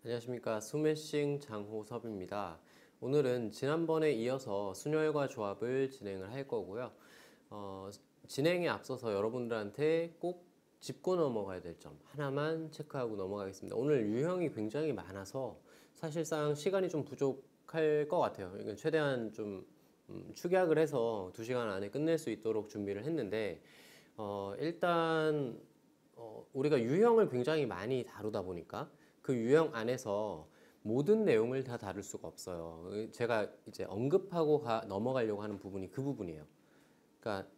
안녕하십니까. 스매싱 장호섭입니다. 오늘은 지난번에 이어서 순열과 조합을 진행을 할 거고요. 진행에 앞서서 여러분들한테 꼭 짚고 넘어가야 될 점 하나만 체크하고 넘어가겠습니다. 오늘 유형이 굉장히 많아서 사실상 시간이 좀 부족할 것 같아요. 이건 최대한 좀 축약을 해서 2시간 안에 끝낼 수 있도록 준비를 했는데 일단 우리가 유형을 굉장히 많이 다루다 보니까 그 유형 안에서 모든 내용을 다 다룰 수가 없어요. 제가 이제 언급하고 넘어가려고 하는 부분이 그 부분이에요. 그러니까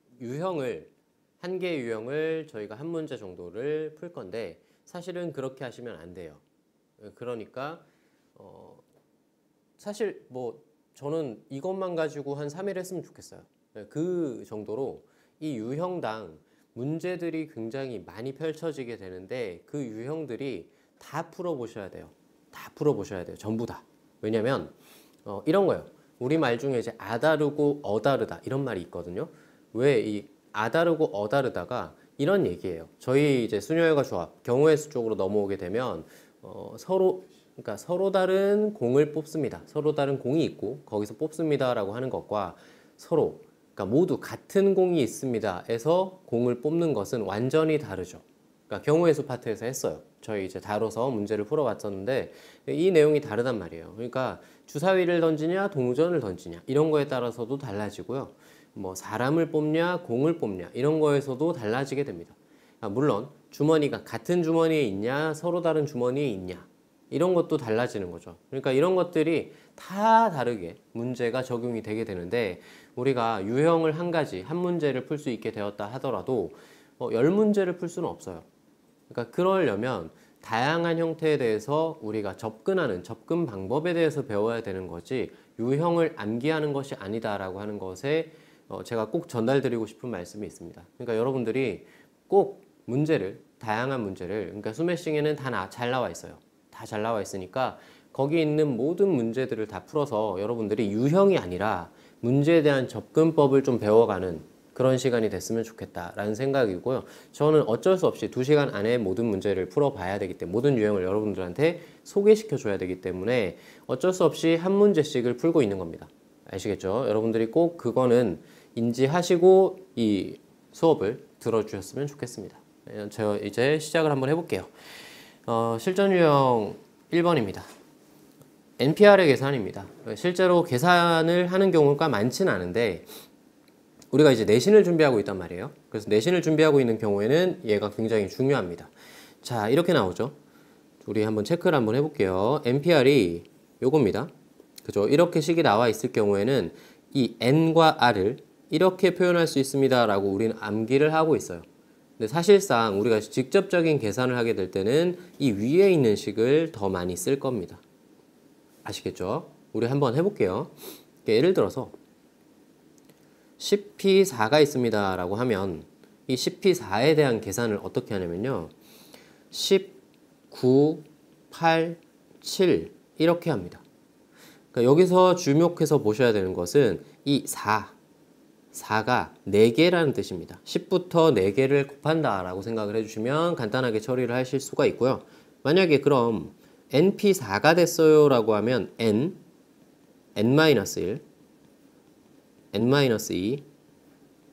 한 개의 유형을 저희가 한 문제 정도를 풀 건데 사실은 그렇게 하시면 안 돼요. 그러니까 사실 뭐 저는 이것만 가지고 한 3일 했으면 좋겠어요. 그 정도로 이 유형당 문제들이 굉장히 많이 펼쳐지게 되는데 그 유형들이 다 풀어보셔야 돼요. 다 풀어보셔야 돼요. 전부 다. 왜냐면 이런 거예요. 우리말 중에 이제 아다르고 어다르다 이런 말이 있거든요. 왜 이 아다르고 어다르다가 이런 얘기예요. 저희 이제 순열과 조합, 경우의 수 쪽으로 넘어오게 되면 그러니까 서로 다른 공을 뽑습니다. 서로 다른 공이 있고 거기서 뽑습니다라고 하는 것과 서로 그러니까 모두 같은 공이 있습니다. 에서 공을 뽑는 것은 완전히 다르죠. 그러니까 경우의 수 파트에서 했어요. 저희 이제 다뤄서 문제를 풀어봤었는데 이 내용이 다르단 말이에요. 그러니까 주사위를 던지냐 동전을 던지냐 이런 거에 따라서도 달라지고요. 뭐 사람을 뽑냐 공을 뽑냐 이런 거에서도 달라지게 됩니다. 물론 주머니가 같은 주머니에 있냐 서로 다른 주머니에 있냐 이런 것도 달라지는 거죠. 그러니까 이런 것들이 다 다르게 문제가 적용이 되게 되는데 우리가 유형을 한 문제를 풀 수 있게 되었다 하더라도 10문제를 풀 수는 없어요. 그러니까 그러려면 다양한 형태에 대해서 우리가 접근 방법에 대해서 배워야 되는 거지 유형을 암기하는 것이 아니다라고 하는 것에 제가 꼭 전달드리고 싶은 말씀이 있습니다. 그러니까 여러분들이 꼭 다양한 문제를 그러니까 스매싱에는 다 잘 나와 있어요. 다 잘 나와 있으니까 거기 있는 모든 문제들을 다 풀어서 여러분들이 유형이 아니라 문제에 대한 접근법을 좀 배워가는 그런 시간이 됐으면 좋겠다라는 생각이고요. 저는 어쩔 수 없이 2시간 안에 모든 문제를 풀어봐야 되기 때문에 모든 유형을 여러분들한테 소개시켜 줘야 되기 때문에 어쩔 수 없이 한 문제씩을 풀고 있는 겁니다. 아시겠죠? 여러분들이 꼭 그거는 인지하시고 이 수업을 들어주셨으면 좋겠습니다. 제가 이제 시작을 한번 해볼게요. 실전 유형 1번입니다. NPR의 계산입니다. 실제로 계산을 하는 경우가 많지는 않은데 우리가 이제 내신을 준비하고 있단 말이에요. 그래서 내신을 준비하고 있는 경우에는 얘가 굉장히 중요합니다. 자, 이렇게 나오죠. 우리 한번 체크를 한번 해볼게요. NPR이 요겁니다. 그죠? 이렇게 식이 나와 있을 경우에는 이 N과 R을 이렇게 표현할 수 있습니다. 라고 우리는 암기를 하고 있어요. 근데 사실상 우리가 직접적인 계산을 하게 될 때는 이 위에 있는 식을 더 많이 쓸 겁니다. 아시겠죠? 우리 한번 해볼게요. 예를 들어서 10P4가 있습니다 라고 하면 이 10P4에 대한 계산을 어떻게 하냐면요 10, 9, 8, 7 이렇게 합니다. 그러니까 여기서 주목해서 보셔야 되는 것은 이 4가 4개라는 뜻입니다. 10부터 4개를 곱한다 라고 생각을 해주시면 간단하게 처리를 하실 수가 있고요. 만약에 그럼 NP4가 됐어요 라고 하면 N-1, N-2,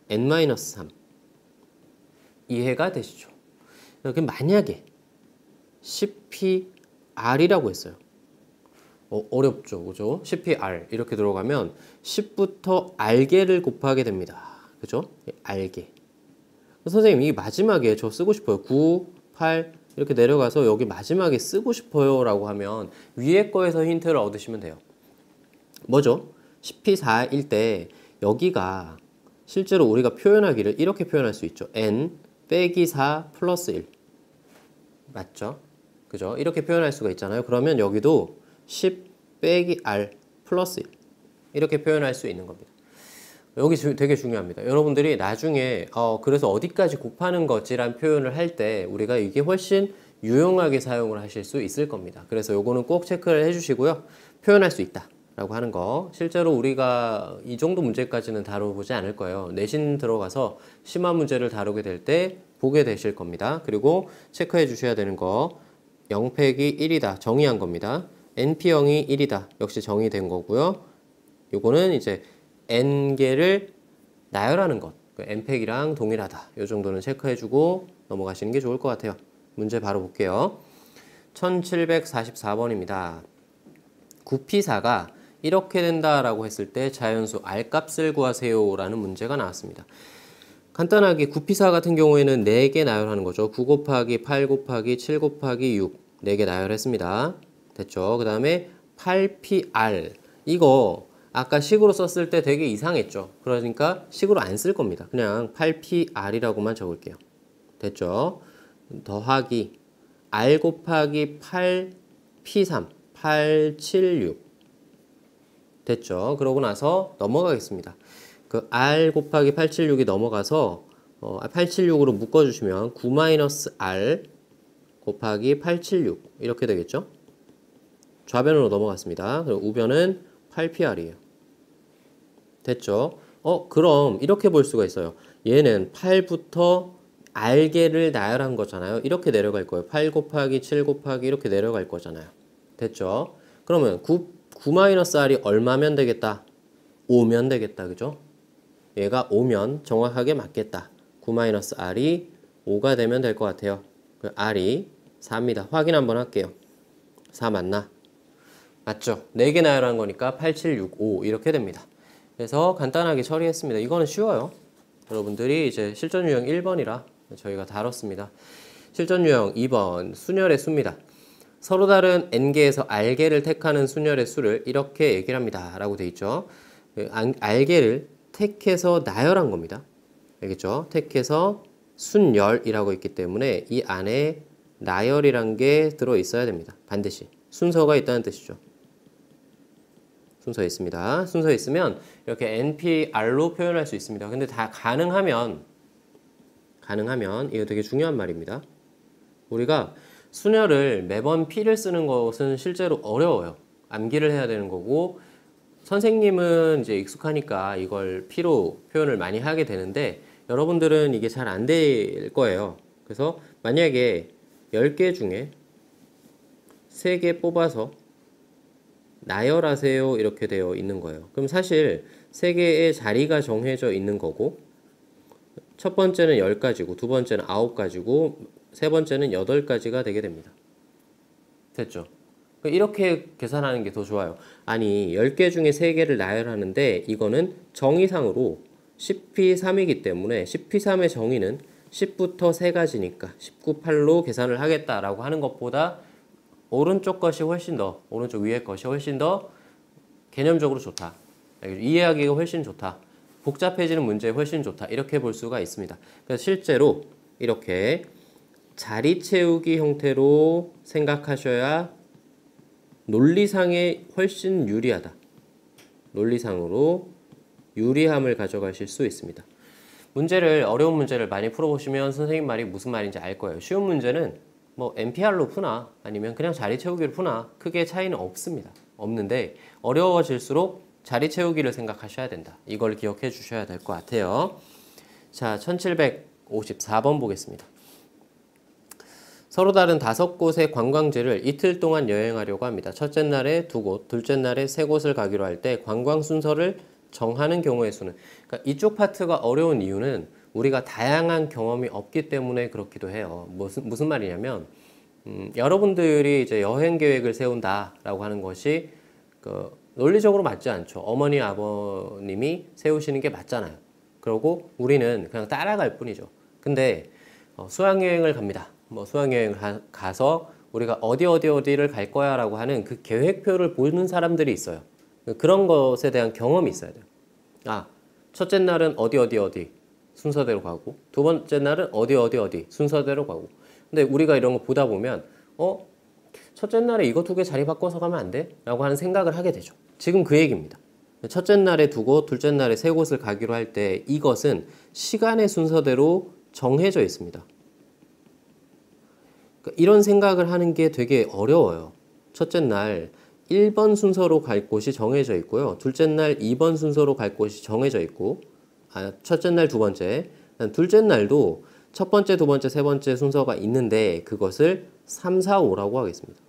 N-3 이해가 되시죠? 이렇게 만약에 10PR이라고 했어요. 어렵죠, 그죠? 10PR 이렇게 들어가면 10부터 R개를 곱하게 됩니다. 그죠? R개. 선생님 이 마지막에 저 쓰고 싶어요. 9, 8 이렇게 내려가서 여기 마지막에 쓰고 싶어요 라고 하면 위에 거에서 힌트를 얻으시면 돼요. 뭐죠? 10P4일 때 여기가 실제로 우리가 표현하기를 이렇게 표현할 수 있죠. N 빼기 4 플러스 1 맞죠? 그죠? 이렇게 표현할 수가 있잖아요. 그러면 여기도 10 빼기 R 플러스 1 이렇게 표현할 수 있는 겁니다. 여기 되게 중요합니다. 여러분들이 나중에 그래서 어디까지 곱하는 거지란 표현을 할 때 우리가 이게 훨씬 유용하게 사용을 하실 수 있을 겁니다. 그래서 요거는 꼭 체크를 해주시고요. 표현할 수 있다 라고 하는 거 실제로 우리가 이 정도 문제까지는 다뤄보지 않을 거예요. 내신 들어가서 심화 문제를 다루게 될 때 보게 되실 겁니다. 그리고 체크해 주셔야 되는 거 0팩이 1이다. 정의한 겁니다. np형이 1이다. 역시 정의된 거고요. 요거는 이제 n개를 나열하는 것. n팩이랑 동일하다. 요 정도는 체크해주고 넘어가시는 게 좋을 것 같아요. 문제 바로 볼게요. 1744번입니다. 구피사가 이렇게 된다라고 했을 때 자연수 R값을 구하세요 라는 문제가 나왔습니다. 간단하게 구피사 같은 경우에는 4개 나열하는 거죠. 9 곱하기 8 곱하기 7 곱하기 6 4개 나열했습니다. 됐죠? 그 다음에 8PR 이거 아까 식으로 썼을 때 되게 이상했죠. 그러니까 식으로 안 쓸 겁니다. 그냥 8PR이라고만 적을게요. 됐죠? 더하기 R 곱하기 8P3 876 됐죠? 그러고 나서 넘어가겠습니다. 그 R 곱하기 876이 넘어가서 876으로 묶어주시면 9-R 곱하기 876 이렇게 되겠죠? 좌변으로 넘어갔습니다. 그리고 우변은 8PR이에요. 됐죠? 그럼 이렇게 볼 수가 있어요. 얘는 8부터 R개를 나열한 거잖아요. 이렇게 내려갈 거예요. 8 곱하기 7 곱하기 이렇게 내려갈 거잖아요. 됐죠? 그러면 9-R이 얼마면 되겠다? 5면 되겠다. 그죠? 얘가 5면 정확하게 맞겠다. 9-R이 5가 되면 될 것 같아요. R이 4입니다. 확인 한번 할게요. 4 맞나? 맞죠? 4개 나열한 거니까 8, 7, 6, 5 이렇게 됩니다. 그래서 간단하게 처리했습니다. 이거는 쉬워요. 여러분들이 이제 실전 유형 1번이라 저희가 다뤘습니다. 실전 유형 2번 순열의 수입니다. 서로 다른 n개에서 r개를 택하는 순열의 수를 이렇게 얘기를 합니다. 라고 돼 있죠. r개를 택해서 나열한 겁니다. 알겠죠? 택해서 순열이라고 있기 때문에 이 안에 나열이란 게 들어 있어야 됩니다. 반드시. 순서가 있다는 뜻이죠. 순서 있습니다. 순서 있으면 이렇게 NPR로 표현할 수 있습니다. 근데 다 가능하면 이거 되게 중요한 말입니다. 우리가 순열을 매번 P를 쓰는 것은 실제로 어려워요. 암기를 해야 되는 거고 선생님은 이제 익숙하니까 이걸 P로 표현을 많이 하게 되는데 여러분들은 이게 잘 안 될 거예요. 그래서 만약에 10개 중에 3개 뽑아서 나열하세요 이렇게 되어 있는 거예요. 그럼 사실 3개의 자리가 정해져 있는 거고 첫 번째는 10가지고 두 번째는 9가지고 세 번째는 8가지가 되게 됩니다. 됐죠? 이렇게 계산하는 게 더 좋아요. 아니 10개 중에 3개를 나열하는데 이거는 정의상으로 10P3이기 때문에 10P3의 정의는 10부터 3가지니까 19, 8로 계산을 하겠다라고 하는 것보다 오른쪽 것이 훨씬 더, 오른쪽 위에 것이 훨씬 더 개념적으로 좋다. 이해하기가 훨씬 좋다. 복잡해지는 문제에 훨씬 좋다. 이렇게 볼 수가 있습니다. 그래서 실제로 이렇게 자리 채우기 형태로 생각하셔야 논리상에 훨씬 유리하다. 논리상으로 유리함을 가져가실 수 있습니다. 어려운 문제를 많이 풀어보시면 선생님 말이 무슨 말인지 알 거예요. 쉬운 문제는 뭐 NPR로 푸나 아니면 그냥 자리 채우기로 푸나 크게 차이는 없습니다. 없는데 어려워질수록 자리 채우기를 생각하셔야 된다. 이걸 기억해 주셔야 될 것 같아요. 자, 1754번 보겠습니다. 서로 다른 5곳의 관광지를 이틀 동안 여행하려고 합니다. 첫째 날에 2곳, 둘째 날에 3곳을 가기로 할 때 관광 순서를 정하는 경우의 수는 그러니까 이쪽 파트가 어려운 이유는 우리가 다양한 경험이 없기 때문에 그렇기도 해요. 무슨 말이냐면 여러분들이 이제 여행 계획을 세운다라고 하는 것이 논리적으로 맞지 않죠. 어머니 아버님이 세우시는 게 맞잖아요. 그리고 우리는 그냥 따라갈 뿐이죠. 근데 수학여행을 갑니다. 수학여행을 가서 우리가 어디를 갈 거야 라고 하는 그 계획표를 보는 사람들이 있어요. 그런 것에 대한 경험이 있어야 돼요. 첫째 날은 어디 순서대로 가고 두 번째 날은 어디 순서대로 가고 근데 우리가 이런 거 보다 보면 첫째 날에 이거 2개 자리 바꿔서 가면 안 돼? 라고 하는 생각을 하게 되죠. 지금 그 얘기입니다. 첫째 날에 2곳, 둘째 날에 3곳을 가기로 할 때 이것은 시간의 순서대로 정해져 있습니다. 그러니까 이런 생각을 하는 게 되게 어려워요. 첫째 날 1번 순서로 갈 곳이 정해져 있고요. 둘째 날 2번 순서로 갈 곳이 정해져 있고 첫째 날 2번째, 둘째 날도 첫 번째, 두 번째, 세 번째 순서가 있는데 그것을 3, 4, 5라고 하겠습니다.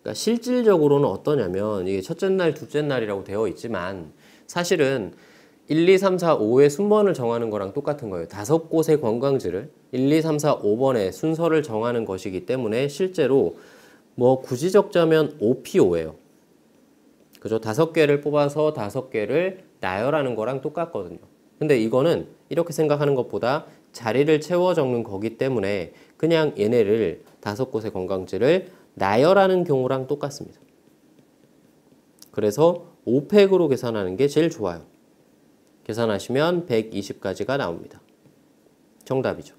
그러니까 실질적으로는 어떠냐면 이게 첫째 날, 둘째 날이라고 되어 있지만 사실은 1, 2, 3, 4, 5의 순번을 정하는 거랑 똑같은 거예요. 5곳의 관광지를 1, 2, 3, 4, 5번의 순서를 정하는 것이기 때문에 실제로 뭐 굳이 적자면 OPO예요. 그죠? 5개를 뽑아서 5개를 나열하는 거랑 똑같거든요. 근데 이거는 이렇게 생각하는 것보다 자리를 채워 적는 거기 때문에 그냥 얘네를 5곳의 관광지를 나열하는 경우랑 똑같습니다. 그래서 5팩으로 계산하는 게 제일 좋아요. 계산하시면 120까지가 나옵니다. 정답이죠.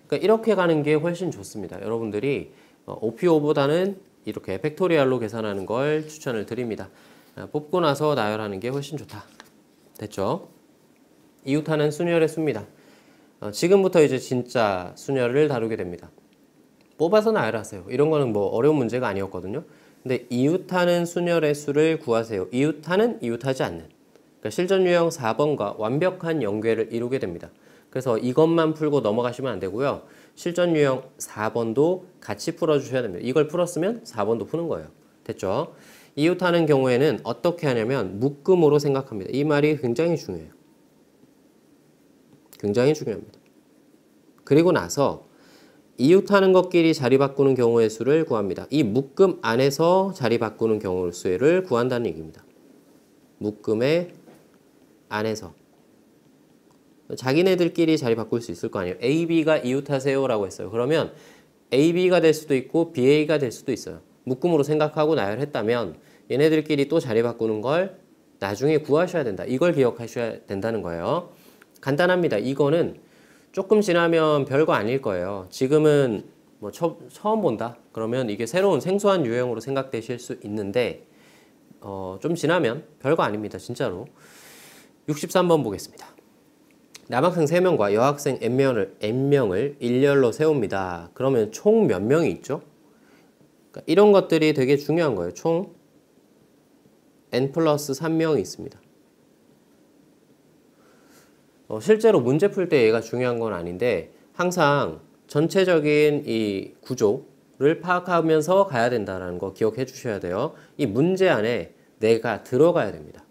그러니까 이렇게 가는 게 훨씬 좋습니다. 여러분들이 OPO보다는 이렇게 팩토리얼로 계산하는 걸 추천을 드립니다. 뽑고 나서 나열하는 게 훨씬 좋다. 됐죠? 이웃하는 순열의 수입니다. 지금부터 이제 진짜 순열을 다루게 됩니다. 뽑아서 나열하세요. 이런 거는 뭐 어려운 문제가 아니었거든요. 근데 이웃하는 순열의 수를 구하세요. 이웃하는 이웃하지 않는. 그러니까 실전 유형 4번과 완벽한 연계를 이루게 됩니다. 그래서 이것만 풀고 넘어가시면 안 되고요. 실전 유형 4번도 같이 풀어주셔야 됩니다. 이걸 풀었으면 4번도 푸는 거예요. 됐죠? 이웃하는 경우에는 어떻게 하냐면 묶음으로 생각합니다. 이 말이 굉장히 중요해요. 굉장히 중요합니다. 그리고 나서 이웃하는 것끼리 자리 바꾸는 경우의 수를 구합니다. 이 묶음 안에서 자리 바꾸는 경우의 수를 구한다는 얘기입니다. 묶음의 안에서. 자기네들끼리 자리 바꿀 수 있을 거 아니에요. A, B가 이웃하세요 라고 했어요. 그러면 A, B가 될 수도 있고 B, A가 될 수도 있어요. 묶음으로 생각하고 나열했다면 얘네들끼리 또 자리 바꾸는 걸 나중에 구하셔야 된다. 이걸 기억하셔야 된다는 거예요. 간단합니다. 이거는 조금 지나면 별거 아닐 거예요. 지금은 뭐 처음 본다? 그러면 이게 새로운 생소한 유형으로 생각되실 수 있는데 좀 지나면 별거 아닙니다. 진짜로. 63번 보겠습니다. 남학생 3명과 여학생 N명을 일렬로 세웁니다. 그러면 총 몇 명이 있죠? 그러니까 이런 것들이 되게 중요한 거예요. 총 N 플러스 3명이 있습니다. 실제로 문제 풀 때 얘가 중요한 건 아닌데 항상 전체적인 이 구조를 파악하면서 가야 된다는 거 기억해 주셔야 돼요. 이 문제 안에 내가 들어가야 됩니다.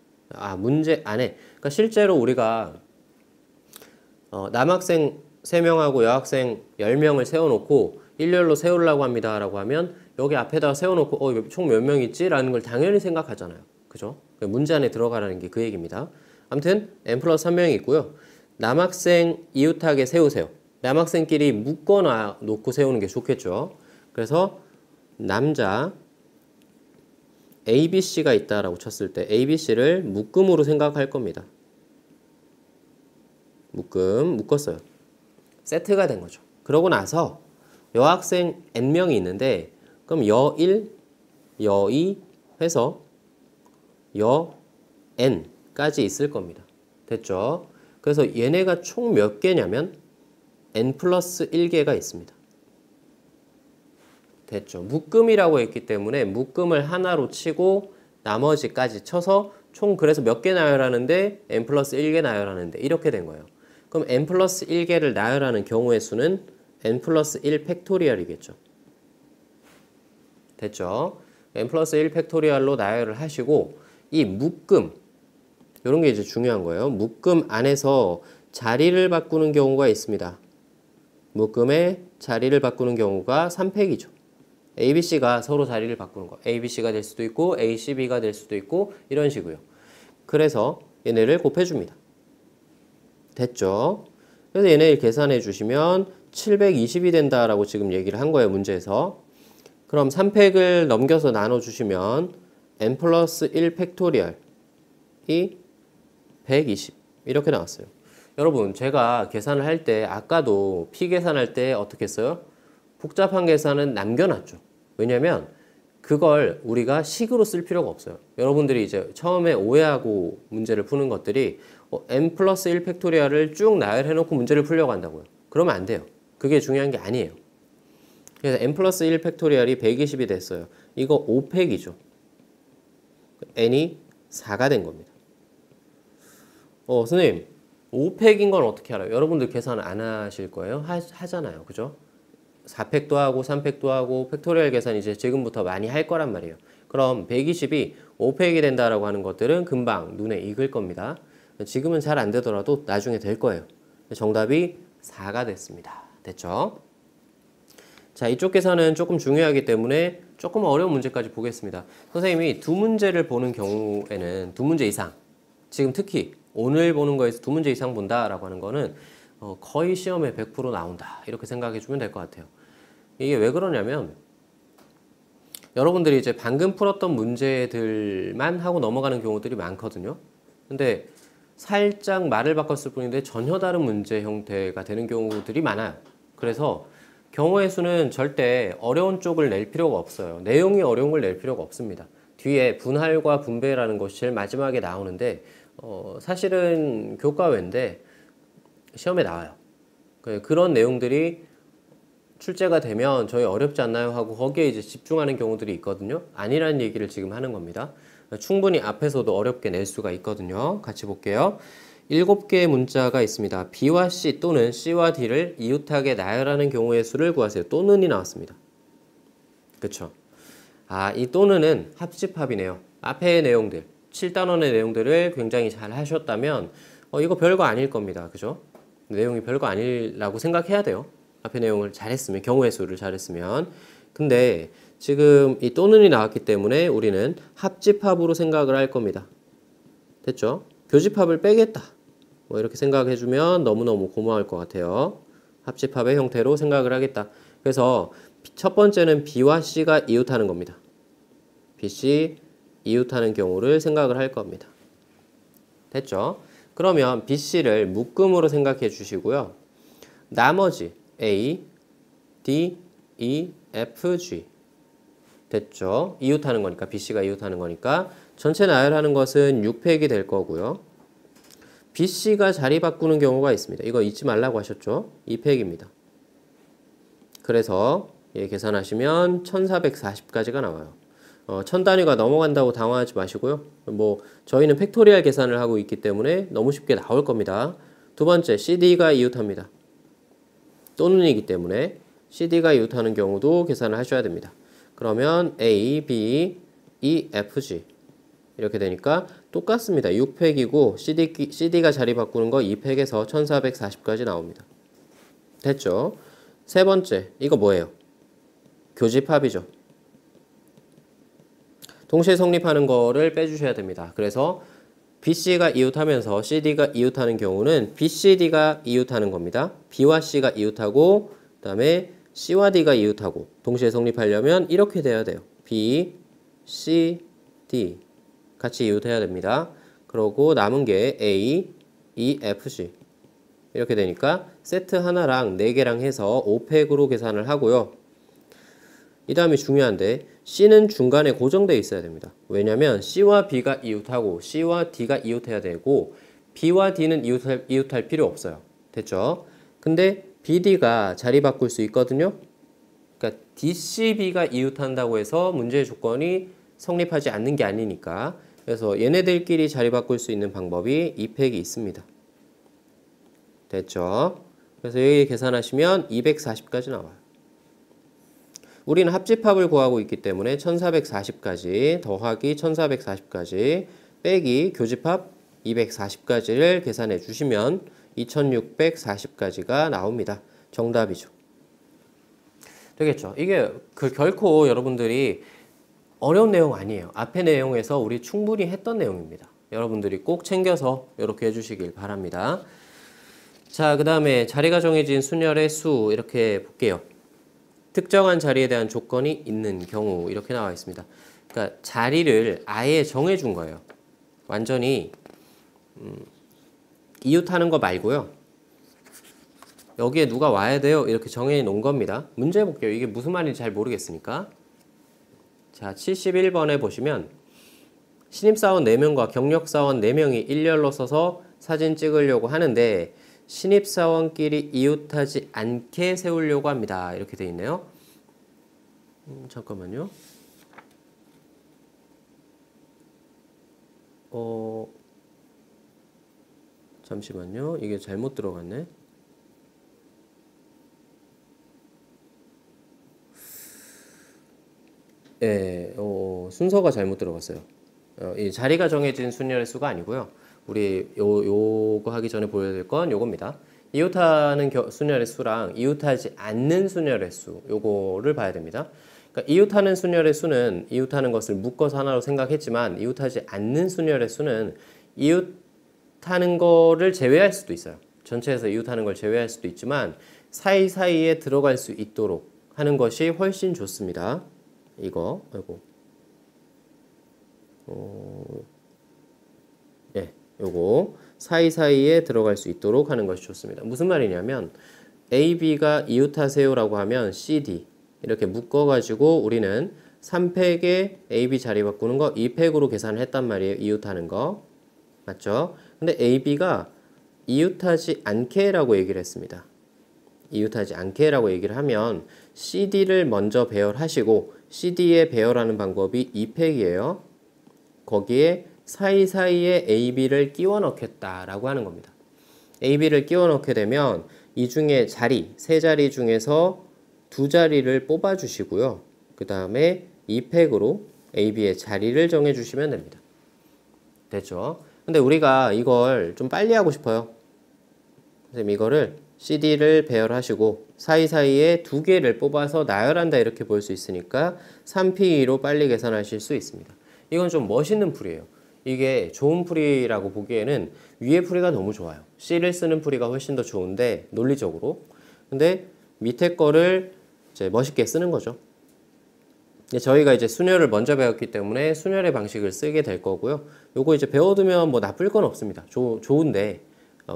문제 안에. 그러니까 실제로 우리가 남학생 3명하고 여학생 10명을 세워놓고 일렬로 세우려고 합니다 라고 하면 여기 앞에다가 세워놓고 총 몇 명 있지? 라는 걸 당연히 생각하잖아요. 그죠? 문제 안에 들어가라는 게 그 얘기입니다. 아무튼 N 플러스 3명이 있고요. 남학생 이웃하게 세우세요. 남학생끼리 묶어놔 놓고 세우는 게 좋겠죠. 그래서 남자 ABC가 있다라고 쳤을 때 ABC를 묶음으로 생각할 겁니다. 묶었어요. 세트가 된 거죠. 그러고 나서 여학생 N명이 있는데 그럼 여1, 여2 해서 여N까지 있을 겁니다. 됐죠? 그래서 얘네가 총 몇 개냐면 N 플러스 1개가 있습니다. 됐죠? 묶음이라고 했기 때문에 묶음을 하나로 치고 나머지까지 쳐서 총 그래서 몇 개 나열하는데 N 플러스 1개 나열하는데 이렇게 된 거예요. 그럼 N 플러스 1개를 나열하는 경우의 수는 N 플러스 1 팩토리얼이겠죠. 됐죠? N 플러스 1 팩토리얼로 나열을 하시고 이 묶음 이런 게 이제 중요한 거예요. 묶음 안에서 자리를 바꾸는 경우가 있습니다. 묶음의 자리를 바꾸는 경우가 3팩이죠. ABC가 서로 자리를 바꾸는 거. ABC가 될 수도 있고 ACB가 될 수도 있고 이런 식으로요. 그래서 얘네를 곱해줍니다. 됐죠? 그래서 얘네를 계산해 주시면 720이 된다라고 지금 얘기를 한 거예요. 문제에서. 그럼 3팩을 넘겨서 나눠주시면 N 플러스 1 팩토리얼이 120 이렇게 나왔어요. 여러분 제가 계산을 할 때 아까도 피 계산할 때 어떻게 했어요? 복잡한 계산은 남겨놨죠. 왜냐면 그걸 우리가 식으로 쓸 필요가 없어요. 여러분들이 이제 처음에 오해하고 문제를 푸는 것들이 n 플러스 1 팩토리얼을 쭉 나열해놓고 문제를 풀려고 한다고요. 그러면 안 돼요. 그게 중요한 게 아니에요. 그래서 n 플러스 1 팩토리얼이 120이 됐어요. 이거 5팩이죠. n이 4가 된 겁니다. 선생님 5팩인 건 어떻게 알아요? 여러분들 계산 안 하실 거예요? 하잖아요. 그죠? 4팩도 하고 3팩도 하고 팩토리얼 계산 이제 지금부터 많이 할 거란 말이에요. 그럼 120이 5팩이 된다라고 하는 것들은 금방 눈에 익을 겁니다. 지금은 잘 안 되더라도 나중에 될 거예요. 정답이 4가 됐습니다. 됐죠? 자, 이쪽 계산은 조금 중요하기 때문에 조금 어려운 문제까지 보겠습니다. 선생님이 두 문제를 보는 경우에는 두 문제 이상, 지금 특히 오늘 보는 거에서 두 문제 이상 본다라고 하는 거는 거의 시험에 100% 나온다 이렇게 생각해 주면 될 것 같아요. 이게 왜 그러냐면 여러분들이 이제 방금 풀었던 문제들만 하고 넘어가는 경우들이 많거든요. 근데 살짝 말을 바꿨을 뿐인데 전혀 다른 문제 형태가 되는 경우들이 많아요. 그래서 경우의 수는 절대 어려운 쪽을 낼 필요가 없어요. 내용이 어려운 걸 낼 필요가 없습니다. 뒤에 분할과 분배라는 것이 제일 마지막에 나오는데 사실은 교과외인데 시험에 나와요. 그런 내용들이 출제가 되면 저희 어렵지 않나요? 하고 거기에 이제 집중하는 경우들이 있거든요. 아니라는 얘기를 지금 하는 겁니다. 충분히 앞에서도 어렵게 낼 수가 있거든요. 같이 볼게요. 7개의 문자가 있습니다. B와 C 또는 C와 D를 이웃하게 나열하는 경우의 수를 구하세요. 또는이 나왔습니다. 그쵸? 이 또는은 합집합이네요. 앞의 내용들, 7단원의 내용들을 굉장히 잘 하셨다면 이거 별거 아닐 겁니다. 그죠? 내용이 별거 아니라고 생각해야 돼요. 앞의 내용을 잘했으면, 경우의 수를 잘했으면. 근데 지금 이 또는이 나왔기 때문에 우리는 합집합으로 생각을 할 겁니다. 됐죠? 교집합을 빼겠다. 뭐 이렇게 생각해주면 너무너무 고마울 것 같아요. 합집합의 형태로 생각을 하겠다. 그래서 첫 번째는 B와 C가 이웃하는 겁니다. B, C 이웃하는 경우를 생각을 할 겁니다. 됐죠? 그러면 B, C를 묶음으로 생각해 주시고요. 나머지 A, D, E, F, G 됐죠? 이웃하는 거니까 B, C가 이웃하는 거니까 전체 나열하는 것은 6팩이 될 거고요. B, C가 자리 바꾸는 경우가 있습니다. 이거 잊지 말라고 하셨죠? 2팩입니다. 그래서 계산하시면 1440까지가 나와요. 1000단위가 넘어간다고 당황하지 마시고요. 뭐 저희는 팩토리얼 계산을 하고 있기 때문에 너무 쉽게 나올 겁니다. 두 번째, CD가 이웃합니다. 또는이기 때문에 CD가 이웃하는 경우도 계산을 하셔야 됩니다. 그러면 A, B, E, F, G 이렇게 되니까 똑같습니다. 6팩이고 CD가 자리 바꾸는 거 2팩에서 1440까지 나옵니다. 됐죠? 세 번째, 이거 뭐예요? 교집합이죠. 동시에 성립하는 거를 빼주셔야 됩니다. 그래서 BC가 이웃하면서 CD가 이웃하는 경우는 BCD가 이웃하는 겁니다. B와 C가 이웃하고 그 다음에 C와 D가 이웃하고 동시에 성립하려면 이렇게 돼야 돼요. B, C, D 같이 이웃해야 됩니다. 그러고 남은 게 A, E, F, G 이렇게 되니까 세트 하나랑 4개랑 해서 5팩으로 계산을 하고요. 이 다음이 중요한데 C는 중간에 고정되어 있어야 됩니다. 왜냐면 C와 B가 이웃하고 C와 D가 이웃해야 되고 B와 D는 이웃할 필요 없어요. 됐죠? 근데 BD가 자리 바꿀 수 있거든요. 그러니까 DCB가 이웃한다고 해서 문제의 조건이 성립하지 않는 게 아니니까. 그래서 얘네들끼리 자리 바꿀 수 있는 방법이 2팩이 있습니다. 됐죠? 그래서 여기 계산하시면 240까지 나와요. 우리는 합집합을 구하고 있기 때문에 1440까지 더하기 1440까지 빼기 교집합 240까지를 계산해 주시면 2640까지가 나옵니다. 정답이죠. 되겠죠? 이게 결코 여러분들이 어려운 내용 아니에요. 앞의 내용에서 우리 충분히 했던 내용입니다. 여러분들이 꼭 챙겨서 이렇게 해주시길 바랍니다. 자, 그 다음에 자리가 정해진 순열의 수 이렇게 볼게요. 특정한 자리에 대한 조건이 있는 경우 이렇게 나와 있습니다. 그러니까 자리를 아예 정해준 거예요. 완전히 이웃하는 거 말고요. 여기에 누가 와야 돼요? 이렇게 정해 놓은 겁니다. 문제 볼게요. 이게 무슨 말인지 잘 모르겠으니까. 자, 71번에 보시면 신입사원 4명과 경력사원 4명이 일렬로 서서 사진 찍으려고 하는데 신입사원끼리 이웃하지 않게 세우려고 합니다. 이렇게 돼 있네요. 잠깐만요. 잠시만요. 이게 잘못 들어갔네. 예, 순서가 잘못 들어갔어요. 이 자리가 정해진 순열의 수가 아니고요. 우리 요거 하기 전에 보여드릴 건 요겁니다. 이웃하는 순열의 수랑 이웃하지 않는 순열의 수, 요거를 봐야 됩니다. 그러니까 이웃하는 순열의 수는 이웃하는 것을 묶어서 하나로 생각했지만 이웃하지 않는 순열의 수는 이웃하는 거를 제외할 수도 있어요. 전체에서 이웃하는 걸 제외할 수도 있지만 사이사이에 들어갈 수 있도록 하는 것이 훨씬 좋습니다. 이거, 아이고. 예, 요거 사이사이에 들어갈 수 있도록 하는 것이 좋습니다. 무슨 말이냐면 A, B가 이웃하세요라고 하면 C, D 이렇게 묶어가지고 우리는 3팩에 A, B 자리 바꾸는 거 2팩으로 계산을 했단 말이에요. 이웃하는 거 맞죠? 근데 A, B가 이웃하지 않게라고 얘기를 했습니다. 이웃하지 않게라고 얘기를 하면 CD를 먼저 배열하시고 CD에 배열하는 방법이 2팩이에요. 거기에 사이사이에 AB를 끼워 넣겠다라고 하는 겁니다. AB를 끼워 넣게 되면 이 중에 세 자리 중에서 두 자리를 뽑아 주시고요. 그 다음에 2팩으로 AB의 자리를 정해 주시면 됩니다. 됐죠? 근데 우리가 이걸 좀 빨리 하고 싶어요. 선생님 이거를 CD를 배열하시고 사이사이에 두 개를 뽑아서 나열한다 이렇게 볼 수 있으니까 3P로 빨리 계산하실 수 있습니다. 이건 좀 멋있는 풀이에요. 이게 좋은 풀이라고 보기에는 위에 풀이가 너무 좋아요. C를 쓰는 풀이가 훨씬 더 좋은데 논리적으로. 근데 밑에 거를 이제 멋있게 쓰는 거죠. 저희가 이제 순열을 먼저 배웠기 때문에 순열의 방식을 쓰게 될 거고요. 요거 이제 배워두면 뭐 나쁠 건 없습니다. 좋은데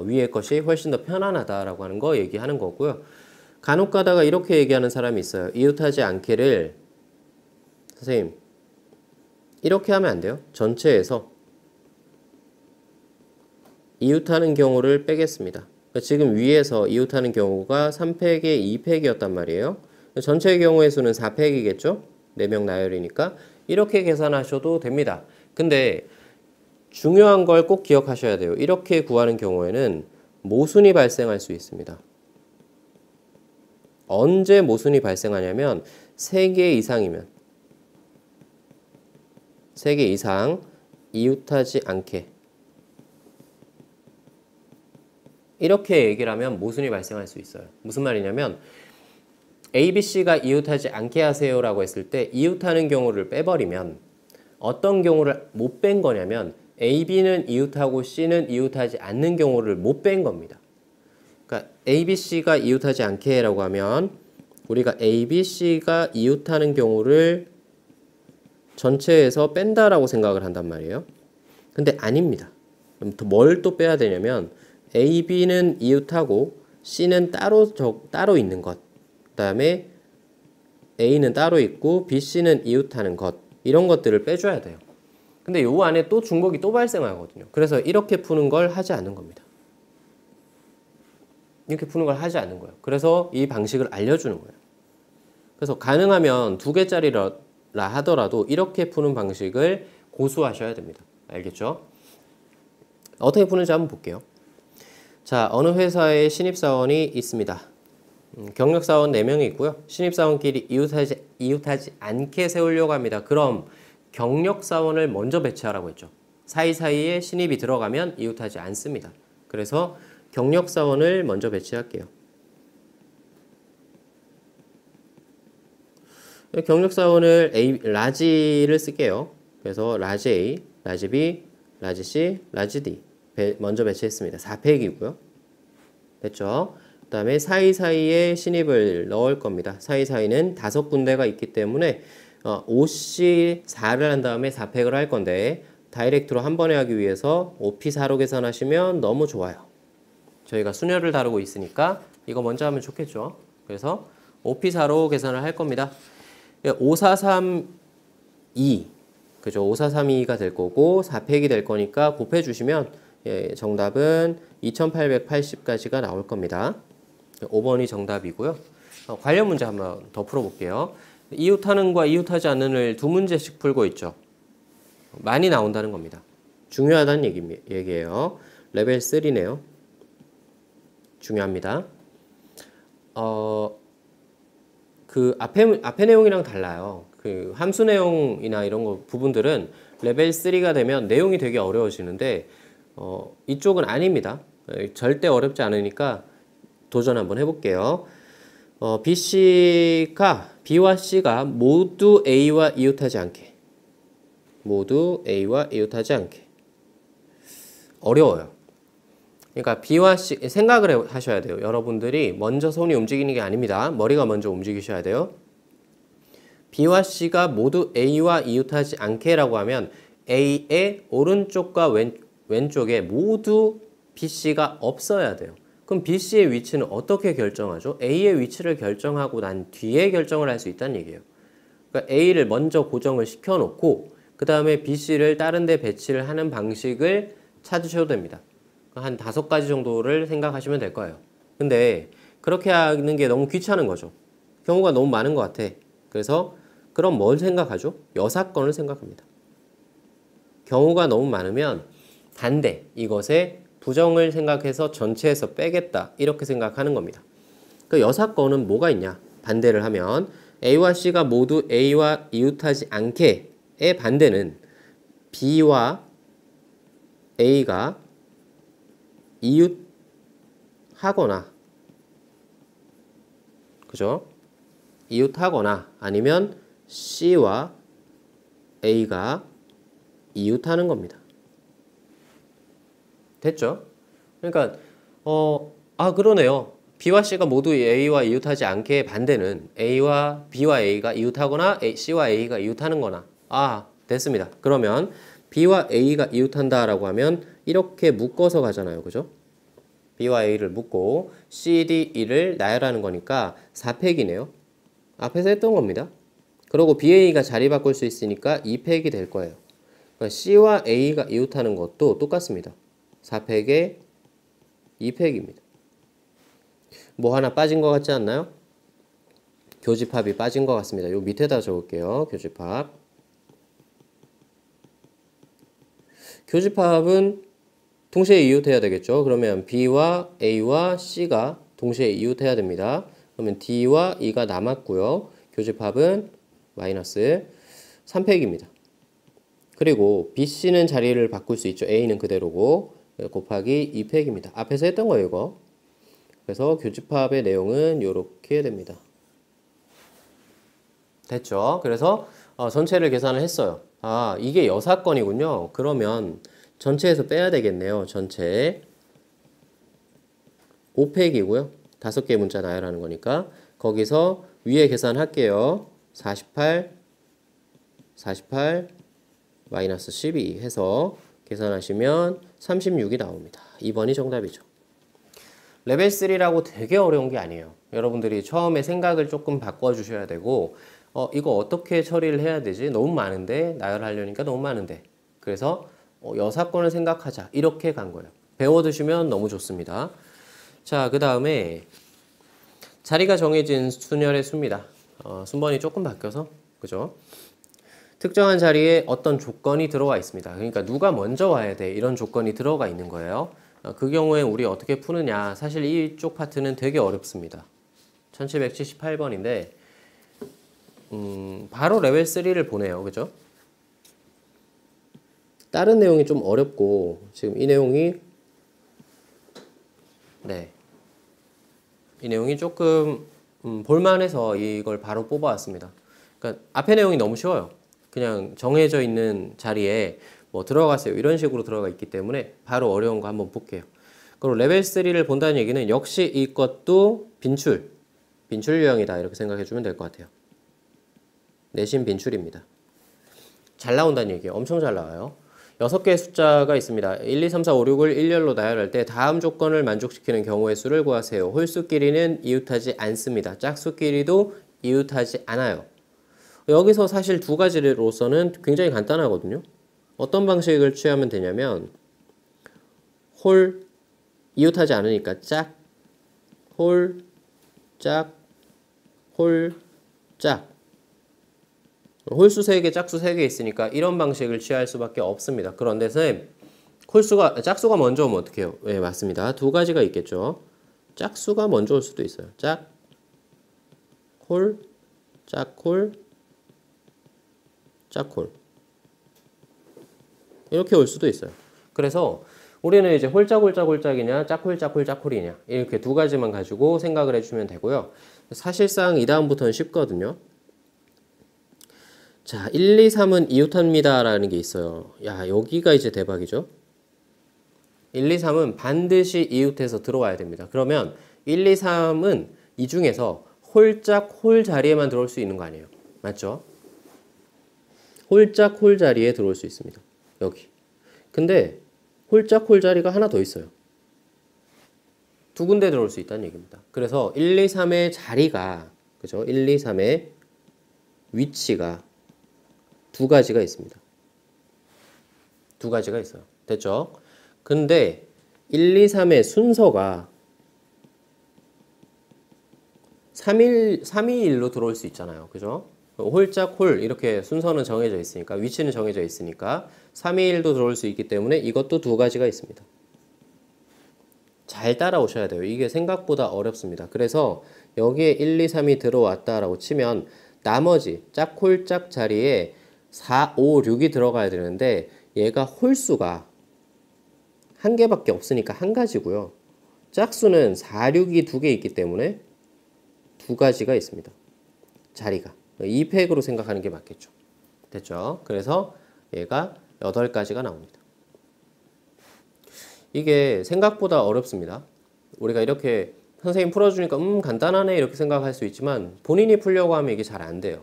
위에 것이 훨씬 더 편안하다라고 하는 거 얘기하는 거고요. 간혹 가다가 이렇게 얘기하는 사람이 있어요. 이웃하지 않게를 선생님 이렇게 하면 안 돼요. 전체에서 이웃하는 경우를 빼겠습니다. 지금 위에서 이웃하는 경우가 3팩에 2팩이었단 말이에요. 전체의 경우의 수는 4팩이겠죠? 4명 나열이니까 이렇게 계산하셔도 됩니다. 근데 중요한 걸 꼭 기억하셔야 돼요. 이렇게 구하는 경우에는 모순이 발생할 수 있습니다. 언제 모순이 발생하냐면 3개 이상이면 3개 이상 이웃하지 않게 이렇게 얘기를 하면 모순이 발생할 수 있어요. 무슨 말이냐면 A, B, C가 이웃하지 않게 하세요 라고 했을 때 이웃하는 경우를 빼버리면 어떤 경우를 못 뺀 거냐면 A, B는 이웃하고 C는 이웃하지 않는 경우를 못 뺀 겁니다. 그러니까 A, B, C가 이웃하지 않게 라고 하면 우리가 A, B, C가 이웃하는 경우를 전체에서 뺀다라고 생각을 한단 말이에요. 근데 아닙니다. 그럼 뭘 또 빼야 되냐면 A, B는 이웃하고 C는 따로 있는 것. 그 다음에 A는 따로 있고 B, C는 이웃하는 것. 이런 것들을 빼줘야 돼요. 근데 요 안에 또 중복이 또 발생하거든요. 그래서 이렇게 푸는 걸 하지 않는 겁니다. 이렇게 푸는 걸 하지 않는 거예요. 그래서 이 방식을 알려주는 거예요. 그래서 가능하면 2개짜리라 하더라도 이렇게 푸는 방식을 고수하셔야 됩니다. 알겠죠? 어떻게 푸는지 한번 볼게요. 자, 어느 회사에 신입사원이 있습니다. 경력사원 4명이 있고요. 신입사원끼리 이웃하지 않게 세우려고 합니다. 그럼 경력사원을 먼저 배치하라고 했죠. 사이사이에 신입이 들어가면 이웃하지 않습니다. 그래서 경력사원을 먼저 배치할게요. 경력사원을 라지를 쓸게요. 그래서 라지 A, 라지 B, 라지 C, 라지 D 먼저 배치했습니다. 4팩이고요. 됐죠? 그 다음에 사이사이에 신입을 넣을 겁니다. 사이사이는 5군데가 있기 때문에 5C 4를 한 다음에 4팩을 할 건데 다이렉트로 한 번에 하기 위해서 5P4로 계산하시면 너무 좋아요. 저희가 순열을 다루고 있으니까 이거 먼저 하면 좋겠죠. 그래서 5P4로 계산을 할 겁니다. 5432 그죠? 5432가 될 거고 4팩이 될 거니까 곱해 주시면 정답은 2880까지가 나올 겁니다. 5번이 정답이고요. 관련 문제 한번 더 풀어볼게요. 이웃하는과 이웃하지 않는을 2문제씩 풀고 있죠. 많이 나온다는 겁니다. 중요하다는 얘기예요. 레벨 3네요. 중요합니다. 그 앞에 내용이랑 달라요. 그 함수 내용이나 이런 거 부분들은 레벨 3가 되면 내용이 되게 어려워지는데 이쪽은 아닙니다. 절대 어렵지 않으니까 도전 한번 해볼게요. B와 C가 모두 A와 이웃하지 않게. 모두 A와 이웃하지 않게. 어려워요. 그러니까 B와 C 생각을 하셔야 돼요. 여러분들이 먼저 손이 움직이는 게 아닙니다. 머리가 먼저 움직이셔야 돼요. B와 C가 모두 A와 이웃하지 않게라고 하면 A의 오른쪽과 왼쪽에 모두 B, C가 없어야 돼요. 그럼 B, C의 위치는 어떻게 결정하죠? A의 위치를 결정하고 난 뒤에 결정을 할 수 있다는 얘기예요. 그러니까 A를 먼저 고정을 시켜놓고 그 다음에 B, C를 다른 데 배치를 하는 방식을 찾으셔도 됩니다. 한 5가지 정도를 생각하시면 될 거예요. 근데 그렇게 하는 게 너무 귀찮은 거죠. 경우가 너무 많은 것 같아. 그래서 그럼 뭘 생각하죠? 여사건을 생각합니다. 경우가 너무 많으면 반대, 이것에 부정을 생각해서 전체에서 빼겠다 이렇게 생각하는 겁니다. 그 여사건은 뭐가 있냐? 반대를 하면 A와 C가 모두 A와 이웃하지 않게의 반대는 B와 A가 이웃하거나, 그죠? 이웃하거나 아니면 C와 A가 이웃하는 겁니다. 됐죠? 그러니까 그러네요. B와 C가 모두 A와 이웃하지 않게 반대는 B와 A가 이웃하거나 C와 A가 이웃하는 거나. 됐습니다. 그러면 B와 A가 이웃한다라고 하면 이렇게 묶어서 가잖아요. 그죠? B와 A를 묶고 C, D, E를 나열하는 거니까 4팩이네요. 앞에서 했던 겁니다. 그리고 BA가 자리 바꿀 수 있으니까 2팩이 될 거예요. 그러니까 C와 A가 이웃하는 것도 똑같습니다. 4팩에 2팩입니다. 뭐 하나 빠진 것 같지 않나요? 교집합이 빠진 것 같습니다. 요 밑에다 적을게요. 교집합. 교집합은 동시에 이웃해야 되겠죠. 그러면 B와 A와 C가 동시에 이웃해야 됩니다. 그러면 D와 E가 남았고요. 교집합은 마이너스 3팩입니다. 그리고 BC는 자리를 바꿀 수 있죠. A는 그대로고 곱하기 2팩입니다. 앞에서 했던 거예요, 이거. 그래서 교집합의 내용은 이렇게 됩니다. 됐죠? 그래서 전체를 계산을 했어요. 이게 여사건이군요. 그러면 전체에서 빼야 되겠네요. 전체 5팩이고요. 5개의 문자 나열하는 거니까 거기서 위에 계산할게요. 48 마이너스 12 해서 계산하시면 36이 나옵니다. 2번이 정답이죠. 레벨 3라고 되게 어려운 게 아니에요. 여러분들이 처음에 생각을 조금 바꿔주셔야 되고 이거 어떻게 처리를 해야 되지? 너무 많은데 나열하려니까 너무 많은데 그래서 여사건을 생각하자 이렇게 간 거예요. 배워두시면 너무 좋습니다. 자, 그 다음에 자리가 정해진 순열의 수입니다. 순번이 조금 바뀌어서 그죠? 특정한 자리에 어떤 조건이 들어와 있습니다. 그러니까 누가 먼저 와야 돼 이런 조건이 들어가 있는 거예요. 그 경우에 우리 어떻게 푸느냐. 사실 이쪽 파트는 되게 어렵습니다. 1778번인데 바로 레벨 3를 보네요. 그죠? 다른 내용이 좀 어렵고 지금 이 내용이 이 내용이 조금 볼만해서 이걸 바로 뽑아왔습니다. 그러니까 앞에 내용이 너무 쉬워요. 그냥 정해져 있는 자리에 뭐 들어가세요 이런 식으로 들어가 있기 때문에 바로 어려운 거 한번 볼게요. 그리고 레벨 3를 본다는 얘기는 역시 이것도 빈출 유형이다 이렇게 생각해 주면 될 것 같아요. 내신 빈출입니다. 잘 나온다는 얘기예요. 엄청 잘 나와요. 6개의 숫자가 있습니다. 1, 2, 3, 4, 5, 6을 일렬로 나열할 때 다음 조건을 만족시키는 경우의 수를 구하세요. 홀수끼리는 이웃하지 않습니다. 짝수끼리도 이웃하지 않아요. 여기서 사실 두 가지로서는 굉장히 간단하거든요. 어떤 방식을 취하면 되냐면 홀, 이웃하지 않으니까 짝, 홀, 짝, 홀, 짝. 홀수 3개, 짝수 3개 있으니까 이런 방식을 취할 수밖에 없습니다. 그런데 선생님, 짝수가 먼저 오면 어떻게 해요? 네, 맞습니다. 두 가지가 있겠죠. 짝수가 먼저 올 수도 있어요. 짝, 홀, 짝홀, 짝홀. 이렇게 올 수도 있어요. 그래서 우리는 이제 홀짝홀짝홀짝이냐 짝홀짝홀짝홀이냐 이렇게 두 가지만 가지고 생각을 해주면 되고요. 사실상 이 다음부터는 쉽거든요. 자, 1, 2, 3은 이웃합니다 라는 게 있어요. 야, 여기가 이제 대박이죠. 1, 2, 3은 반드시 이웃해서 들어와야 됩니다. 그러면 1, 2, 3은 이 중에서 홀짝 홀 자리에만 들어올 수 있는 거 아니에요. 맞죠? 홀짝 홀 자리에 들어올 수 있습니다. 여기. 근데 홀짝 홀 자리가 하나 더 있어요. 두 군데 들어올 수 있다는 얘기입니다. 그래서 1, 2, 3의 자리가, 그죠? 1, 2, 3의 위치가 두 가지가 있습니다. 두 가지가 있어요. 됐죠? 근데 1, 2, 3의 순서가 3일, 321로 들어올 수 있잖아요. 그죠? 홀짝 홀 이렇게 순서는 정해져 있으니까, 위치는 정해져 있으니까 321도 들어올 수 있기 때문에 이것도 두 가지가 있습니다. 잘 따라오셔야 돼요. 이게 생각보다 어렵습니다. 그래서 여기에 1, 2, 3이 들어왔다라고 치면 나머지 짝홀짝 자리에 4, 5, 6이 들어가야 되는데 얘가 홀수가 한 개밖에 없으니까 한 가지고요. 짝수는 4, 6이 두 개 있기 때문에 두 가지가 있습니다. 자리가. 2팩으로 생각하는 게 맞겠죠. 됐죠? 그래서 얘가 8가지가 나옵니다. 이게 생각보다 어렵습니다. 우리가 이렇게 선생님 풀어주니까 간단하네 이렇게 생각할 수 있지만 본인이 풀려고 하면 이게 잘 안 돼요.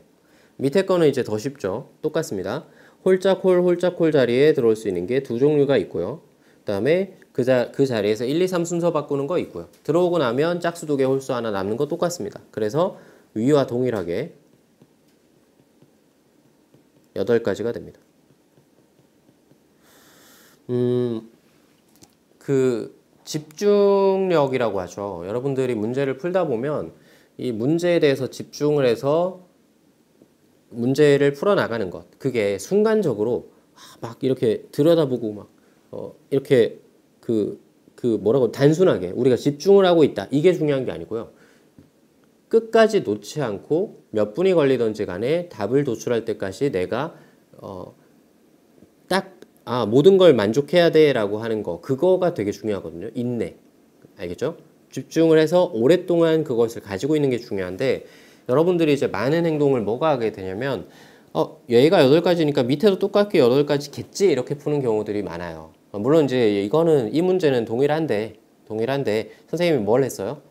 밑에 거는 이제 더 쉽죠. 똑같습니다. 홀짝홀 홀짝홀 자리에 들어올 수 있는 게 두 종류가 있고요. 그 다음에 그 자리에서 1, 2, 3 순서 바꾸는 거 있고요. 들어오고 나면 짝수 두 개 홀수 하나 남는 거 똑같습니다. 그래서 위와 동일하게 8가지가 됩니다. 그 집중력이라고 하죠. 여러분들이 문제를 풀다 보면 이 문제에 대해서 집중을 해서 문제를 풀어나가는 것. 그게 순간적으로 막 이렇게 들여다보고 막 이렇게 뭐라고 단순하게 우리가 집중을 하고 있다. 이게 중요한 게 아니고요. 끝까지 놓지 않고 몇 분이 걸리든지 간에 답을 도출할 때까지 내가 모든 걸 만족해야 돼 라고 하는 거 그거가 되게 중요하거든요. 인내. 알겠죠? 집중을 해서 오랫동안 그것을 가지고 있는 게 중요한데 여러분들이 이제 많은 행동을 뭐가 하게 되냐면 얘가 8가지니까 밑에도 똑같게 8가지겠지 이렇게 푸는 경우들이 많아요. 물론 이제 이 문제는 동일한데 선생님이 뭘 했어요?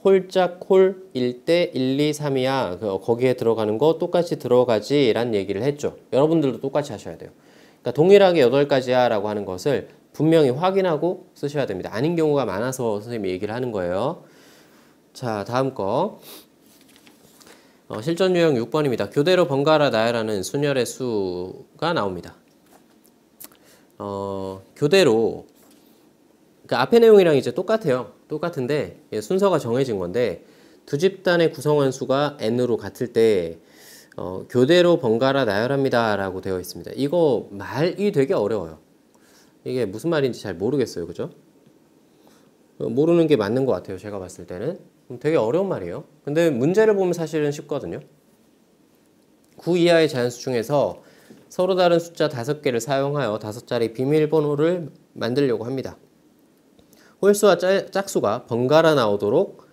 홀짝 홀일 때 1, 2, 3이야. 거기에 들어가는 거 똑같이 들어가지 라는 얘기를 했죠. 여러분들도 똑같이 하셔야 돼요. 그러니까 동일하게 8가지야 라고 하는 것을 분명히 확인하고 쓰셔야 됩니다. 아닌 경우가 많아서 선생님이 얘기를 하는 거예요. 자, 다음 거. 실전 유형 6번입니다. 교대로 번갈아 나열하는 순열의 수가 나옵니다. 교대로 그러니까 앞의 내용이랑 이제 똑같아요. 똑같은데 순서가 정해진 건데 두 집단의 구성원 수가 n으로 같을 때 교대로 번갈아 나열합니다 라고 되어 있습니다. 이거 말이 되게 어려워요. 이게 무슨 말인지 잘 모르겠어요. 그죠? 모르는 게 맞는 것 같아요. 제가 봤을 때는 되게 어려운 말이에요. 근데 문제를 보면 사실은 쉽거든요. 9 이하의 자연수 중에서 서로 다른 숫자 5개를 사용하여 5자리 비밀번호를 만들려고 합니다. 홀수와 짝수가 번갈아 나오도록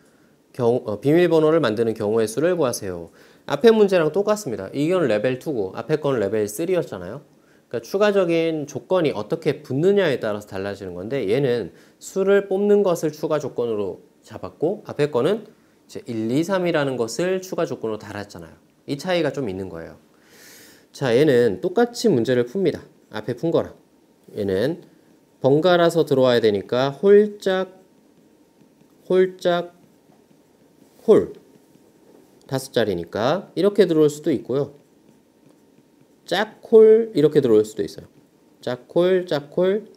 비밀번호를 만드는 경우의 수를 구하세요. 앞에 문제랑 똑같습니다. 이건 레벨 2고 앞에 건 레벨 3였잖아요. 그러니까 추가적인 조건이 어떻게 붙느냐에 따라서 달라지는 건데 얘는 수를 뽑는 것을 추가 조건으로 잡았고 앞에 거는 이제 1, 2, 3이라는 것을 추가 조건으로 달았잖아요. 이 차이가 좀 있는 거예요. 자, 얘는 똑같이 문제를 풉니다. 앞에 푼 거랑. 얘는 번갈아서 들어와야 되니까 홀짝 홀 5자리니까 이렇게 들어올 수도 있고요. 짝홀 이렇게 들어올 수도 있어요. 짝홀 짝홀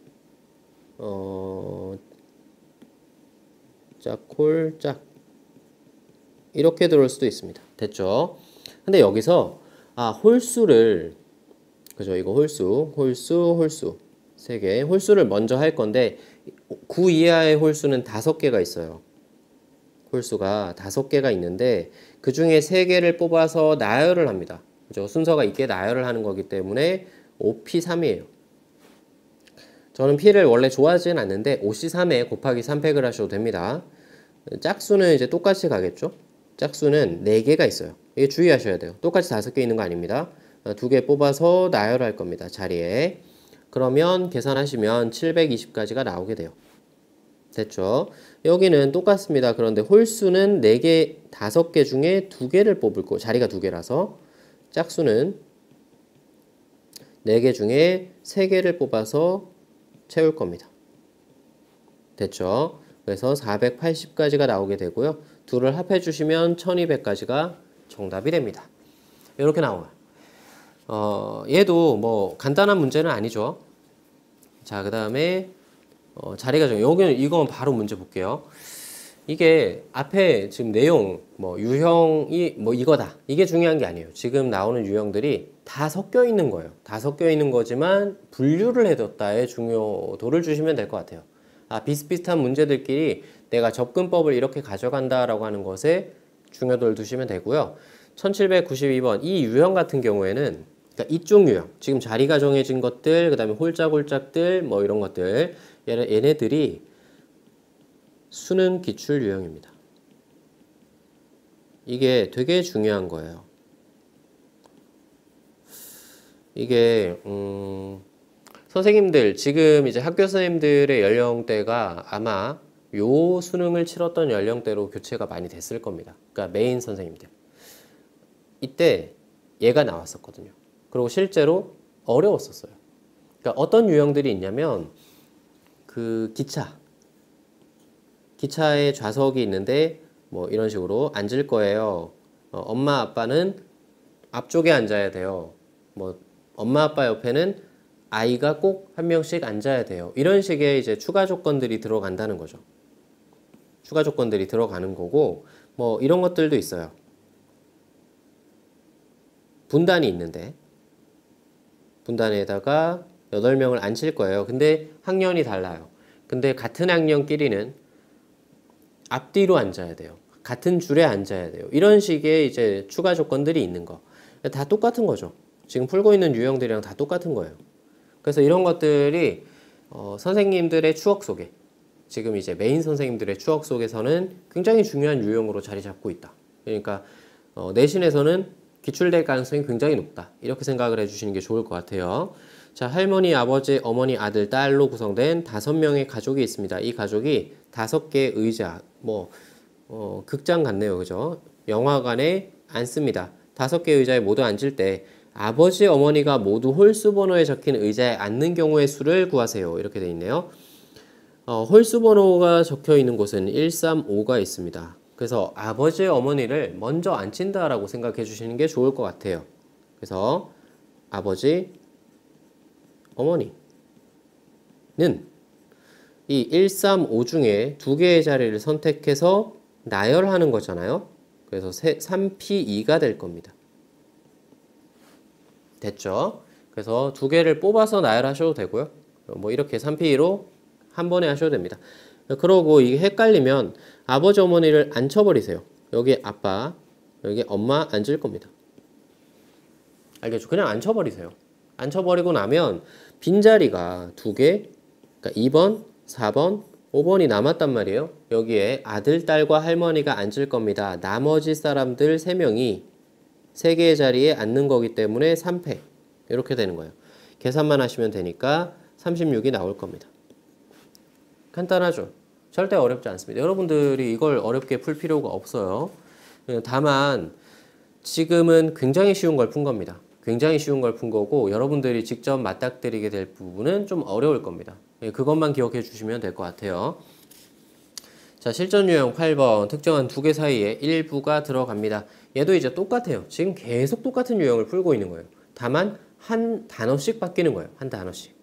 이렇게 들어올 수도 있습니다. 됐죠? 근데 여기서 홀수를 그죠? 이거 홀수 3개 홀수를 먼저 할 건데 9 이하의 홀수는 5개가 있어요. 홀수가 5개가 있는데 그 중에 3개를 뽑아서 나열을 합니다. 그죠? 순서가 있게 나열을 하는 거기 때문에 5P3이에요. 저는 P를 원래 좋아하지는 않는데 5C3에 곱하기 3팩을 하셔도 됩니다. 짝수는 이제 똑같이 가겠죠? 짝수는 4개가 있어요. 이게 주의하셔야 돼요. 똑같이 5개 있는 거 아닙니다. 2개 뽑아서 나열할 겁니다. 자리에. 그러면 계산하시면 720까지가 나오게 돼요. 됐죠? 여기는 똑같습니다. 그런데 홀수는 4개, 5개 중에 2개를 뽑을 거, 자리가 2개라서 짝수는 4개 중에 3개를 뽑아서 채울 겁니다. 됐죠? 그래서 480까지가 나오게 되고요. 둘을 합해 주시면 1200까지가 정답이 됩니다. 이렇게 나와요. 얘도 뭐 간단한 문제는 아니죠. 자, 그 다음에 자리가 정해. 여기는 이건 바로 문제 볼게요. 이게 앞에 지금 내용 뭐 유형이 뭐 이거다. 이게 중요한 게 아니에요. 지금 나오는 유형들이 다 섞여 있는 거예요. 다 섞여 있는 거지만 분류를 해뒀다의 중요도를 주시면 될 것 같아요. 비슷비슷한 문제들끼리 내가 접근법을 이렇게 가져간다라고 하는 것에 중요도를 두시면 되고요. 1792번 이 유형 같은 경우에는 그러니까 이쪽 유형, 지금 자리가 정해진 것들, 그 다음에 홀짝홀짝들 뭐 이런 것들, 얘네들이 수능 기출 유형입니다. 이게 되게 중요한 거예요. 이게 선생님들 지금 이제 학교 선생님들의 연령대가 아마 요 수능을 치렀던 연령대로 교체가 많이 됐을 겁니다. 그러니까 메인 선생님들. 이때 얘가 나왔었거든요. 그리고 실제로 어려웠었어요. 그러니까 어떤 유형들이 있냐면 그 기차에 좌석이 있는데 뭐 이런 식으로 앉을 거예요. 엄마 아빠는 앞쪽에 앉아야 돼요. 뭐 엄마 아빠 옆에는 아이가 꼭 한 명씩 앉아야 돼요. 이런 식의 이제 추가 조건들이 들어간다는 거죠. 추가 조건들이 들어가는 거고 뭐 이런 것들도 있어요. 분단이 있는데 분단에다가 8명을 앉힐 거예요. 근데 학년이 달라요. 근데 같은 학년끼리는 앞뒤로 앉아야 돼요. 같은 줄에 앉아야 돼요. 이런 식의 이제 추가 조건들이 있는 거. 다 똑같은 거죠. 지금 풀고 있는 유형들이랑 다 똑같은 거예요. 그래서 이런 것들이 선생님들의 추억 속에 지금 이제 메인 선생님들의 추억 속에서는 굉장히 중요한 유형으로 자리 잡고 있다. 그러니까 내신에서는 기출될 가능성이 굉장히 높다. 이렇게 생각을 해주시는 게 좋을 것 같아요. 자, 할머니, 아버지, 어머니, 아들, 딸로 구성된 5명의 가족이 있습니다. 이 가족이 5개의 의자, 극장 같네요. 그죠? 영화관에 앉습니다. 5개의 의자에 모두 앉을 때 아버지, 어머니가 모두 홀수 번호에 적힌 의자에 앉는 경우의 수를 구하세요. 이렇게 돼 있네요. 홀수 번호가 적혀 있는 곳은 135가 있습니다. 그래서 아버지, 어머니를 먼저 앉힌다라고 생각해 주시는 게 좋을 것 같아요. 그래서 아버지, 어머니는 이 135 중에 2개의 자리를 선택해서 나열하는 거잖아요. 그래서 3P2가 될 겁니다. 됐죠? 그래서 2개를 뽑아서 나열하셔도 되고요. 뭐 이렇게 3P2로 한 번에 하셔도 됩니다. 그러고 이게 헷갈리면 아버지, 어머니를 앉혀버리세요. 여기 아빠, 여기 엄마 앉을 겁니다. 알겠죠? 그냥 앉혀버리세요. 앉혀버리고 나면 빈자리가 2개, 그러니까 2번, 4번, 5번이 남았단 말이에요. 여기에 아들, 딸과 할머니가 앉을 겁니다. 나머지 사람들 3명이 3개의 자리에 앉는 거기 때문에 3패. 이렇게 되는 거예요. 계산만 하시면 되니까 36이 나올 겁니다. 간단하죠? 절대 어렵지 않습니다. 여러분들이 이걸 어렵게 풀 필요가 없어요. 다만 지금은 굉장히 쉬운 걸 푼 겁니다. 굉장히 쉬운 걸 푼 거고 여러분들이 직접 맞닥뜨리게 될 부분은 좀 어려울 겁니다. 그것만 기억해 주시면 될 것 같아요. 자, 실전 유형 8번 특정한 2개 사이에 일부가 들어갑니다. 얘도 이제 똑같아요. 지금 계속 똑같은 유형을 풀고 있는 거예요. 다만 한 단어씩 바뀌는 거예요. 한 단어씩.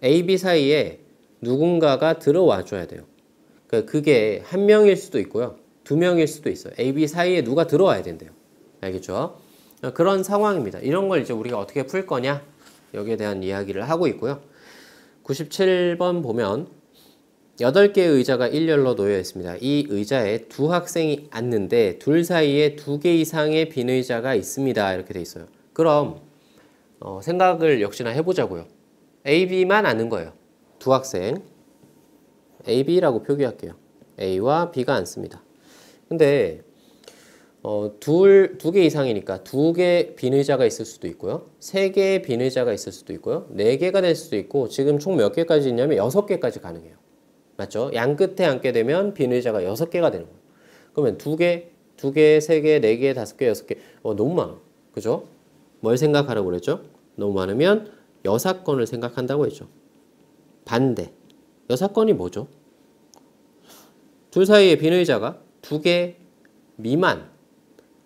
A, B 사이에 누군가가 들어와 줘야 돼요. 그게 한 명일 수도 있고요. 2명일 수도 있어요. A, B 사이에 누가 들어와야 된대요. 알겠죠? 그런 상황입니다. 이런 걸 이제 우리가 어떻게 풀 거냐? 여기에 대한 이야기를 하고 있고요. 97번 보면 8개의 의자가 일렬로 놓여 있습니다. 이 의자에 두 학생이 앉는데 둘 사이에 2개 이상의 빈 의자가 있습니다. 이렇게 돼 있어요. 그럼 생각을 역시나 해보자고요. A, B만 앉는 거예요. 두 학생 A, B라고 표기할게요. A와 B가 앉습니다. 근데 두 개 이상이니까 2개 빈 의자가 있을 수도 있고요. 3개의 빈 의자가 있을 수도 있고요. 4개가 될 수도 있고 지금 총 몇 개까지 있냐면 6개까지 가능해요. 맞죠? 양 끝에 앉게 되면 빈 의자가 6개가 되는 거예요. 그러면 2개, 3개, 4개, 5개, 6개 너무 많아. 그죠? 뭘 생각하라고 그랬죠? 너무 많으면 여사건을 생각한다고 했죠. 반대. 여사건이 뭐죠? 둘 사이에 빈 의자가 2개 미만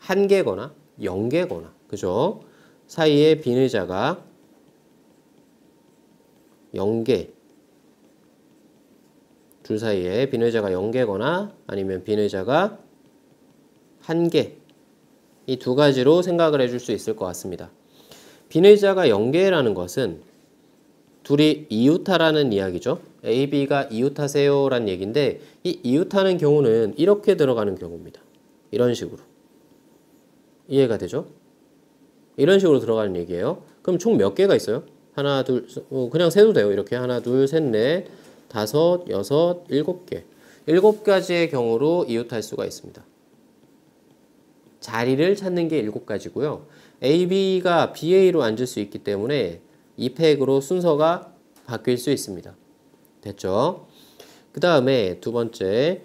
1개거나 0개거나 그죠? 사이에 빈 의자가 0개 둘 사이에 빈 의자가 0개거나 아니면 빈 의자가 1개 이 두 가지로 생각을 해줄 수 있을 것 같습니다. 빈 의자가 0개라는 것은 둘이 이웃하라는 이야기죠. A, B가 이웃하세요 라는 얘기인데 이 이웃하는 경우는 이렇게 들어가는 경우입니다. 이런 식으로 이해가 되죠? 이런 식으로 들어가는 얘기예요. 그럼 총 몇 개가 있어요? 하나, 둘, 그냥 세도 돼요. 이렇게 하나, 둘, 셋, 넷, 다섯, 여섯, 7개. 7가지의 경우로 이웃할 수가 있습니다. 자리를 찾는 게 7가지고요. A, B가 BA로 앉을 수 있기 때문에 이 팩으로 순서가 바뀔 수 있습니다. 됐죠? 그 다음에 두 번째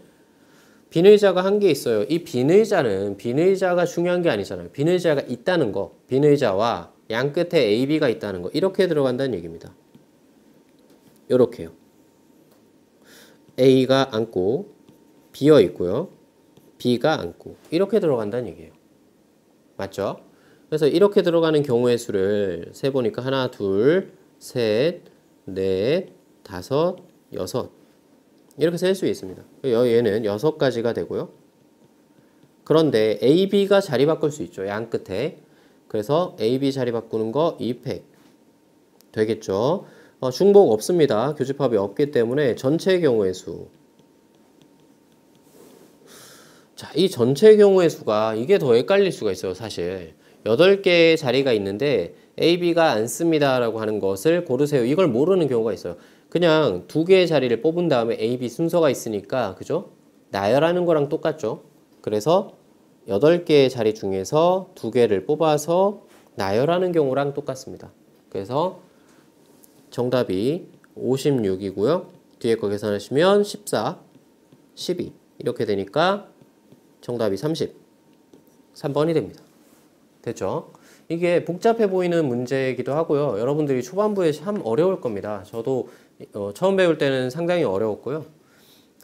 빈 의자가 1개 있어요. 이 빈 의자는 빈 의자가 중요한 게 아니잖아요. 빈 의자가 있다는 거, 빈 의자와 양 끝에 A, B가 있다는 거 이렇게 들어간다는 얘기입니다. 이렇게요. A가 앉고 비어 있고요. B가 앉고 이렇게 들어간다는 얘기예요. 맞죠? 그래서 이렇게 들어가는 경우의 수를 세보니까 하나, 둘, 셋, 넷, 다섯, 여섯 이렇게 셀 수 있습니다. 얘는 6가지가 되고요. 그런데 A, B가 자리 바꿀 수 있죠. 양 끝에. 그래서 A, B 자리 바꾸는 거 2팩 되겠죠. 중복 없습니다. 교집합이 없기 때문에 전체 경우의 수. 자, 이 전체 경우의 수가 이게 더 헷갈릴 수가 있어요. 사실 8개의 자리가 있는데 A, B가 앉습니다 라고 하는 것을 고르세요. 이걸 모르는 경우가 있어요. 그냥 2개의 자리를 뽑은 다음에 A, B 순서가 있으니까 그죠? 나열하는 거랑 똑같죠. 그래서 8개의 자리 중에서 2개를 뽑아서 나열하는 경우랑 똑같습니다. 그래서 정답이 56이고요. 뒤에 거 계산하시면 14, 12 이렇게 되니까 정답이 30, 3번이 됩니다. 됐죠? 이게 복잡해 보이는 문제이기도 하고요. 여러분들이 초반부에 참 어려울 겁니다. 저도 처음 배울 때는 상당히 어려웠고요.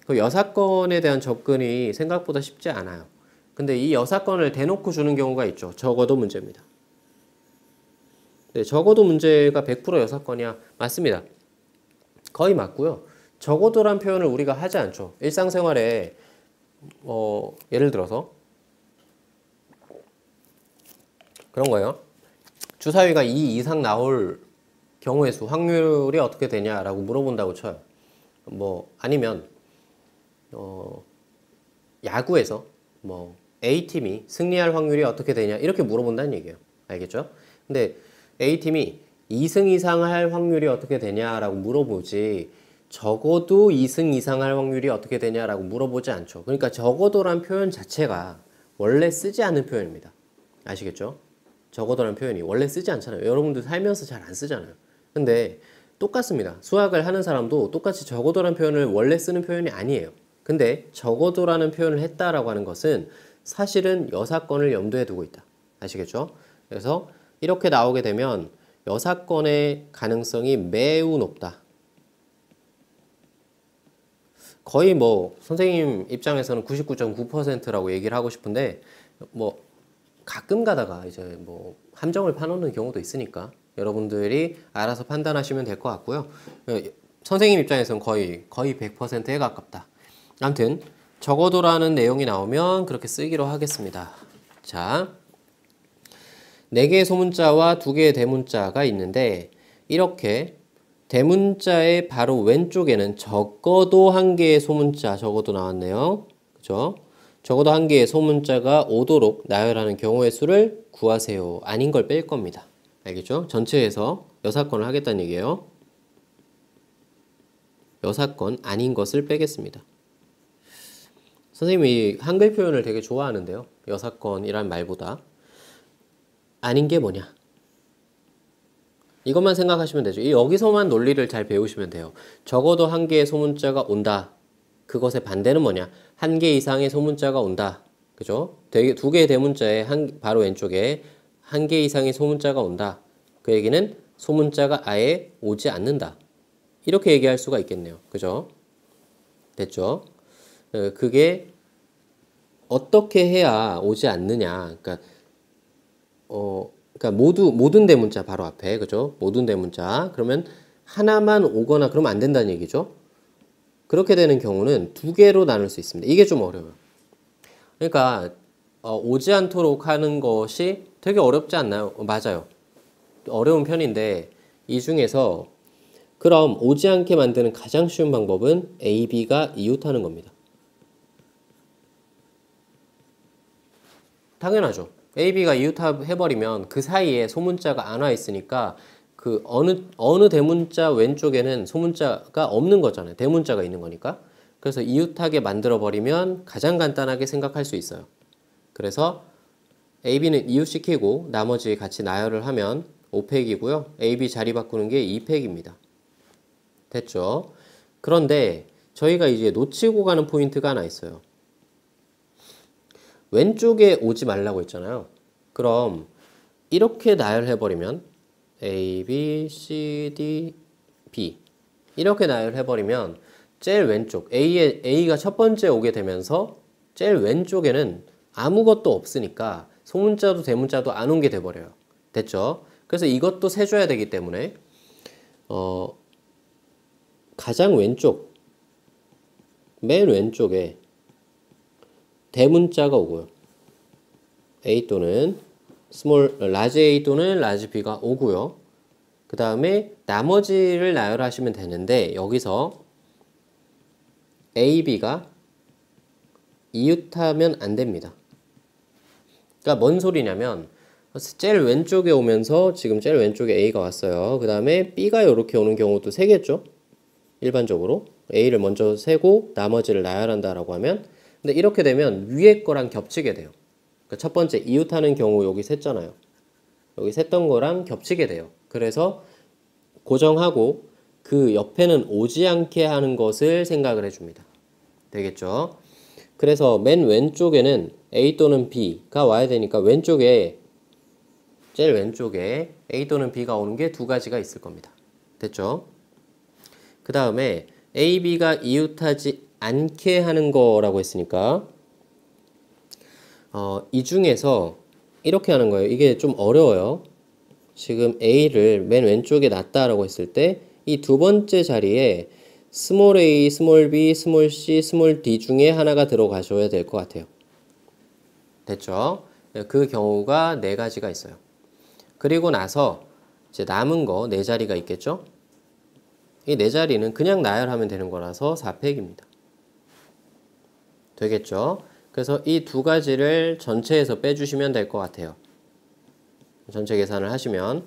그 여사건에 대한 접근이 생각보다 쉽지 않아요. 근데 이 여사건을 대놓고 주는 경우가 있죠. 적어도 문제입니다. 네, 적어도 문제가 100% 여사건이야. 맞습니다. 거의 맞고요. 적어도란 표현을 우리가 하지 않죠. 일상생활에 예를 들어서 그런 거예요. 주사위가 2 이상 나올 경우의 수, 확률이 어떻게 되냐라고 물어본다고 쳐요. 아니면 야구에서 A팀이 승리할 확률이 어떻게 되냐 이렇게 물어본다는 얘기예요. 알겠죠? 근데 A팀이 2승 이상 할 확률이 어떻게 되냐라고 물어보지 적어도 2승 이상 할 확률이 어떻게 되냐라고 물어보지 않죠. 그러니까 적어도란 표현 자체가 원래 쓰지 않는 표현입니다. 아시겠죠? 적어도란 표현이 원래 쓰지 않잖아요. 여러분들 살면서 잘 안 쓰잖아요. 근데 똑같습니다. 수학을 하는 사람도 똑같이 적어도란 표현을 원래 쓰는 표현이 아니에요. 근데 적어도라는 표현을 했다라고 하는 것은 사실은 여사건을 염두에 두고 있다. 아시겠죠? 그래서 이렇게 나오게 되면 여사건의 가능성이 매우 높다. 거의 선생님 입장에서는 99.9%라고 얘기를 하고 싶은데 가끔 가다가 이제 함정을 파놓는 경우도 있으니까 여러분들이 알아서 판단하시면 될 것 같고요. 선생님 입장에서는 거의 100%에 가깝다. 아무튼 적어도라는 내용이 나오면 그렇게 쓰기로 하겠습니다. 자, 4개의 소문자와 2개의 대문자가 있는데 이렇게 대문자의 바로 왼쪽에는 적어도 한 개의 소문자, 적어도 나왔네요. 그죠? 적어도 한 개의 소문자가 오도록 나열하는 경우의 수를 구하세요. 아닌 걸 뺄 겁니다. 알겠죠? 전체에서 여사건을 하겠다는 얘기예요. 여사건 아닌 것을 빼겠습니다. 선생님이 한글 표현을 되게 좋아하는데요. 여사건이란 말보다 아닌 게 뭐냐? 이것만 생각하시면 되죠. 여기서만 논리를 잘 배우시면 돼요. 적어도 한 개의 소문자가 온다. 그것의 반대는 뭐냐? 한 개 이상의 소문자가 온다. 그죠? 두 개의 대문자에 바로 왼쪽에 한 개 이상의 소문자가 온다. 그 얘기는 소문자가 아예 오지 않는다. 이렇게 얘기할 수가 있겠네요. 그죠? 됐죠? 그게 어떻게 해야 오지 않느냐? 그러니까 모든 대문자 바로 앞에, 그죠? 모든 대문자. 그러면 하나만 오거나 그러면 안 된다는 얘기죠. 그렇게 되는 경우는 두 개로 나눌 수 있습니다. 이게 좀 어려워요. 그러니까 오지 않도록 하는 것이 되게 어렵지 않나요? 맞아요. 어려운 편인데 이 중에서 그럼 오지 않게 만드는 가장 쉬운 방법은 A, B가 이웃하는 겁니다. 당연하죠. A, B가 이웃해버리면 그 사이에 소문자가 안 와 있으니까 그 어느 대문자 왼쪽에는 소문자가 없는 거잖아요. 대문자가 있는 거니까. 그래서 이웃하게 만들어버리면 가장 간단하게 생각할 수 있어요. 그래서 A, B는 이웃시키고 나머지 같이 나열을 하면 5팩이고요. A, B 자리 바꾸는 게 2팩입니다. 됐죠? 그런데 저희가 이제 놓치고 가는 포인트가 하나 있어요. 왼쪽에 오지 말라고 했잖아요. 그럼 이렇게 나열해버리면 A, B, C, D, B 이렇게 나열해버리면 제일 왼쪽 A가 첫 번째 오게 되면서 제일 왼쪽에는 아무것도 없으니까 소문자도 대문자도 안 온 게 돼버려요. 됐죠? 그래서 이것도 세줘야 되기 때문에 가장 왼쪽 맨 왼쪽에 대문자가 오고요. A 또는 라지 A 또는 라지 B가 오고요. 그 다음에 나머지를 나열하시면 되는데 여기서 A, B가 이웃하면 안 됩니다. 그러니까 뭔 소리냐면 제일 왼쪽에 오면서 지금 제일 왼쪽에 A가 왔어요. 그 다음에 B가 이렇게 오는 경우도 세겠죠. 일반적으로 A를 먼저 세고 나머지를 나열한다라고 하면 근데 이렇게 되면 위에 거랑 겹치게 돼요. 그러니까 첫 번째 이웃하는 경우 여기 셌잖아요. 여기 셌던 거랑 겹치게 돼요. 그래서 고정하고 그 옆에는 오지 않게 하는 것을 생각을 해줍니다. 되겠죠? 그래서 맨 왼쪽에는 A 또는 B가 와야 되니까 제일 왼쪽에 A 또는 B가 오는 게 두 가지가 있을 겁니다. 됐죠? 그 다음에 A, B가 이웃하지 않게 하는 거라고 했으니까 이 중에서 이렇게 하는 거예요. 이게 좀 어려워요. 지금 A를 맨 왼쪽에 놨다라고 했을 때 이 두 번째 자리에 스몰 a, 스몰 b, 스몰 c, 스몰 d 중에 하나가 들어가셔야 될 것 같아요. 됐죠? 그 경우가 네 가지가 있어요. 그리고 나서 이제 남은 거 네 자리가 있겠죠? 이 네 자리는 그냥 나열하면 되는 거라서 4팩입니다. 되겠죠? 그래서 이 두 가지를 전체에서 빼주시면 될 것 같아요. 전체 계산을 하시면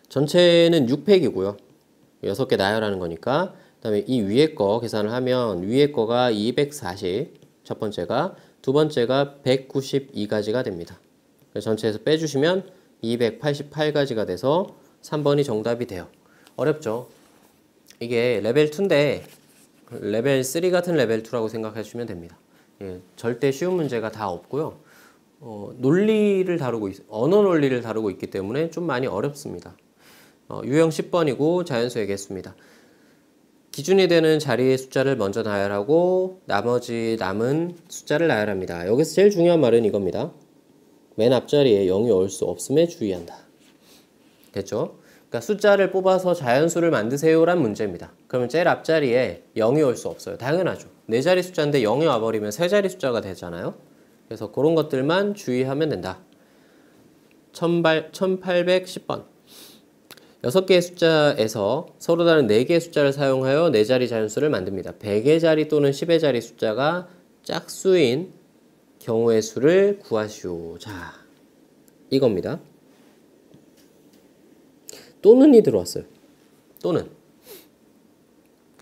전체는 6팩이고요. 6개 나열하는 거니까 그 다음에 이 위에 거 계산을 하면 위에 거가 240 첫 번째가 두 번째가 192가지가 됩니다. 그래서 전체에서 빼주시면 288가지가 돼서 3번이 정답이 돼요. 어렵죠? 이게 레벨 2인데 레벨 3 같은 레벨 2라고 생각해 주시면 됩니다. 예, 절대 쉬운 문제가 다 없고요. 언어 논리를 다루고 있기 때문에 좀 많이 어렵습니다. 유형 10번이고 자연수의 개수입니다. 기준이 되는 자리의 숫자를 먼저 나열하고 나머지 남은 숫자를 나열합니다. 여기서 제일 중요한 말은 이겁니다. 맨 앞자리에 0이 올 수 없음에 주의한다. 됐죠? 그러니까 숫자를 뽑아서 자연수를 만드세요란 문제입니다. 그러면 제일 앞자리에 0이 올 수 없어요. 당연하죠. 네 자리 숫자인데 0이 와버리면 세 자리 숫자가 되잖아요. 그래서 그런 것들만 주의하면 된다. 1810번. 6개의 숫자에서 서로 다른 4개의 숫자를 사용하여 4자리 자연수를 만듭니다. 100의 자리 또는 10의 자리 숫자가 짝수인 경우의 수를 구하시오. 자, 이겁니다. 또는이 들어왔어요. 또는.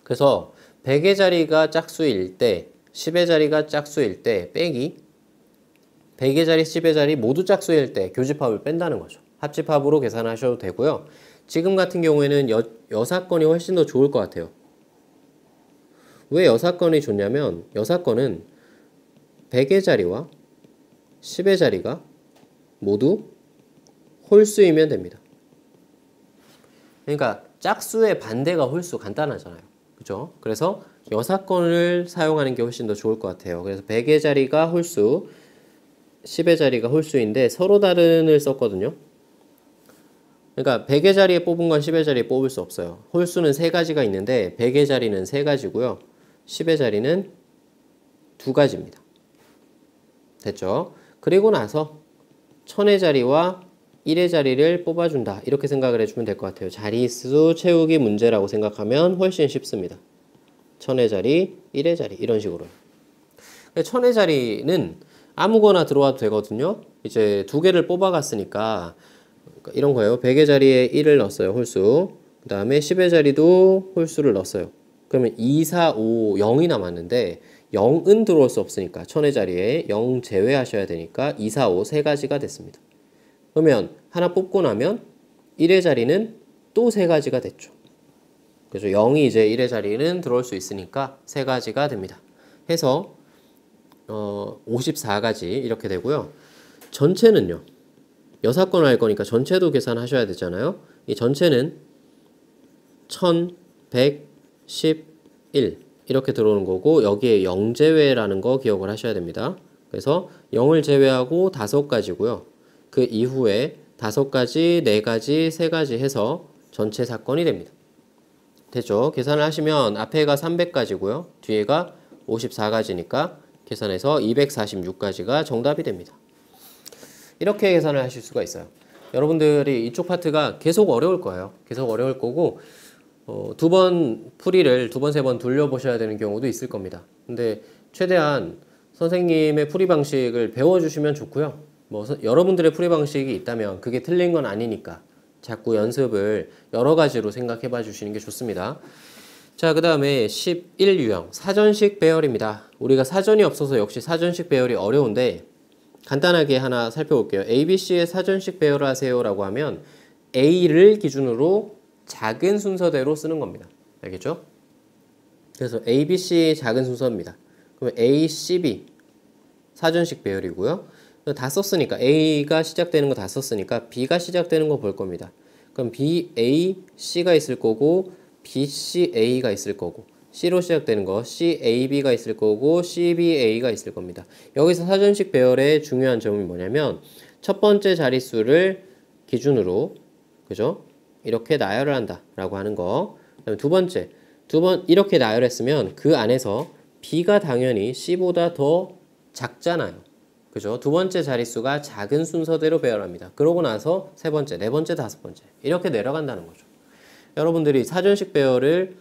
그래서 100의 자리가 짝수일 때, 10의 자리가 짝수일 때 빼기 100의 자리, 10의 자리 모두 짝수일 때 교집합을 뺀다는 거죠. 합집합으로 계산하셔도 되고요. 지금 같은 경우에는 여사건이 훨씬 더 좋을 것 같아요. 왜 여사건이 좋냐면 여사건은 100의 자리와 10의 자리가 모두 홀수이면 됩니다. 그러니까 짝수의 반대가 홀수, 간단하잖아요. 그죠? 그래서 여사건을 사용하는 게 훨씬 더 좋을 것 같아요. 그래서 100의 자리가 홀수, 10의 자리가 홀수인데 서로 다른을 썼거든요. 그러니까 100의 자리에 뽑은 건 10의 자리에 뽑을 수 없어요. 홀수는 3가지가 있는데 100의 자리는 3가지고요. 10의 자리는 2가지입니다. 됐죠? 그리고 나서 1000의 자리와 1의 자리를 뽑아준다. 이렇게 생각을 해주면 될 것 같아요. 자리수 채우기 문제라고 생각하면 훨씬 쉽습니다. 1000의 자리, 1의 자리 이런 식으로. 1000의 자리는 아무거나 들어와도 되거든요. 이제 2개를 뽑아갔으니까 이런 거예요. 100의 자리에 1을 넣었어요. 홀수. 그 다음에 10의 자리도 홀수를 넣었어요. 그러면 2, 4, 5, 0이 남았는데 0은 들어올 수 없으니까 1000의 자리에 0 제외하셔야 되니까 2, 4, 5 3가지가 됐습니다. 그러면 하나 뽑고 나면 1의 자리는 또 3가지가 됐죠. 그래서 0이 이제 1의 자리는 들어올 수 있으니까 3가지가 됩니다. 해서 54가지 이렇게 되고요. 전체는요. 여사건을 할 거니까 전체도 계산하셔야 되잖아요. 이 전체는 1111 이렇게 들어오는 거고 여기에 0 제외라는 거 기억을 하셔야 됩니다. 그래서 0을 제외하고 5가지고요. 그 이후에 5가지, 4가지, 3가지 해서 전체 사건이 됩니다. 됐죠? 계산을 하시면 앞에가 300가지고요. 뒤에가 54가지니까 계산해서 246가지가 정답이 됩니다. 이렇게 계산을 하실 수가 있어요. 여러분들이 이쪽 파트가 계속 어려울 거예요. 계속 어려울 거고 2번 풀이를 2번, 3번 돌려보셔야 되는 경우도 있을 겁니다. 근데 최대한 선생님의 풀이 방식을 배워주시면 좋고요. 뭐 여러분들의 풀이 방식이 있다면 그게 틀린 건 아니니까 자꾸 연습을 여러 가지로 생각해 봐 주시는 게 좋습니다. 자, 그 다음에 11유형 사전식 배열입니다. 우리가 사전이 없어서 역시 사전식 배열이 어려운데 간단하게 하나 살펴볼게요. ABC의 사전식 배열을 하세요 라고 하면 A를 기준으로 작은 순서대로 쓰는 겁니다. 알겠죠? 그래서 ABC 작은 순서입니다. 그러면 A, C, B 사전식 배열이고요. 다 썼으니까 A가 시작되는 거 다 썼으니까 B가 시작되는 거 볼 겁니다. 그럼 B, A, C가 있을 거고 B, C, A가 있을 거고 C로 시작되는 거 C, A, B가 있을 거고 C, B, A가 있을 겁니다. 여기서 사전식 배열의 중요한 점이 뭐냐면 첫 번째 자릿수를 기준으로 그죠? 이렇게 나열을 한다 라고 하는 거. 그다음에 두 번째 이렇게 나열했으면 그 안에서 B가 당연히 C보다 더 작잖아요. 그죠? 두 번째 자릿수가 작은 순서대로 배열합니다. 그러고 나서 세 번째, 네 번째, 다섯 번째 이렇게 내려간다는 거죠. 여러분들이 사전식 배열을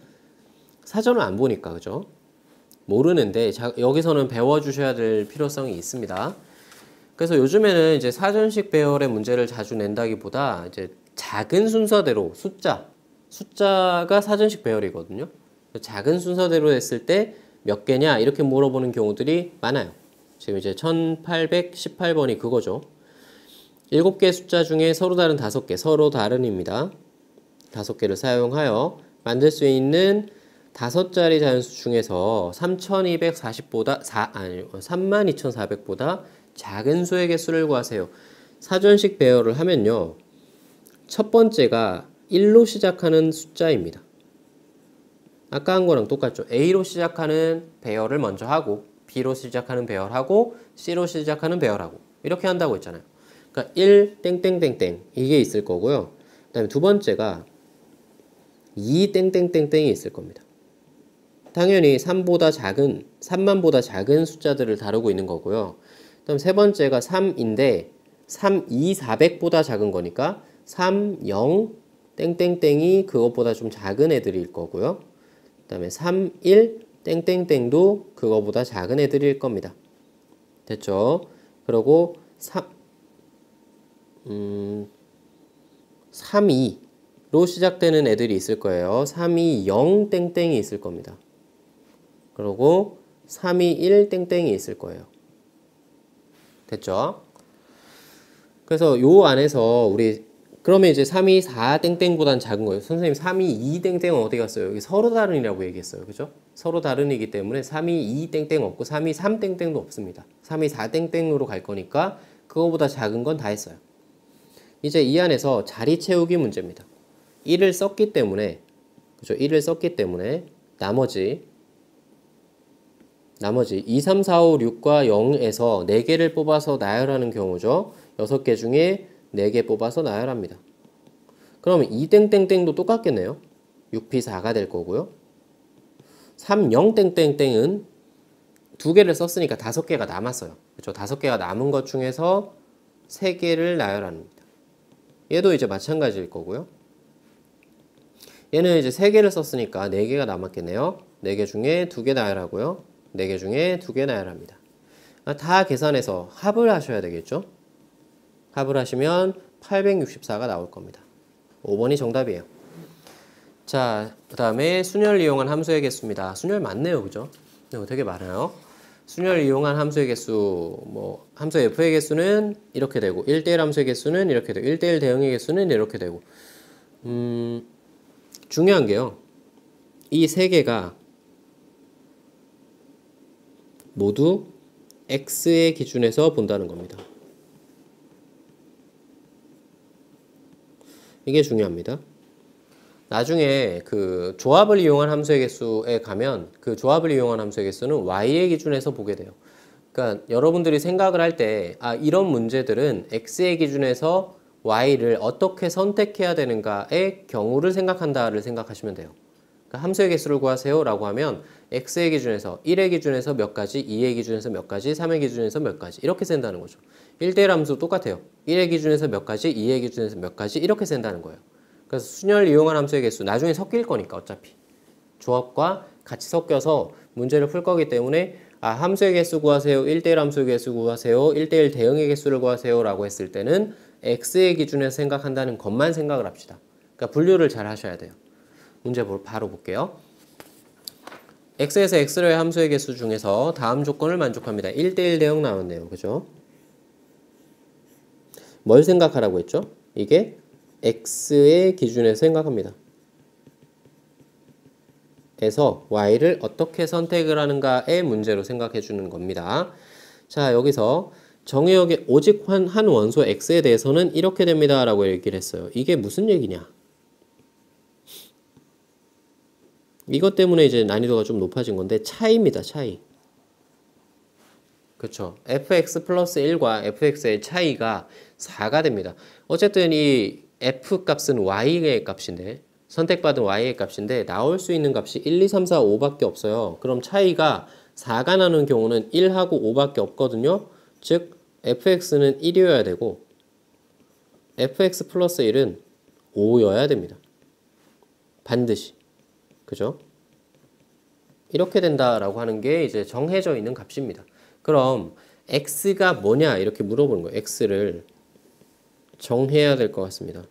사전을 안 보니까 그죠? 모르는데 여기서는 배워주셔야 될 필요성이 있습니다. 그래서 요즘에는 이제 사전식 배열의 문제를 자주 낸다기보다 이제 작은 순서대로 숫자가 사전식 배열이거든요. 작은 순서대로 했을 때 몇 개냐 이렇게 물어보는 경우들이 많아요. 지금 이제 1818번이 그거죠. 7개 숫자 중에 서로 다른 5개, 서로 다른입니다. 5개를 사용하여 만들 수 있는 5자리 자연수 중에서 3240보다 32,400보다 작은 수의 개수를 구하세요. 사전식 배열을 하면요. 첫 번째가 1로 시작하는 숫자입니다. 아까 한 거랑 똑같죠. A로 시작하는 배열을 먼저 하고 B로 시작하는 배열하고 C로 시작하는 배열하고 이렇게 한다고 했잖아요. 그러니까 1 땡땡땡땡 이게 있을 거고요. 그 다음에 두 번째가 2 땡땡땡땡이 있을 겁니다. 당연히 3만보다 작은 숫자들을 다루고 있는 거고요. 그 다음 세 번째가 3인데 3, 2, 400보다 작은 거니까 3, 0, 땡땡땡이 그것보다 좀 작은 애들일 거고요. 그 다음에 3, 1, 땡땡땡도 그거보다 작은 애들일 겁니다. 됐죠? 그리고 3, 2로 시작되는 애들이 있을 거예요. 3, 2, 0 땡땡이 있을 겁니다. 그리고 3, 2, 1 땡땡이 있을 거예요. 됐죠? 그래서 요 안에서 우리 그러면 이제 3, 2, 4 땡땡보단 작은 거예요. 선생님 3, 2, 2 땡땡은 어디 갔어요? 여기 서로 다른이라고 얘기했어요. 그죠? 서로 다른이기 때문에 3, 2, 2 땡땡 없고 3, 2, 3 땡땡도 없습니다. 3, 2, 4 땡땡으로 갈 거니까 그거보다 작은 건 다 했어요. 이제 이 안에서 자리 채우기 문제입니다. 1을 썼기 때문에 그죠? 1을 썼기 때문에 나머지 2, 3, 4, 5, 6과 0에서 4개를 뽑아서 나열하는 경우죠. 6개 중에 4개 뽑아서 나열합니다. 그러면 2땡땡땡도 똑같겠네요. 6p4가 될 거고요. 3, 0땡땡땡은 2개를 썼으니까 5개가 남았어요. 그렇죠? 5개가 남은 것 중에서 3개를 나열합니다. 얘도 이제 마찬가지일 거고요. 얘는 이제 3개를 썼으니까 4개가 남았겠네요. 4개 중에 2개 나열하고요. 4개 중에 2개 나열합니다. 다 계산해서 합을 하셔야 되겠죠? 합을 하시면 864가 나올 겁니다. 5번이 정답이에요. 자, 그 다음에 순열 이용한 함수의 개수입니다. 순열 많네요. 그죠? 되게 많아요. 순열 이용한 함수의 개수, 함수 f의 개수는 이렇게 되고 1대1 함수의 개수는 이렇게 되고 1대1 대응의 개수는 이렇게 되고 중요한 게요. 이 세 개가 모두 x의 기준에서 본다는 겁니다. 이게 중요합니다. 나중에 그 조합을 이용한 함수의 개수에 가면 그 조합을 이용한 함수의 개수는 y의 기준에서 보게 돼요. 그러니까 여러분들이 생각을 할 때 이런 문제들은 x의 기준에서 y를 어떻게 선택해야 되는가의 경우를 생각한다를 생각하시면 돼요. 그러니까 함수의 개수를 구하세요 라고 하면 x의 기준에서 1의 기준에서 몇 가지, 2의 기준에서 몇 가지, 3의 기준에서 몇 가지 이렇게 센다는 거죠. 1대1 함수 똑같아요. 1의 기준에서 몇 가지, 2의 기준에서 몇 가지 이렇게 센다는 거예요. 그래서 순열 이용한 함수의 개수 나중에 섞일 거니까 어차피 조합과 같이 섞여서 문제를 풀 거기 때문에 함수의 개수 구하세요, 1대1 함수의 개수 구하세요, 1대1 대응의 개수를 구하세요 라고 했을 때는 x의 기준에서 생각한다는 것만 생각을 합시다. 그러니까 분류를 잘 하셔야 돼요. 문제 바로 볼게요. x에서 x로의 함수의 개수 중에서 다음 조건을 만족합니다. 1대1 대응 나왔네요. 그죠? 뭘 생각하라고 했죠? 이게 x의 기준에서 생각합니다. 에서 y를 어떻게 선택을 하는가의 문제로 생각해 주는 겁니다. 자, 여기서 정의역의 오직 한 원소 x에 대해서는 이렇게 됩니다 라고 얘기를 했어요. 이게 무슨 얘기냐? 이것 때문에 이제 난이도가 좀 높아진 건데 차이입니다. 차이. 그렇죠. fx 플러스 1과 fx의 차이가 4가 됩니다. 어쨌든 이 f 값은 y의 값인데 선택받은 y의 값인데 나올 수 있는 값이 1, 2, 3, 4, 5밖에 없어요. 그럼 차이가 4가 나는 경우는 1하고 5밖에 없거든요. 즉 fx는 1이어야 되고 fx 플러스 1은 5여야 됩니다. 반드시. 그죠? 이렇게 된다라고 하는 게 이제 정해져 있는 값입니다. 그럼 x가 뭐냐 이렇게 물어보는 거예요. x를 정해야 될 것 같습니다.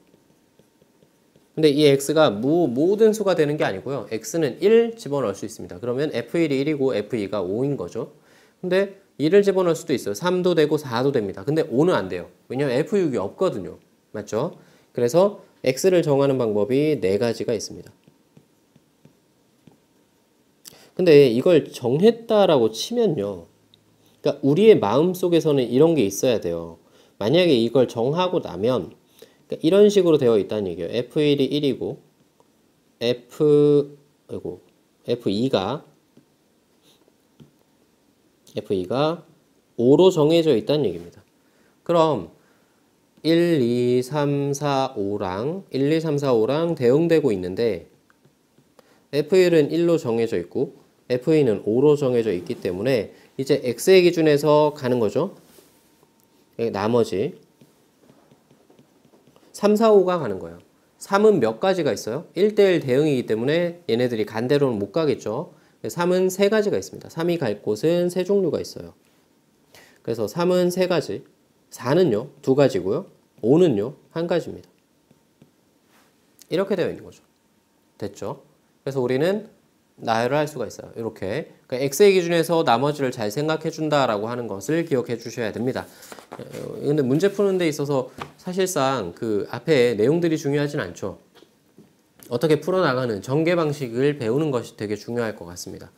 근데 이 x가 모든 수가 되는 게 아니고요. x는 1 집어넣을 수 있습니다. 그러면 f1이 1이고 f2가 5인 거죠. 근데 2를 집어넣을 수도 있어요. 3도 되고 4도 됩니다. 근데 5는 안 돼요. 왜냐면 f6이 없거든요. 맞죠? 그래서 x를 정하는 방법이 4가지가 있습니다. 근데 이걸 정했다라고 치면요. 그러니까 우리의 마음속에서는 이런 게 있어야 돼요. 만약에 이걸 정하고 나면 그러니까 이런 식으로 되어 있다는 얘기예요. F1이 1이고 F2가 5로 정해져 있다는 얘기입니다. 그럼 1, 2, 3, 4, 5랑 대응되고 있는데 F1은 1로 정해져 있고 F2는 5로 정해져 있기 때문에 이제 X의 기준에서 가는 거죠. 나머지 3, 4, 5가 가는 거예요. 3은 몇 가지가 있어요? 1대1 대응이기 때문에 얘네들이 간대로는 못 가겠죠. 3은 세 가지가 있습니다. 3이 갈 곳은 세 종류가 있어요. 그래서 3은 세 가지, 4는요 두 가지고요, 5는요 한 가지입니다. 이렇게 되어 있는 거죠. 됐죠? 그래서 우리는 나열을 할 수가 있어요. 이렇게. 그러니까 x의 기준에서 나머지를 잘 생각해 준다라고 하는 것을 기억해 주셔야 됩니다. 근데 문제 푸는 데 있어서 사실상 그 앞에 내용들이 중요하진 않죠. 어떻게 풀어나가는 전개 방식을 배우는 것이 되게 중요할 것 같습니다.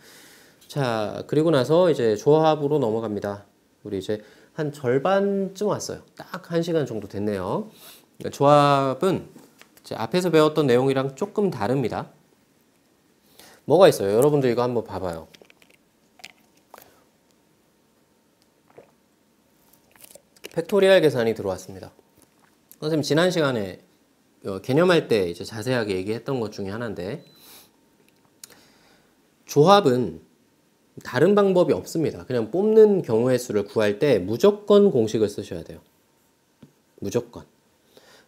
자, 그리고 나서 이제 조합으로 넘어갑니다. 우리 이제 한 절반쯤 왔어요. 딱 1시간 정도 됐네요. 조합은 이제 앞에서 배웠던 내용이랑 조금 다릅니다. 뭐가 있어요? 여러분들 이거 한번 봐봐요. 팩토리얼 계산이 들어왔습니다. 선생님 지난 시간에 개념할 때 이제 자세하게 얘기했던 것 중에 하나인데, 조합은 다른 방법이 없습니다. 그냥 뽑는 경우의 수를 구할 때 무조건 공식을 쓰셔야 돼요. 무조건.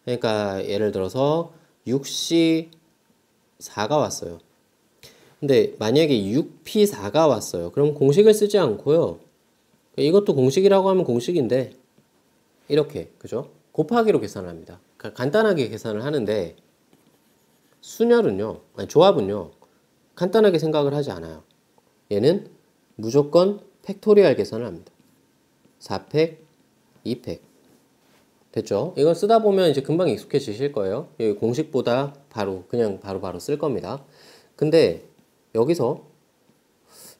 그러니까 예를 들어서 6C4가 왔어요. 근데 만약에 6P4가 왔어요. 그럼 공식을 쓰지 않고요. 이것도 공식이라고 하면 공식인데 이렇게, 그죠? 곱하기로 계산을 합니다. 그러니까 간단하게 계산을 하는데, 순열은요, 아니 조합은요, 간단하게 생각을 하지 않아요. 얘는 무조건 팩토리얼 계산을 합니다. 4팩, 2팩. 됐죠? 이걸 쓰다 보면 이제 금방 익숙해지실 거예요. 여기 공식보다 그냥 바로 쓸 겁니다. 근데 여기서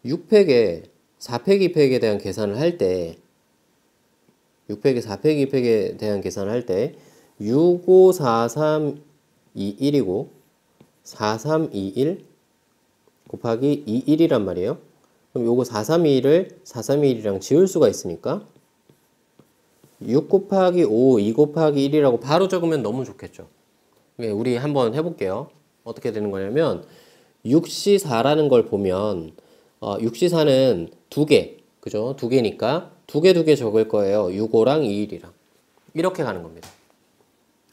6팩에 4팩, 2팩에 대한 계산을 할 때, 6팩에 4팩, 2팩에 대한 계산을 할 때 6, 5, 4, 3, 2, 1이고 4, 3, 2, 1 곱하기 2, 1이란 말이에요. 그럼 요거 4, 3, 2, 1을 4, 3, 2, 1이랑 지울 수가 있으니까 6 곱하기 5, 2 곱하기 1이라고 바로 적으면 너무 좋겠죠. 우리 한번 해볼게요. 어떻게 되는 거냐면 6C4라는 걸 보면 6C4는 두 개, 그죠? 두 개니까 두 개 적을 거예요. 6,5랑 2,1이랑 이렇게 가는 겁니다.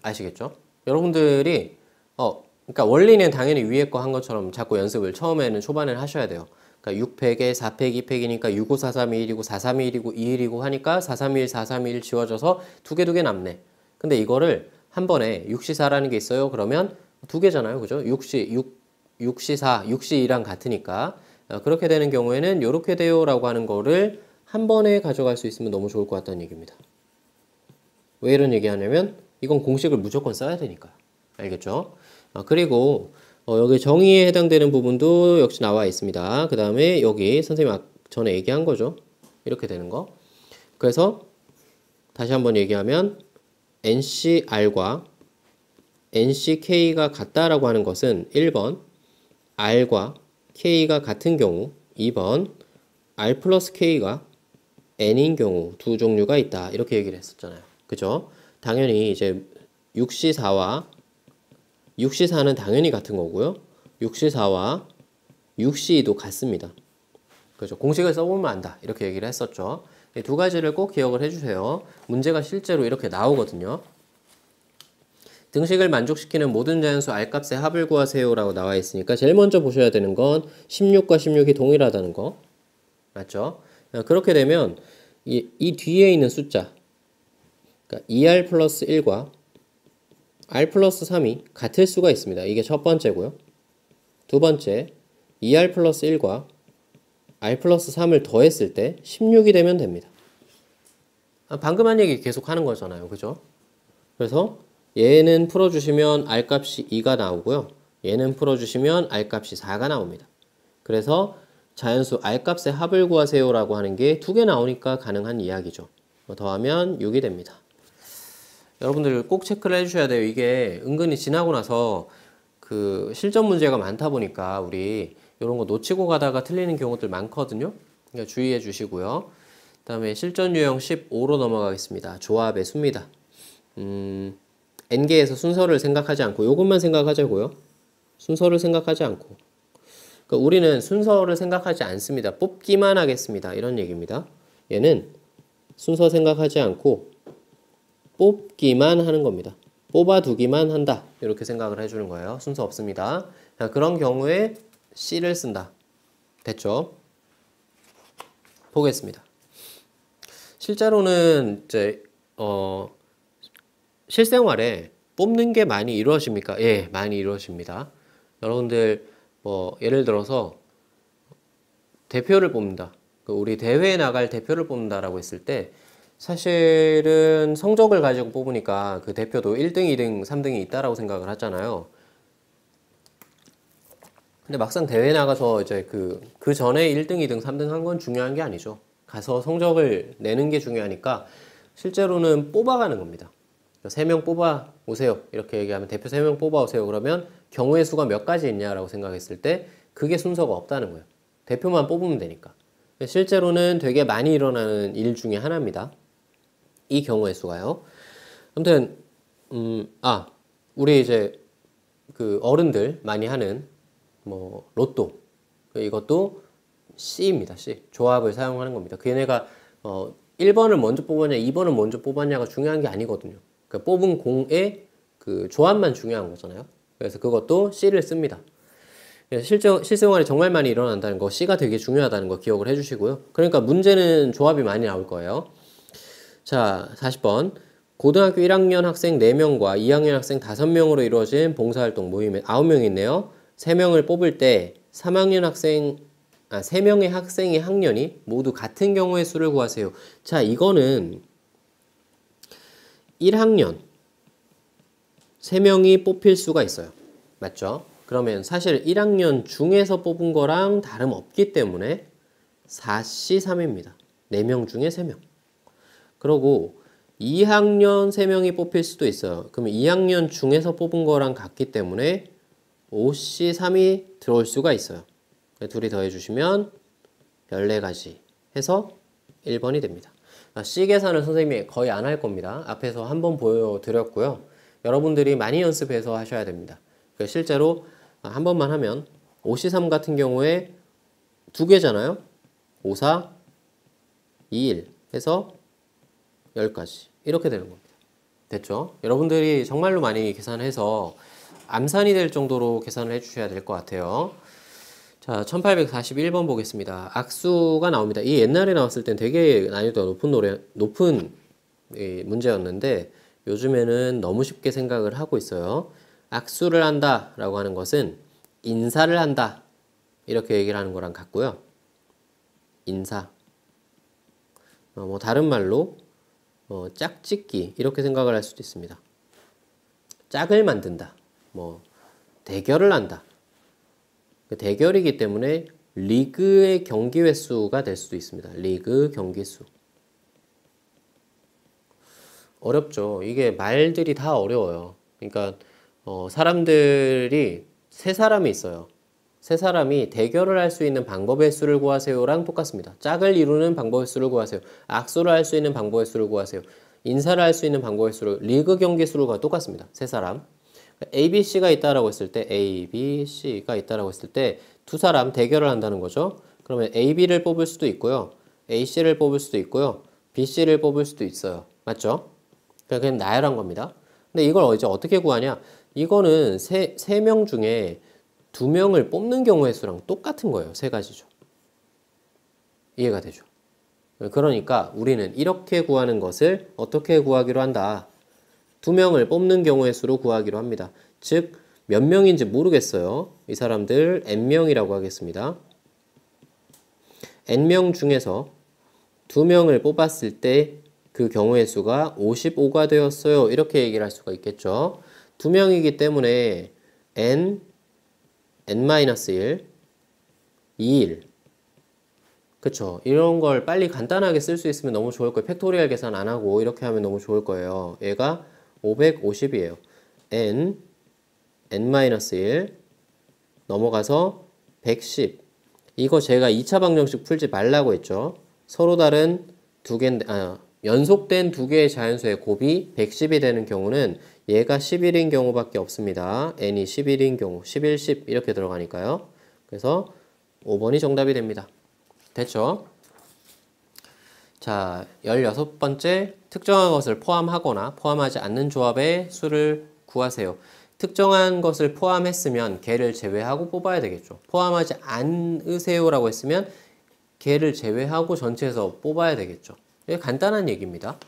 아시겠죠? 여러분들이 그러니까 원리는 당연히 위에 거 한 것처럼 자꾸 연습을 처음에는 초반에는 하셔야 돼요. 그러니까 6팩에 4팩, 2팩이니까 6, 5, 4, 3, 2, 1이고 4, 3, 2, 1이고 2, 1이고 하니까 4, 3, 1, 4, 3, 1 지워져서 두 개 남네. 근데 이거를 한 번에 6C4라는 게 있어요. 그러면 두 개잖아요. 그죠? 6C4, 6C2랑 같으니까 그렇게 되는 경우에는 이렇게 돼요 라고 하는 거를 한 번에 가져갈 수 있으면 너무 좋을 것 같다는 얘기입니다. 왜 이런 얘기 하냐면 이건 공식을 무조건 써야 되니까요. 알겠죠? 그리고 여기 정의에 해당되는 부분도 역시 나와 있습니다. 그 다음에 여기 선생님 전에 얘기한 거죠. 이렇게 되는 거. 그래서 다시 한번 얘기하면 NCR과 NCK가 같다라고 하는 것은 1번 R과 K가 같은 경우, 2번 R 플러스 K가 N인 경우 두 종류가 있다. 이렇게 얘기를 했었잖아요. 그죠? 당연히 이제 6C4와 6C4는 당연히 같은 거고요. 6C4와 6C2도 같습니다. 그죠? 공식을 써보면 안다. 이렇게 얘기를 했었죠. 이 두 가지를 꼭 기억을 해주세요. 문제가 실제로 이렇게 나오거든요. 등식을 만족시키는 모든 자연수 R값의 합을 구하세요 라고 나와 있으니까 제일 먼저 보셔야 되는 건 16과 16이 동일하다는 거. 맞죠? 그렇게 되면 이 뒤에 있는 숫자, 그러니까 2R 플러스 1과 R 플러스 3이 같을 수가 있습니다. 이게 첫 번째고요. 두 번째, 2R 플러스 1과 R 플러스 3을 더했을 때 16이 되면 됩니다. 방금 한 얘기 계속 하는 거잖아요. 그죠? 그래서 얘는 풀어주시면 R값이 2가 나오고요. 얘는 풀어주시면 R값이 4가 나옵니다. 그래서 자연수 R값의 합을 구하세요 라고 하는 게 두 개 나오니까 가능한 이야기죠. 더하면 6이 됩니다. 여러분들 꼭 체크를 해주셔야 돼요. 이게 은근히 지나고 나서 그 실전 문제가 많다 보니까 우리 이런 거 놓치고 가다가 틀리는 경우들 많거든요. 그러니까 주의해 주시고요. 그 다음에 실전 유형 15로 넘어가겠습니다. 조합의 수입니다. N개에서 순서를 생각하지 않고 이것만 생각하자고요. 순서를 생각하지 않고. 그러니까 우리는 순서를 생각하지 않습니다. 뽑기만 하겠습니다. 이런 얘기입니다. 얘는 순서 생각하지 않고 뽑기만 하는 겁니다. 뽑아두기만 한다. 이렇게 생각을 해주는 거예요. 순서 없습니다. 자, 그런 경우에 C를 쓴다. 됐죠? 보겠습니다. 실제로는 이제 실생활에 뽑는 게 많이 이루어집니까? 예, 많이 이루어집니다. 여러분들 뭐 예를 들어서 대표를 뽑는다. 우리 대회에 나갈 대표를 뽑는다라고 했을 때 사실은 성적을 가지고 뽑으니까 그 대표도 1등, 2등, 3등이 있다라고 생각을 하잖아요. 근데 막상 대회 나가서 이제 그 전에 1등, 2등, 3등 한 건 중요한 게 아니죠. 가서 성적을 내는 게 중요하니까 실제로는 뽑아가는 겁니다. 3명 뽑아 오세요. 이렇게 얘기하면 대표 3명 뽑아 오세요. 그러면 경우의 수가 몇 가지 있냐라고 생각했을 때 그게 순서가 없다는 거예요. 대표만 뽑으면 되니까. 실제로는 되게 많이 일어나는 일 중에 하나입니다. 이 경우의 수가요. 아무튼 우리 이제 그 어른들 많이 하는 뭐 로또 이것도 C입니다. C. 조합을 사용하는 겁니다. 걔네가 1번을 먼저 뽑았냐 2번을 먼저 뽑았냐가 중요한 게 아니거든요. 그러니까 뽑은 공의 그 조합만 중요한 거잖아요. 그래서 그것도 C를 씁니다. 실생활에 정말 많이 일어난다는 거, C가 되게 중요하다는 거 기억을 해주시고요. 그러니까 문제는 조합이 많이 나올 거예요. 자, 40번. 고등학교 1학년 학생 4명과 2학년 학생 5명으로 이루어진 봉사활동 모임에 9명이 있네요. 3명을 뽑을 때 3명의 학생의 학년이 모두 같은 경우의 수를 구하세요. 자, 이거는 1학년 3명이 뽑힐 수가 있어요. 맞죠? 그러면 사실 1학년 중에서 뽑은 거랑 다름없기 때문에 4C3입니다. 4명 중에 3명. 그리고 2학년 3명이 뽑힐 수도 있어요. 그러면 2학년 중에서 뽑은 거랑 같기 때문에 5C3이 들어올 수가 있어요. 둘이 더해주시면 14가지 해서 1번이 됩니다. C 계산을 선생님이 거의 안 할 겁니다. 앞에서 한번 보여드렸고요. 여러분들이 많이 연습해서 하셔야 됩니다. 실제로 한 번만 하면 5C3 같은 경우에 2개잖아요. 5, 4, 2, 1 해서 10가지 이렇게 되는 겁니다. 됐죠? 여러분들이 정말로 많이 계산해서 암산이 될 정도로 계산을 해주셔야 될 것 같아요. 자, 1841번 보겠습니다. 악수가 나옵니다. 이 옛날에 나왔을 땐 되게 난이도가 높은 문제였는데 요즘에는 너무 쉽게 생각을 하고 있어요. 악수를 한다 라고 하는 것은 인사를 한다 이렇게 얘기를 하는 거랑 같고요. 인사 뭐 다른 말로 짝짓기 이렇게 생각을 할 수도 있습니다. 짝을 만든다 뭐 대결을 한다. 대결이기 때문에 리그의 경기 횟수가 될 수도 있습니다. 리그 경기 수. 어렵죠. 이게 말들이 다 어려워요. 그러니까 사람들이 세 사람이 있어요. 세 사람이 대결을 할 수 있는 방법의 수를 구하세요랑 똑같습니다. 짝을 이루는 방법의 수를 구하세요. 악수를 할 수 있는 방법의 수를 구하세요. 인사를 할 수 있는 방법의 수를 리그 경기 수를 구하 똑같습니다. 세 사람. A, B, C가 있다라고 했을 때 A, B, C가 있다라고 했을 때 두 사람 대결을 한다는 거죠. 그러면 A, B를 뽑을 수도 있고요. A, C를 뽑을 수도 있고요. B, C를 뽑을 수도 있어요. 맞죠? 그냥 나열한 겁니다. 근데 이걸 이제 어떻게 구하냐? 이거는 세 명 중에 2명을 뽑는 경우의 수랑 똑같은 거예요. 세 가지죠. 이해가 되죠? 그러니까 우리는 이렇게 구하는 것을 어떻게 구하기로 한다? 2명을 뽑는 경우의 수로 구하기로 합니다. 즉, 몇 명인지 모르겠어요. 이 사람들 N명이라고 하겠습니다. N명 중에서 2명을 뽑았을 때 그 경우의 수가 55가 되었어요. 이렇게 얘기를 할 수가 있겠죠. 2명이기 때문에 N, N-1, 2, 1. 그쵸. 이런 걸 빨리 간단하게 쓸 수 있으면 너무 좋을 거예요. 팩토리얼 계산 안 하고 이렇게 하면 너무 좋을 거예요. 얘가 550이에요. N, N-1 넘어가서 110. 이거 제가 2차 방정식 풀지 말라고 했죠. 서로 다른 연속된 두 개의 자연수의 곱이 110이 되는 경우는 얘가 11인 경우밖에 없습니다. n이 11인 경우, 11, 10 이렇게 들어가니까요. 그래서 5번이 정답이 됩니다. 됐죠? 자, 16번째, 특정한 것을 포함하거나 포함하지 않는 조합의 수를 구하세요. 특정한 것을 포함했으면 걔를 제외하고 뽑아야 되겠죠. 포함하지 않으세요라고 했으면 걔를 제외하고 전체에서 뽑아야 되겠죠. 이게 간단한 얘기입니다.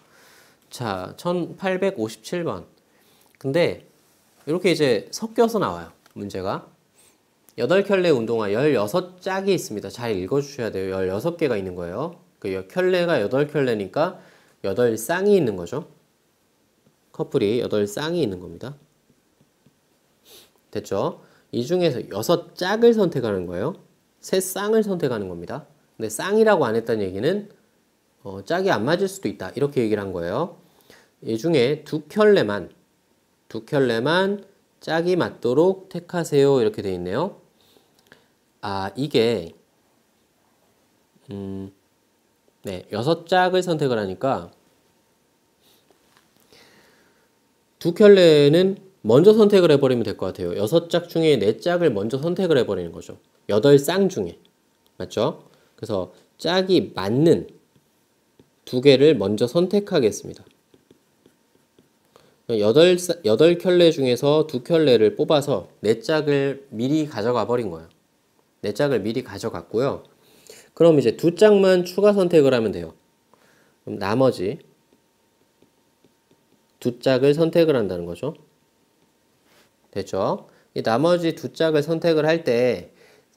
자, 1857번. 근데 이렇게 이제 섞여서 나와요. 문제가. 8켤레 운동화 16짝이 있습니다. 잘 읽어주셔야 돼요. 16개가 있는 거예요. 그 켤레가 8켤레니까 8쌍이 있는 거죠. 커플이 8쌍이 있는 겁니다. 됐죠? 이 중에서 6짝을 선택하는 거예요. 3쌍을 선택하는 겁니다. 근데 쌍이라고 안 했다는 얘기는 짝이 안 맞을 수도 있다. 이렇게 얘기를 한 거예요. 이 중에 2켤레만 짝이 맞도록 택하세요. 이렇게 돼 있네요. 아, 이게 네, 6짝을 선택을 하니까 2켤레는 먼저 선택을 해버리면 될 것 같아요. 6짝 중에 4짝을 먼저 선택을 해버리는 거죠. 8쌍 중에. 맞죠? 그래서 짝이 맞는 2개를 먼저 선택하겠습니다. 8켤레 중에서 2켤레를 뽑아서 4짝을 미리 가져가 버린 거예요. 4짝을 미리 가져갔고요. 그럼 이제 2짝만 추가 선택을 하면 돼요. 그럼 나머지 2짝을 선택을 한다는 거죠. 됐죠? 이 나머지 2짝을 선택을 할 때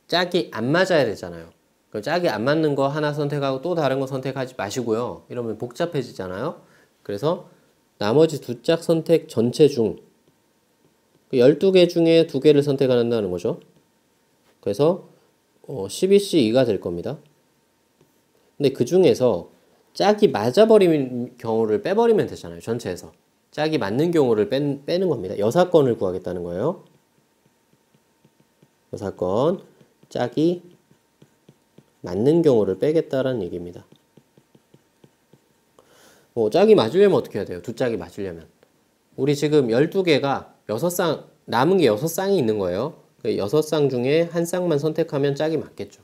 짝이 안 맞아야 되잖아요. 그럼 짝이 안 맞는 거 하나 선택하고 또 다른 거 선택하지 마시고요. 이러면 복잡해지잖아요. 그래서 나머지 2짝 선택 전체 중 12개 중에 2개를 선택한다는 거죠. 그래서 12C2가 될 겁니다. 근데 그 중에서 짝이 맞아버리는 경우를 빼버리면 되잖아요. 전체에서. 짝이 맞는 경우를 빼는 겁니다. 여사건을 구하겠다는 거예요. 여사건, 짝이 맞는 경우를 빼겠다라는 얘기입니다. 짝이 맞으려면 어떻게 해야 돼요? 2짝이 맞으려면. 우리 지금 12개가 6쌍, 남은 게 6쌍이 있는 거예요. 6쌍 중에 한 쌍만 선택하면 짝이 맞겠죠.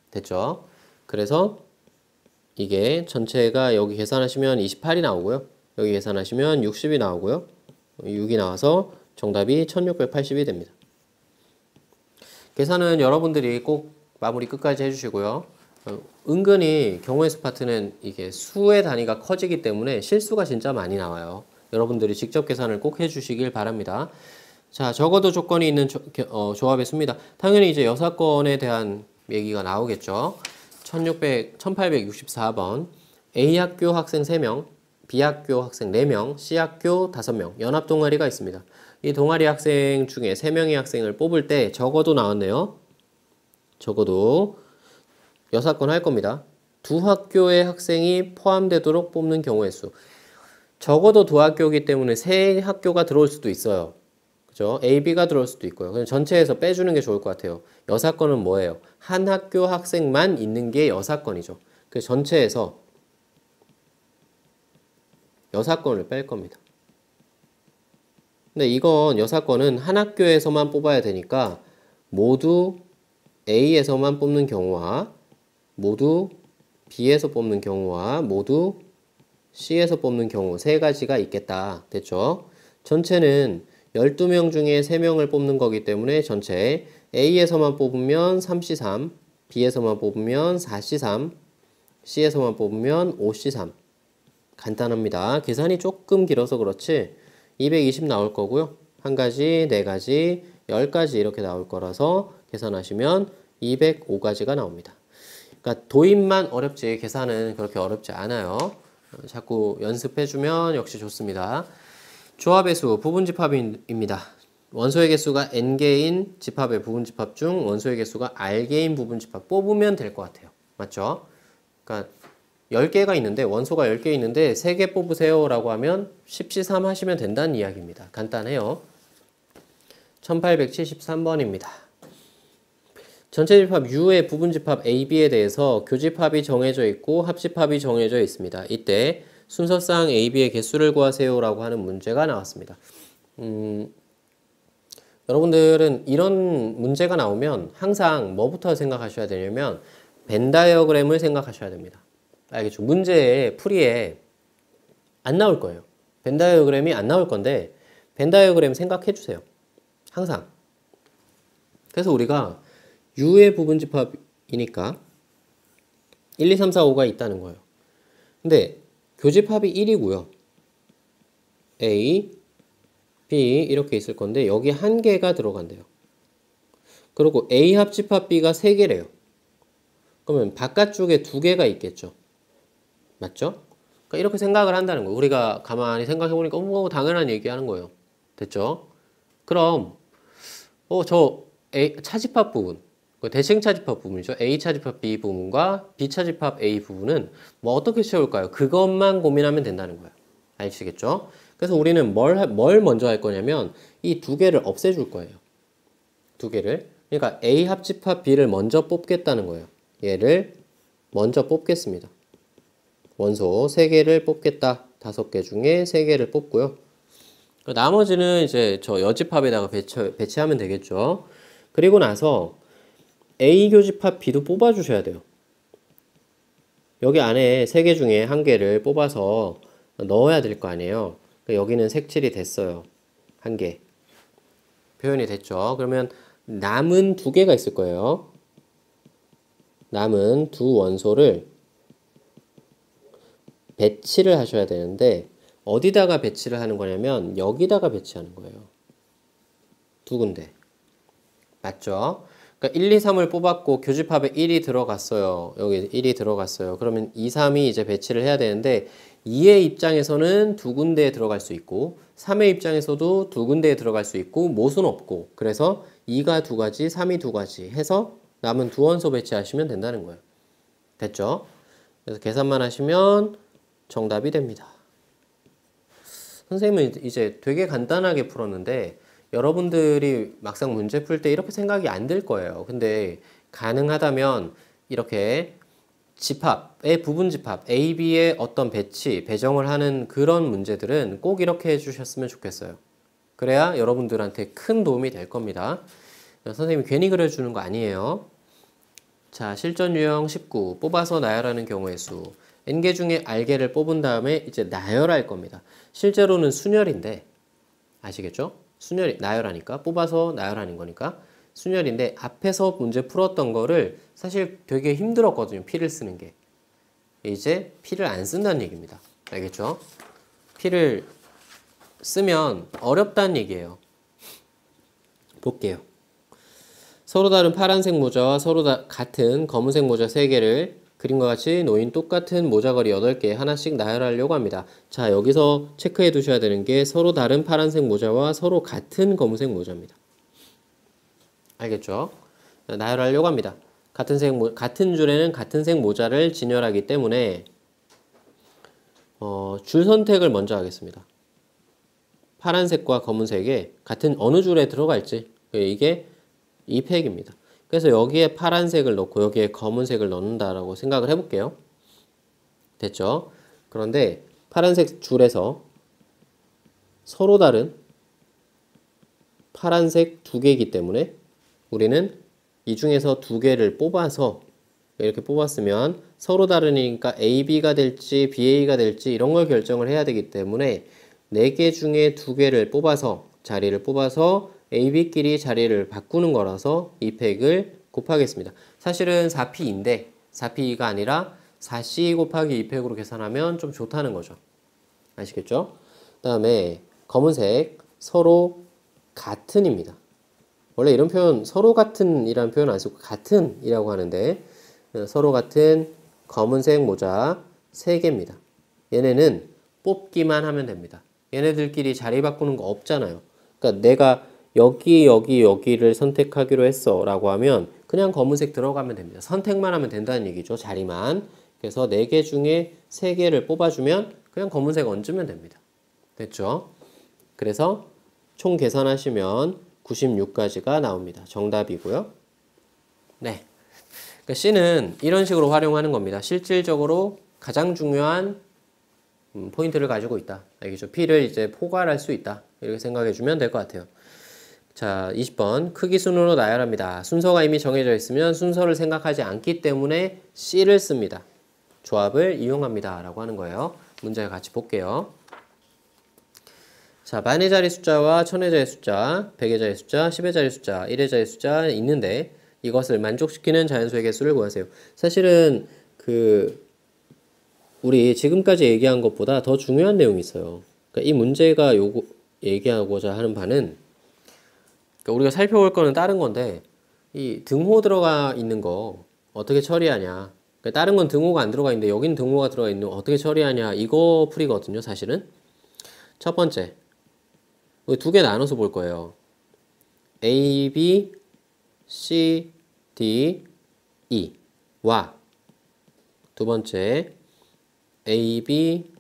됐죠? 그래서 이게 전체가 여기 계산하시면 28이 나오고요. 여기 계산하시면 60이 나오고요. 6이 나와서 정답이 1680이 됩니다. 계산은 여러분들이 꼭 마무리 끝까지 해주시고요. 은근히 경우의 수 파트는 이게 수의 단위가 커지기 때문에 실수가 진짜 많이 나와요. 여러분들이 직접 계산을 꼭 해주시길 바랍니다. 자, 적어도 조건이 있는 조합의 수입니다. 당연히 이제 여사건에 대한 얘기가 나오겠죠. 1864번 A학교 학생 3명, B학교 학생 4명, C학교 5명 연합동아리가 있습니다. 이 동아리 학생 중에 3명의 학생을 뽑을 때 적어도 나왔네요. 적어도 여사건 할 겁니다. 2학교의 학생이 포함되도록 뽑는 경우의 수. 적어도 2학교이기 때문에 3학교가 들어올 수도 있어요. 그죠? A, B가 들어올 수도 있고요. 그냥 전체에서 빼주는 게 좋을 것 같아요. 여사건은 뭐예요? 한 학교 학생만 있는 게 여사건이죠. 그래서 전체에서 여사건을 뺄 겁니다. 근데 이건 여사건은 한 학교에서만 뽑아야 되니까 모두 A에서만 뽑는 경우와 모두 B에서 뽑는 경우와 모두 C에서 뽑는 경우 3가지가 있겠다. 됐죠? 전체는 12명 중에 3명을 뽑는 거기 때문에 전체 A에서만 뽑으면 3C3, B에서만 뽑으면 4C3, C에서만 뽑으면 5C3. 간단합니다. 계산이 조금 길어서 그렇지 220 나올 거고요. 한 가지, 4가지, 10가지 이렇게 나올 거라서 계산하시면 205가지가 나옵니다. 그러니까 도입만 어렵지 계산은 그렇게 어렵지 않아요. 자꾸 연습해주면 역시 좋습니다. 조합의 수, 부분집합입니다. 원소의 개수가 n개인 집합의 부분집합 중 원소의 개수가 r개인 부분집합 뽑으면 될 것 같아요. 맞죠? 그러니까 10개가 있는데 원소가 10개 있는데 3개 뽑으세요 라고 하면 10C3 하시면 된다는 이야기입니다. 간단해요. 1873번입니다. 전체 집합 U의 부분집합 AB에 대해서 교집합이 정해져 있고 합집합이 정해져 있습니다. 이때 순서상 AB의 개수를 구하세요 라고 하는 문제가 나왔습니다. 여러분들은 이런 문제가 나오면 항상 뭐부터 생각하셔야 되냐면 벤 다이어그램을 생각하셔야 됩니다. 알겠죠? 문제의 풀이에 안 나올 거예요. 벤 다이어그램이 안 나올 건데 벤 다이어그램 생각해 주세요. 항상. 그래서 우리가 U의 부분집합이니까 1, 2, 3, 4, 5가 있다는 거예요. 근데 교집합이 1이고요. A, B 이렇게 있을 건데 여기 한 개가 들어간대요. 그리고 A 합집합 B가 3개래요. 그러면 바깥쪽에 2개가 있겠죠. 맞죠? 그러니까 이렇게 생각을 한다는 거예요. 우리가 가만히 생각해보니까 당연한 얘기하는 거예요. 됐죠? 그럼 저 A 차집합 부분, 대칭 차집합 부분이죠. A 차집합 B 부분과 B 차집합 A 부분은 뭐 어떻게 채울까요? 그것만 고민하면 된다는 거예요. 아시겠죠? 그래서 우리는 뭘 먼저 할 거냐면 이 2개를 없애줄 거예요. 2개를. 그러니까 A 합집합 B를 먼저 뽑겠다는 거예요. 얘를 먼저 뽑겠습니다. 원소 3개를 뽑겠다. 5개 중에 3개를 뽑고요. 나머지는 이제 저 여집합에다가 배치하면 되겠죠. 그리고 나서 A 교집합 B도 뽑아주셔야 돼요. 여기 안에 3개 중에 1개를 뽑아서 넣어야 될 거 아니에요. 여기는 색칠이 됐어요. 1개. 표현이 됐죠. 그러면 남은 2개가 있을 거예요. 남은 2 원소를 배치를 하셔야 되는데 어디다가 배치를 하는 거냐면 여기다가 배치하는 거예요. 2군데. 맞죠? 그러니까 1, 2, 3을 뽑았고 교집합에 1이 들어갔어요. 여기 1이 들어갔어요. 그러면 2, 3이 이제 배치를 해야 되는데 2의 입장에서는 2군데에 들어갈 수 있고 3의 입장에서도 2군데에 들어갈 수 있고 못은 없고 그래서 2가 2가지, 3이 2가지 해서 남은 2원소 배치하시면 된다는 거예요. 됐죠? 그래서 계산만 하시면 정답이 됩니다. 선생님은 이제 되게 간단하게 풀었는데 여러분들이 막상 문제 풀 때 이렇게 생각이 안 들 거예요. 근데 가능하다면 이렇게 집합의 부분집합 A, B의 어떤 배정을 하는 그런 문제들은 꼭 이렇게 해주셨으면 좋겠어요. 그래야 여러분들한테 큰 도움이 될 겁니다. 선생님이 괜히 그려주는 거 아니에요. 자, 실전 유형 19 뽑아서 나열하는 경우의 수 N개 중에 R개를 뽑은 다음에 이제 나열할 겁니다. 실제로는 순열인데 아시겠죠? 순열이 나열하니까 뽑아서 나열하는 거니까 순열인데 앞에서 문제 풀었던 거를 사실 되게 힘들었거든요. P를 쓰는 게. 이제 P를 안 쓴다는 얘기입니다. 알겠죠? P를 쓰면 어렵다는 얘기예요. 볼게요. 서로 다른 파란색 모자와 서로 같은 검은색 모자 3개를 그림과 같이 놓인 똑같은 모자걸이 8개 하나씩 나열하려고 합니다. 자, 여기서 체크해 두셔야 되는 게 서로 다른 파란색 모자와 서로 같은 검은색 모자입니다. 알겠죠? 나열하려고 합니다. 같은 줄에는 같은 색 모자를 진열하기 때문에 줄 선택을 먼저 하겠습니다. 파란색과 검은색에 같은 어느 줄에 들어갈지 이게 이 팩입니다. 그래서 여기에 파란색을 넣고 여기에 검은색을 넣는다라고 생각을 해볼게요. 됐죠? 그런데 파란색 줄에서 서로 다른 파란색 2개이기 때문에 우리는 이 중에서 2개를 뽑아서 이렇게 뽑았으면 서로 다르니까 AB가 될지 BA가 될지 이런 걸 결정을 해야 되기 때문에 4개 중에 2개를 뽑아서 자리를 뽑아서 AB끼리 자리를 바꾸는 거라서 이 팩을 곱하겠습니다. 사실은 4P인데 4P가 아니라 4C 곱하기 2팩으로 계산하면 좀 좋다는 거죠. 아시겠죠? 그 다음에 검은색 서로 같은입니다. 원래 이런 표현 서로 같은이라는 표현 안 쓰고 같은이라고 하는데 서로 같은 검은색 모자 3개입니다. 얘네는 뽑기만 하면 됩니다. 얘네들끼리 자리 바꾸는 거 없잖아요. 그러니까 내가 여기를 선택하기로 했어 라고 하면 그냥 검은색 들어가면 됩니다. 선택만 하면 된다는 얘기죠. 자리만. 그래서 4개 중에 3개를 뽑아주면 그냥 검은색 얹으면 됩니다. 됐죠? 그래서 총 계산하시면 96가지가 나옵니다. 정답이고요. 네. 그러니까 C는 이런 식으로 활용하는 겁니다. 실질적으로 가장 중요한 포인트를 가지고 있다. 알겠죠? P를 이제 포괄할 수 있다. 이렇게 생각해 주면 될 것 같아요. 자, 20번 크기 순으로 나열합니다. 순서가 이미 정해져 있으면 순서를 생각하지 않기 때문에 C를 씁니다. 조합을 이용합니다 라고 하는 거예요. 문제 같이 볼게요. 자, 만의 자리 숫자와 천의 자리 숫자, 백의 자리 숫자, 10의 자리 숫자, 1의 자리 숫자 있는데 이것을 만족시키는 자연수의 개수를 구하세요. 사실은 우리 지금까지 얘기한 것보다 더 중요한 내용이 있어요. 그러니까 이 문제가 얘기하고자 하는 바는, 그러니까 우리가 살펴볼 거는 다른 건데 이 등호 들어가 있는 거 어떻게 처리하냐. 그러니까 다른 건 등호가 안 들어가 있는데 여기는 등호가 들어가 있는 거 어떻게 처리하냐, 이거 풀이거든요. 사실은 첫 번째, 두 개 나눠서 볼 거예요. A, B, C, D, E와 두 번째 A, B,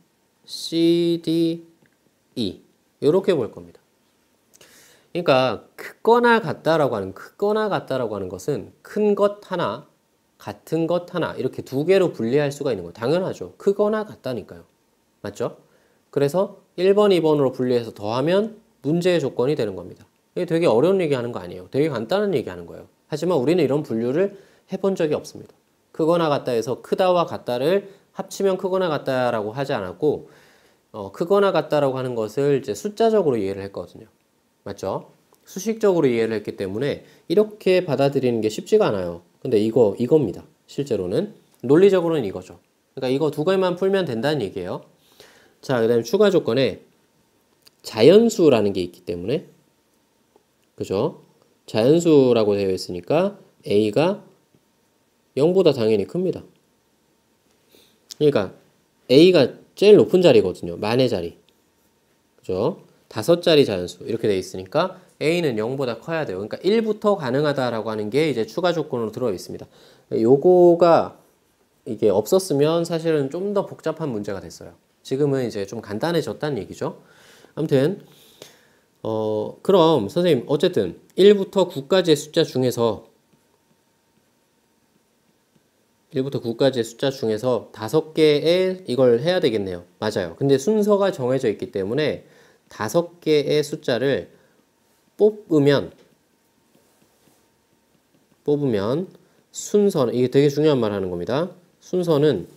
C, D, E 이렇게 볼 겁니다. 그러니까 크거나 같다라고 하는 것은 큰 것 하나, 같은 것 하나 이렇게 두 개로 분리할 수가 있는 거예요. 당연하죠. 크거나 같다니까요. 맞죠? 그래서 1번, 2번으로 분리해서 더하면 문제의 조건이 되는 겁니다. 이게 되게 어려운 얘기하는 거 아니에요. 되게 간단한 얘기하는 거예요. 하지만 우리는 이런 분류를 해본 적이 없습니다. 크거나 같다에서 크다와 같다를 합치면 크거나 같다라고 하지 않았고, 크거나 같다라고 하는 것을 이제 숫자적으로 이해를 했거든요. 맞죠? 수식적으로 이해를 했기 때문에 이렇게 받아들이는 게 쉽지가 않아요. 근데 이겁니다. 실제로는. 논리적으로는 이거죠. 그러니까 이거 두 개만 풀면 된다는 얘기예요. 자, 그 다음에 추가 조건에 자연수라는 게 있기 때문에, 그죠? 자연수라고 되어 있으니까 A가 0보다 당연히 큽니다. 그러니까 A가 제일 높은 자리거든요. 만의 자리. 그죠? 5자리 자연수 이렇게 되어 있으니까 A는 0보다 커야 돼요. 그러니까 1부터 가능하다라고 하는 게 이제 추가 조건으로 들어 있습니다. 요거가 이게 없었으면 사실은 좀 더 복잡한 문제가 됐어요. 지금은 이제 좀 간단해졌다는 얘기죠. 아무튼 그럼 선생님 어쨌든 1부터 9까지의 숫자 중에서 5개의 이걸 해야 되겠네요. 맞아요. 근데 순서가 정해져 있기 때문에 5개의 숫자를 뽑으면 순서는, 이게 되게 중요한 말 하는 겁니다. 순서는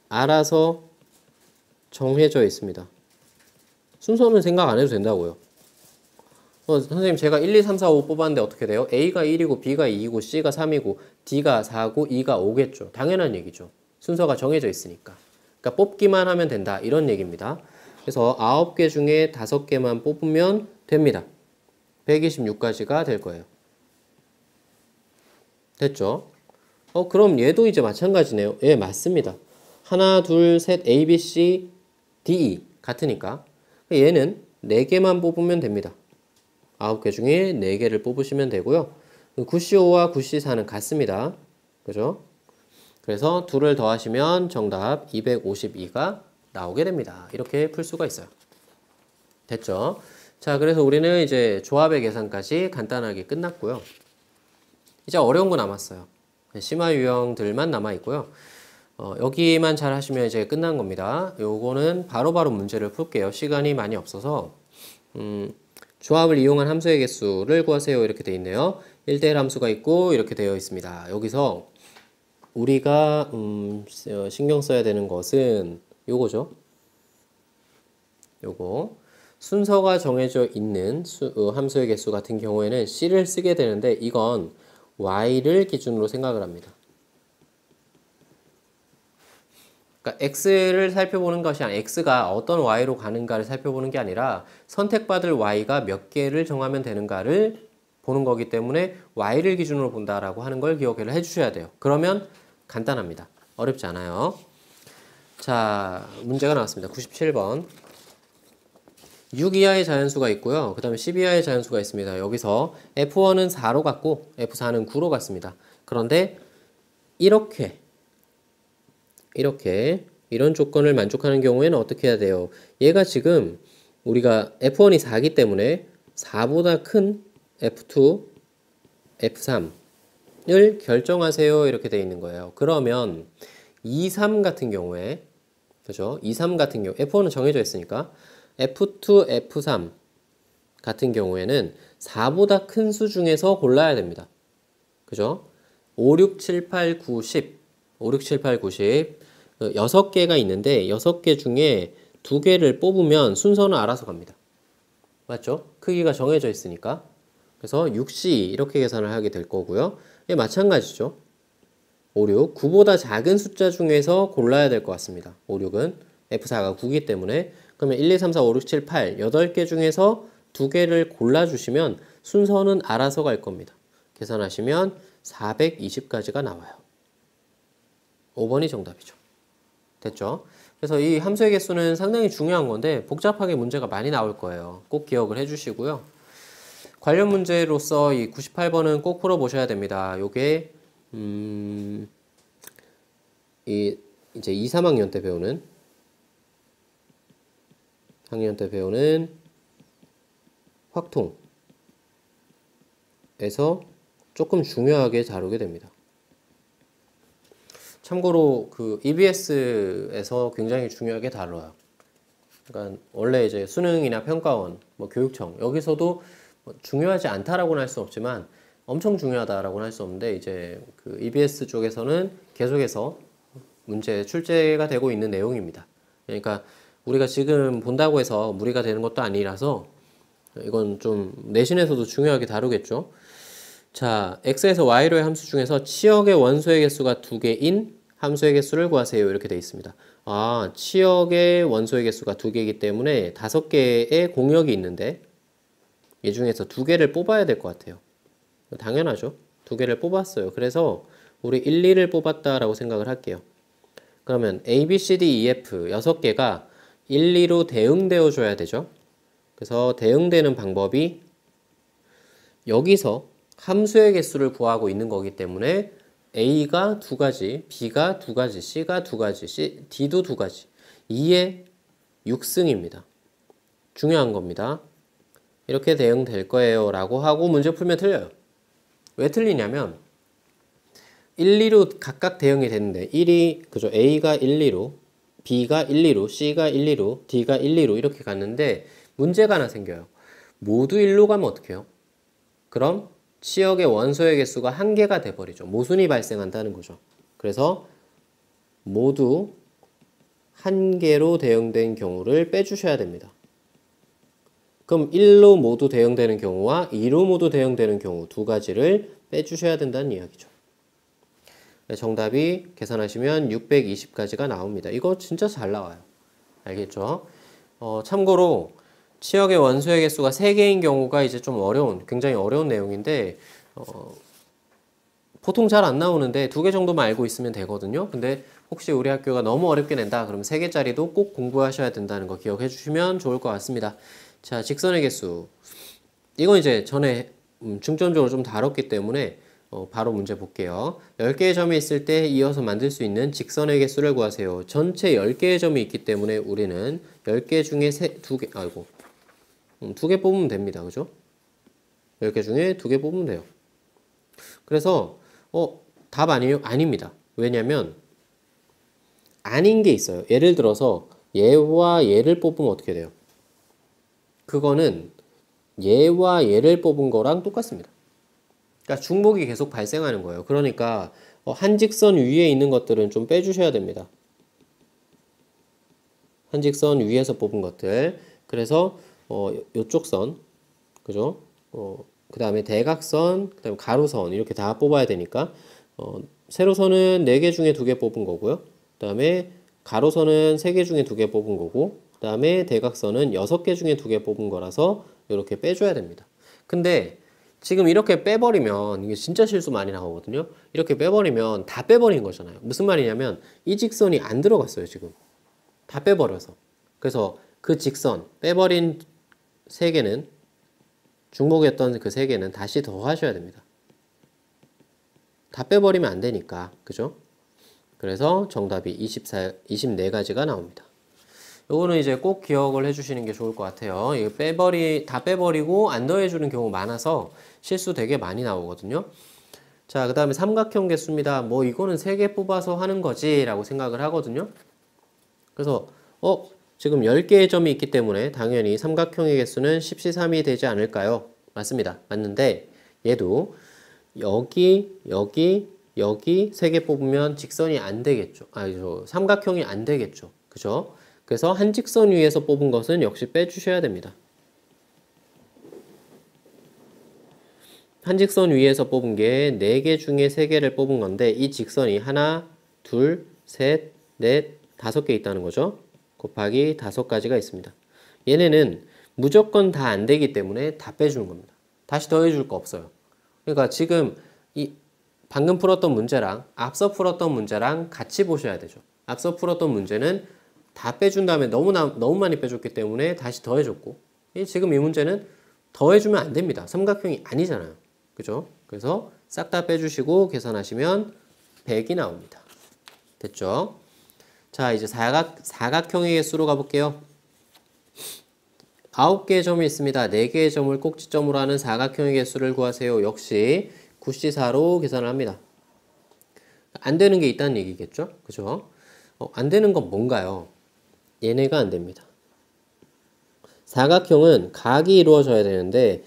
알아서 정해져 있습니다. 순서는 생각 안 해도 된다고요. 선생님 제가 1, 2, 3, 4, 5 뽑았는데 어떻게 돼요? A가 1이고 B가 2이고 C가 3이고 D가 4고 E가 5겠죠. 당연한 얘기죠. 순서가 정해져 있으니까. 그러니까 뽑기만 하면 된다, 이런 얘기입니다. 그래서 9개 중에 5개만 뽑으면 됩니다. 126까지가 될 거예요. 됐죠? 그럼 얘도 이제 마찬가지네요. 예, 맞습니다. 하나, 둘, 셋, A, B, C, D, E 같으니까 얘는 4개만 뽑으면 됩니다. 9개 중에 4개를 뽑으시면 되고요. 9C5와 9C4는 같습니다. 그죠? 그래서 2를 더하시면 정답 252가 나오게 됩니다. 이렇게 풀 수가 있어요. 됐죠? 자, 그래서 우리는 이제 조합의 계산까지 간단하게 끝났고요. 이제 어려운 거 남았어요. 심화 유형들만 남아 있고요. 여기만 잘 하시면 이제 끝난 겁니다. 요거는 바로바로 문제를 풀게요. 시간이 많이 없어서. 조합을 이용한 함수의 개수를 구하세요. 이렇게 되어 있네요. 1대1 함수가 있고 이렇게 되어 있습니다. 여기서 우리가 신경 써야 되는 것은 요거죠. 요거. 순서가 정해져 있는 함수의 개수 같은 경우에는 C를 쓰게 되는데 이건 Y를 기준으로 생각을 합니다. 그러니까 X를 살펴보는 것이 아니라 X가 어떤 Y로 가는가를 살펴보는 게 아니라 선택받을 Y가 몇 개를 정하면 되는가를 보는 거기 때문에 Y를 기준으로 본다라고 하는 걸 기억을 해주셔야 돼요. 그러면 간단합니다. 어렵지 않아요. 자, 문제가 나왔습니다. 97번. 6 이하의 자연수가 있고요. 그 다음에 10 이하의 자연수가 있습니다. 여기서 F1은 4로 갔고 F4는 9로 갔습니다. 그런데 이런 조건을 만족하는 경우에는 어떻게 해야 돼요? 얘가 지금 우리가 F1이 4기 때문에 4보다 큰 F2, F3을 결정하세요. 이렇게 돼 있는 거예요. 그러면 2, 3 같은 경우에, 그죠? 2, 3 같은 경우, F1은 정해져 있으니까 F2, F3 같은 경우에는 4보다 큰 수 중에서 골라야 됩니다. 그죠? 5, 6, 7, 8, 9, 10. 5, 6, 7, 8, 9, 10. 6개가 있는데 6개 중에 2개를 뽑으면 순서는 알아서 갑니다. 맞죠? 크기가 정해져 있으니까. 그래서 6C 이렇게 계산을 하게 될 거고요. 예, 마찬가지죠. 5, 6, 9보다 작은 숫자 중에서 골라야 될 것 같습니다. 5, 6은 F4가 9기 때문에 그러면 1, 2, 3, 4, 5, 6, 7, 8 8개 중에서 2개를 골라주시면 순서는 알아서 갈 겁니다. 계산하시면 420까지가 나와요. 5번이 정답이죠. 됐죠? 그래서 이 함수의 개수는 상당히 중요한 건데 복잡하게 문제가 많이 나올 거예요. 꼭 기억을 해주시고요. 관련 문제로서 이 98번은 꼭 풀어보셔야 됩니다. 요게 이제 2, 3학년 때 배우는 학년 때 배우는 확통에서 조금 중요하게 다루게 됩니다. 참고로 그 EBS에서 굉장히 중요하게 다뤄요. 그러니까 원래 이제 수능이나 평가원, 뭐 교육청 여기서도 뭐 중요하지 않다라고는 할 수 없지만 엄청 중요하다라고는 할 수 없는데 이제 그 EBS 쪽에서는 계속해서 문제 출제가 되고 있는 내용입니다. 그러니까 우리가 지금 본다고 해서 무리가 되는 것도 아니라서 이건 좀 내신에서도 중요하게 다루겠죠. 자, x에서 y로의 함수 중에서 치역의 원소의 개수가 2개인 함수의 개수를 구하세요. 이렇게 되어 있습니다. 아, 치역의 원소의 개수가 2개이기 때문에 5개의 공역이 있는데 이 중에서 2개를 뽑아야 될 것 같아요. 당연하죠. 2개를 뽑았어요. 그래서 우리 1, 2를 뽑았다라고 생각을 할게요. 그러면 A, B, C, D, E, F 6개가 1, 2로 대응되어 줘야 되죠. 그래서 대응되는 방법이 여기서 함수의 개수를 구하고 있는 거기 때문에 A가 2가지, B가 2가지, C가 2가지, D도 2가지. 2의 6승입니다. 중요한 겁니다. 이렇게 대응될 거예요 라고 하고 문제 풀면 틀려요. 왜 틀리냐면 1, 2로 각각 대응이 되는데 1이 그죠? A가 1, 2로, B가 1, 2로, C가 1, 2로, D가 1, 2로 이렇게 갔는데 문제가 하나 생겨요. 모두 1로 가면 어떻게 해요? 그럼 치역의 원소의 개수가 1개가 돼버리죠. 모순이 발생한다는 거죠. 그래서 모두 1개로 대응된 경우를 빼주셔야 됩니다. 그럼 1로 모두 대응되는 경우와 2로 모두 대응되는 경우 2가지를 빼주셔야 된다는 이야기죠. 정답이 계산하시면 620까지가 나옵니다. 이거 진짜 잘 나와요. 알겠죠? 참고로 치역의 원소의 개수가 3개인 경우가 이제 좀 굉장히 어려운 내용인데 보통 잘 안 나오는데 2개 정도만 알고 있으면 되거든요. 근데 혹시 우리 학교가 너무 어렵게 낸다 그러면 3개짜리도 꼭 공부하셔야 된다는 거 기억해 주시면 좋을 것 같습니다. 자, 직선의 개수. 이건 이제 전에 중점적으로 좀 다뤘기 때문에 바로 문제 볼게요. 10개의 점이 있을 때 이어서 만들 수 있는 직선의 개수를 구하세요. 전체 10개의 점이 있기 때문에 우리는 10개 중에 2개 뽑으면 됩니다. 그죠? 10개 중에 2개 뽑으면 돼요. 그래서 답 아니에요? 아닙니다. 왜냐면 아닌 게 있어요. 예를 들어서 얘와 얘를 뽑으면 어떻게 돼요? 그거는 얘와 얘를 뽑은 거랑 똑같습니다. 그러니까 중복이 계속 발생하는 거예요. 그러니까 한 직선 위에 있는 것들은 좀 빼주셔야 됩니다. 한 직선 위에서 뽑은 것들. 그래서 요쪽 선, 그죠? 그 다음에 대각선, 그 다음에 가로선 이렇게 다 뽑아야 되니까 세로선은 4개 중에 2개 뽑은 거고요. 그 다음에 가로선은 3개 중에 2개 뽑은 거고 그 다음에 대각선은 6개 중에 2개 뽑은 거라서 이렇게 빼줘야 됩니다. 근데 지금 이렇게 빼버리면 이게 진짜 실수 많이 나오거든요. 이렇게 빼버리면 다 빼버린 거잖아요. 무슨 말이냐면 이 직선이 안 들어갔어요. 지금 다 빼버려서. 그래서 그 직선 빼버린 3개는 중복이었던 그 3개는 다시 더하셔야 됩니다. 다 빼버리면 안 되니까. 그죠? 그래서 정답이 24가지가 나옵니다. 요거는 이제 꼭 기억을 해주시는 게 좋을 것 같아요. 이거 다 빼버리고 안 더해주는 경우 많아서 실수 되게 많이 나오거든요. 자, 그 다음에 삼각형 개수입니다. 뭐 이거는 3개 뽑아서 하는 거지 라고 생각을 하거든요. 그래서 지금 10개의 점이 있기 때문에 당연히 삼각형의 개수는 10C3이 되지 않을까요? 맞습니다. 맞는데 얘도 여기, 여기, 여기 3개 뽑으면 직선이 안 되겠죠. 아니죠. 삼각형이 안 되겠죠. 그죠? 그래서 한 직선 위에서 뽑은 것은 역시 빼주셔야 됩니다. 한 직선 위에서 뽑은 게 4개 중에 3개를 뽑은 건데 이 직선이 하나, 둘, 셋, 넷, 5개 있다는 거죠. 곱하기 5가지가 있습니다. 얘네는 무조건 다 안 되기 때문에 다 빼주는 겁니다. 다시 더해줄 거 없어요. 그러니까 지금 이 방금 풀었던 문제랑 앞서 풀었던 문제랑 같이 보셔야 되죠. 앞서 풀었던 문제는 다 빼준 다음에 너무 많이 빼줬기 때문에 다시 더해줬고 지금 이 문제는 더해주면 안 됩니다. 삼각형이 아니잖아요. 그죠? 그래서 싹 다 빼주시고 계산하시면 100이 나옵니다. 됐죠? 자, 이제 사각형의 개수로 가볼게요. 9개의 점이 있습니다. 4개의 점을 꼭지점으로 하는 사각형의 개수를 구하세요. 역시 9C4로 계산을 합니다. 안 되는 게 있다는 얘기겠죠? 그죠? 안 되는 건 뭔가요? 얘네가 안 됩니다. 사각형은 각이 이루어져야 되는데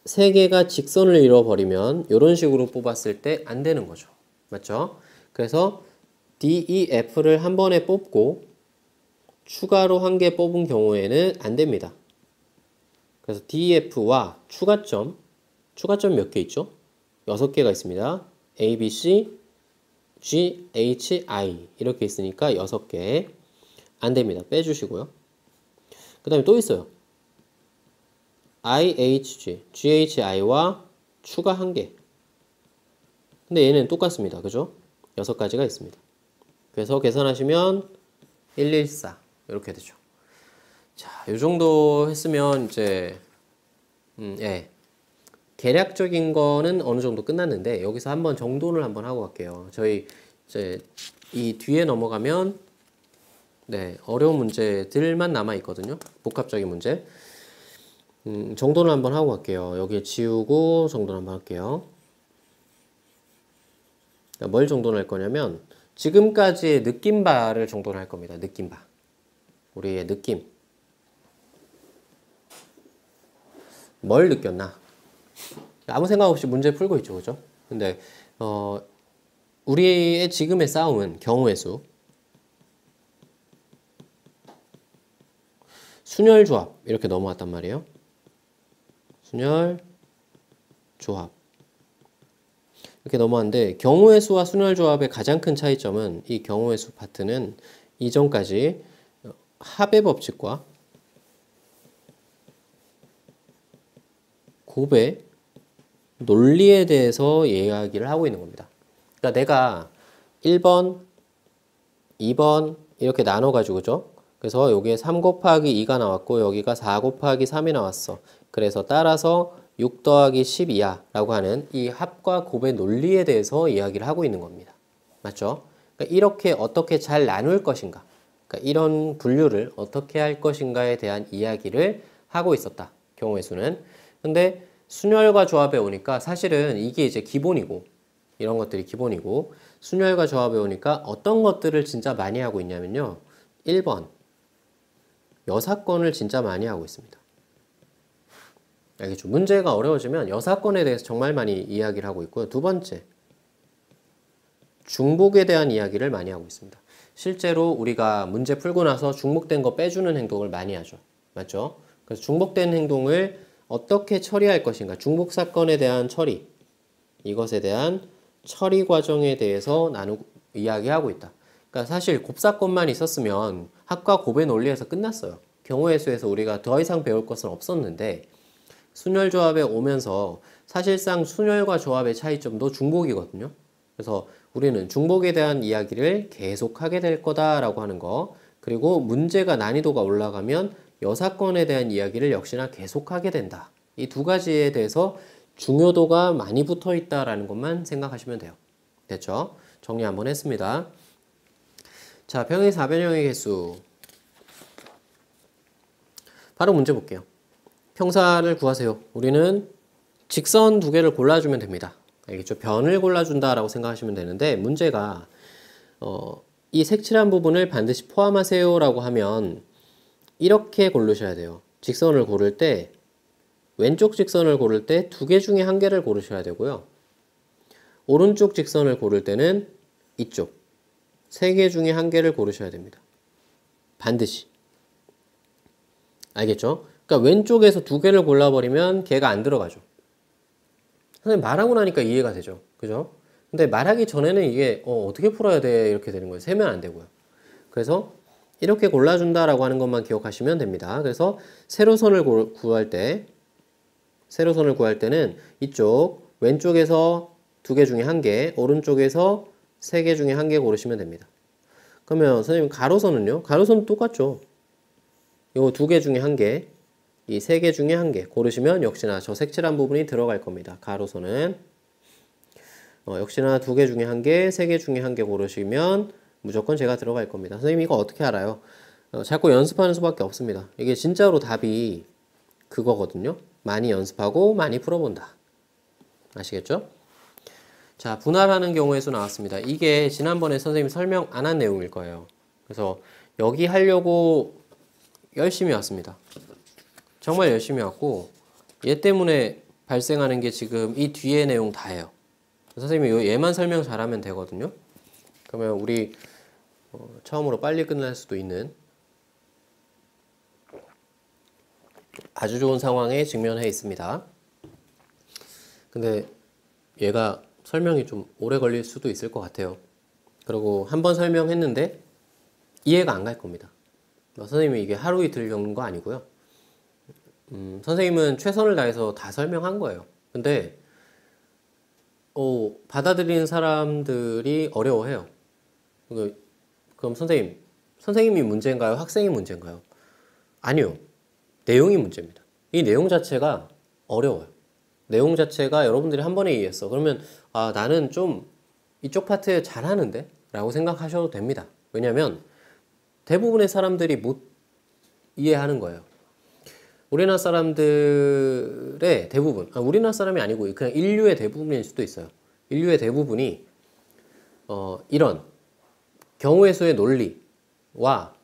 3개가 직선을 이루어버리면 이런 식으로 뽑았을 때 안 되는 거죠. 맞죠? 그래서 DEF를 한 번에 뽑고 추가로 1개 뽑은 경우에는 안 됩니다. 그래서 DEF와 추가점 몇 개 있죠? 6개가 있습니다. A, B, C, G, H, I 이렇게 있으니까 6개 안 됩니다. 빼주시고요. 그 다음에 또 있어요. I, H, G, G, H, I와 추가 1개. 근데 얘는 똑같습니다. 그죠? 6가지가 있습니다. 그래서 계산하시면 114 이렇게 되죠. 자, 이 정도 했으면 이제 예. 계략적인 거는 어느 정도 끝났는데 여기서 한번 정돈을 한번 하고 갈게요. 저희 이제 이 뒤에 넘어가면 어려운 문제들만 남아 있거든요. 복합적인 문제. 정돈을 한번 하고 갈게요. 여기에 지우고 정돈 한번 할게요. 뭘 정돈할 거냐면 지금까지의 느낌바를 정돈할 겁니다. 느낌바. 우리의 느낌. 뭘 느꼈나? 아무 생각 없이 문제 풀고 있죠. 그죠? 근데 우리의 지금의 싸움은 경우의 수. 순열 조합 이렇게 넘어왔단 말이에요. 순열 조합 이렇게 넘어왔는데 경우의 수와 순열 조합의 가장 큰 차이점은 이 경우의 수 파트는 이전까지 합의 법칙과 곱의 논리에 대해서 이야기를 하고 있는 겁니다. 그러니까 내가 1번, 2번 이렇게 나눠가지고 그죠? 그래서 여기에 3 곱하기 2가 나왔고 여기가 4 곱하기 3이 나왔어. 그래서 따라서 6 더하기 12야 라고 하는 이 합과 곱의 논리에 대해서 이야기를 하고 있는 겁니다. 맞죠? 그러니까 이렇게 어떻게 잘 나눌 것인가, 그러니까 이런 분류를 어떻게 할 것인가에 대한 이야기를 하고 있었다. 경우의 수는. 근데 순열과 조합에 오니까 사실은 이게 이제 기본이고 이런 것들이 기본이고 순열과 조합에 오니까 어떤 것들을 진짜 많이 하고 있냐면요. 1번 여사건을 진짜 많이 하고 있습니다. 알겠죠? 문제가 어려워지면 여사건에 대해서 정말 많이 이야기를 하고 있고요. 두 번째 중복에 대한 이야기를 많이 하고 있습니다. 실제로 우리가 문제 풀고 나서 중복된 거 빼주는 행동을 많이 하죠. 맞죠? 그래서 중복된 행동을 어떻게 처리할 것인가, 중복 사건에 대한 처리, 이것에 대한 처리 과정에 대해서 이야기하고 있다. 그러니까 사실 곱사건만 있었으면 합과 곱의 논리에서 끝났어요. 경우의 수에서 우리가 더 이상 배울 것은 없었는데 순열 조합에 오면서 사실상 순열과 조합의 차이점도 중복이거든요. 그래서 우리는 중복에 대한 이야기를 계속하게 될 거다라고 하는 거, 그리고 문제가 난이도가 올라가면 여사건에 대한 이야기를 역시나 계속하게 된다. 이 두 가지에 대해서 중요도가 많이 붙어 있다라는 것만 생각하시면 돼요. 됐죠? 정리 한번 했습니다. 자, 평행 사변형의 개수. 바로 문제 볼게요. 평사를 구하세요. 우리는 직선 2개를 골라주면 됩니다. 알겠죠? 변을 골라준다라고 생각하시면 되는데 문제가 이 색칠한 부분을 반드시 포함하세요 라고 하면 이렇게 고르셔야 돼요. 직선을 고를 때 왼쪽 직선을 고를 때 2개 중에 1개를 고르셔야 되고요. 오른쪽 직선을 고를 때는 이쪽 3개 중에 한 개를 고르셔야 됩니다. 반드시. 알겠죠? 그러니까 왼쪽에서 2개를 골라버리면 걔가 안 들어가죠. 선생님 말하고 나니까 이해가 되죠. 그죠? 근데 말하기 전에는 이게 어떻게 풀어야 돼? 이렇게 되는 거예요. 세면 안 되고요. 그래서 이렇게 골라준다라고 하는 것만 기억하시면 됩니다. 그래서 세로선을 구할 때는 이쪽 왼쪽에서 2개 중에 1개, 오른쪽에서 3개 중에 1개 고르시면 됩니다. 그러면 선생님 가로선은요? 가로선 똑같죠. 요 2개 중에 1개, 이 3개 중에 1개 고르시면 역시나 저 색칠한 부분이 들어갈 겁니다. 가로선은 역시나 2개 중에 1개, 3개 중에 1개 고르시면 무조건 제가 들어갈 겁니다. 선생님 이거 어떻게 알아요? 자꾸 연습하는 수밖에 없습니다. 이게 진짜로 답이 그거거든요. 많이 연습하고 많이 풀어본다. 아시겠죠? 자, 분할하는 경우의 수 나왔습니다. 이게 지난번에 선생님이 설명 안 한 내용일 거예요. 그래서 여기 하려고 열심히 왔습니다. 정말 열심히 왔고 얘 때문에 발생하는 게 지금 이 뒤에 내용 다예요. 선생님이 얘만 설명 잘하면 되거든요. 그러면 우리 처음으로 빨리 끝날 수도 있는 아주 좋은 상황에 직면해 있습니다. 근데 얘가 설명이 좀 오래 걸릴 수도 있을 것 같아요. 그리고 한 번 설명했는데 이해가 안 갈 겁니다. 선생님이 이게 하루 이틀 겪는 거 아니고요. 선생님은 최선을 다해서 다 설명한 거예요. 근데 받아들이는 사람들이 어려워해요. 그럼 선생님이 문제인가요? 학생이 문제인가요? 아니요. 내용이 문제입니다. 이 내용 자체가 어려워요. 내용 자체가 여러분들이 한 번에 이해했어. 그러면 나는 좀 이쪽 파트 잘하는데? 라고 생각하셔도 됩니다. 왜냐면 대부분의 사람들이 못 이해하는 거예요. 우리나라 사람들의 대부분, 우리나라 사람이 아니고 그냥 인류의 대부분일 수도 있어요. 인류의 대부분이 이런 경우의 수의 논리와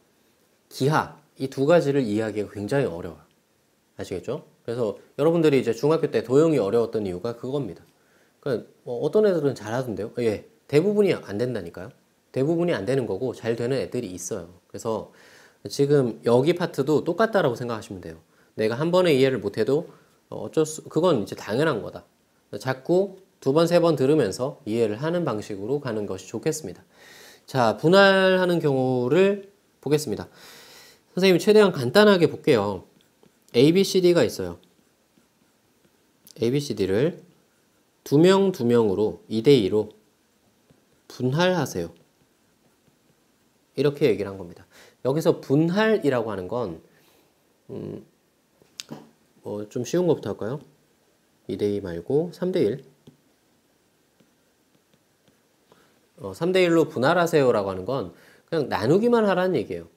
기하 이 2가지를 이해하기가 굉장히 어려워요. 아시겠죠? 그래서 여러분들이 이제 중학교 때 도형이 어려웠던 이유가 그겁니다. 그러니까 어떤 애들은 잘하던데요? 예, 대부분이 안 된다니까요. 대부분이 안 되는 거고 잘 되는 애들이 있어요. 그래서 지금 여기 파트도 똑같다라고 생각하시면 돼요. 내가 한 번에 이해를 못해도 그건 이제 당연한 거다. 자꾸 2번, 3번 들으면서 이해를 하는 방식으로 가는 것이 좋겠습니다. 자, 분할하는 경우를 보겠습니다. 선생님 최대한 간단하게 볼게요. A, B, C, D가 있어요. A, B, C, D를 2명, 2명으로 2대2로 분할하세요. 이렇게 얘기를 한 겁니다. 여기서 분할이라고 하는 건 좀 쉬운 것부터 할까요? 2대2 말고 3대1 3대1로 분할하세요라고 하는 건 그냥 나누기만 하라는 얘기예요.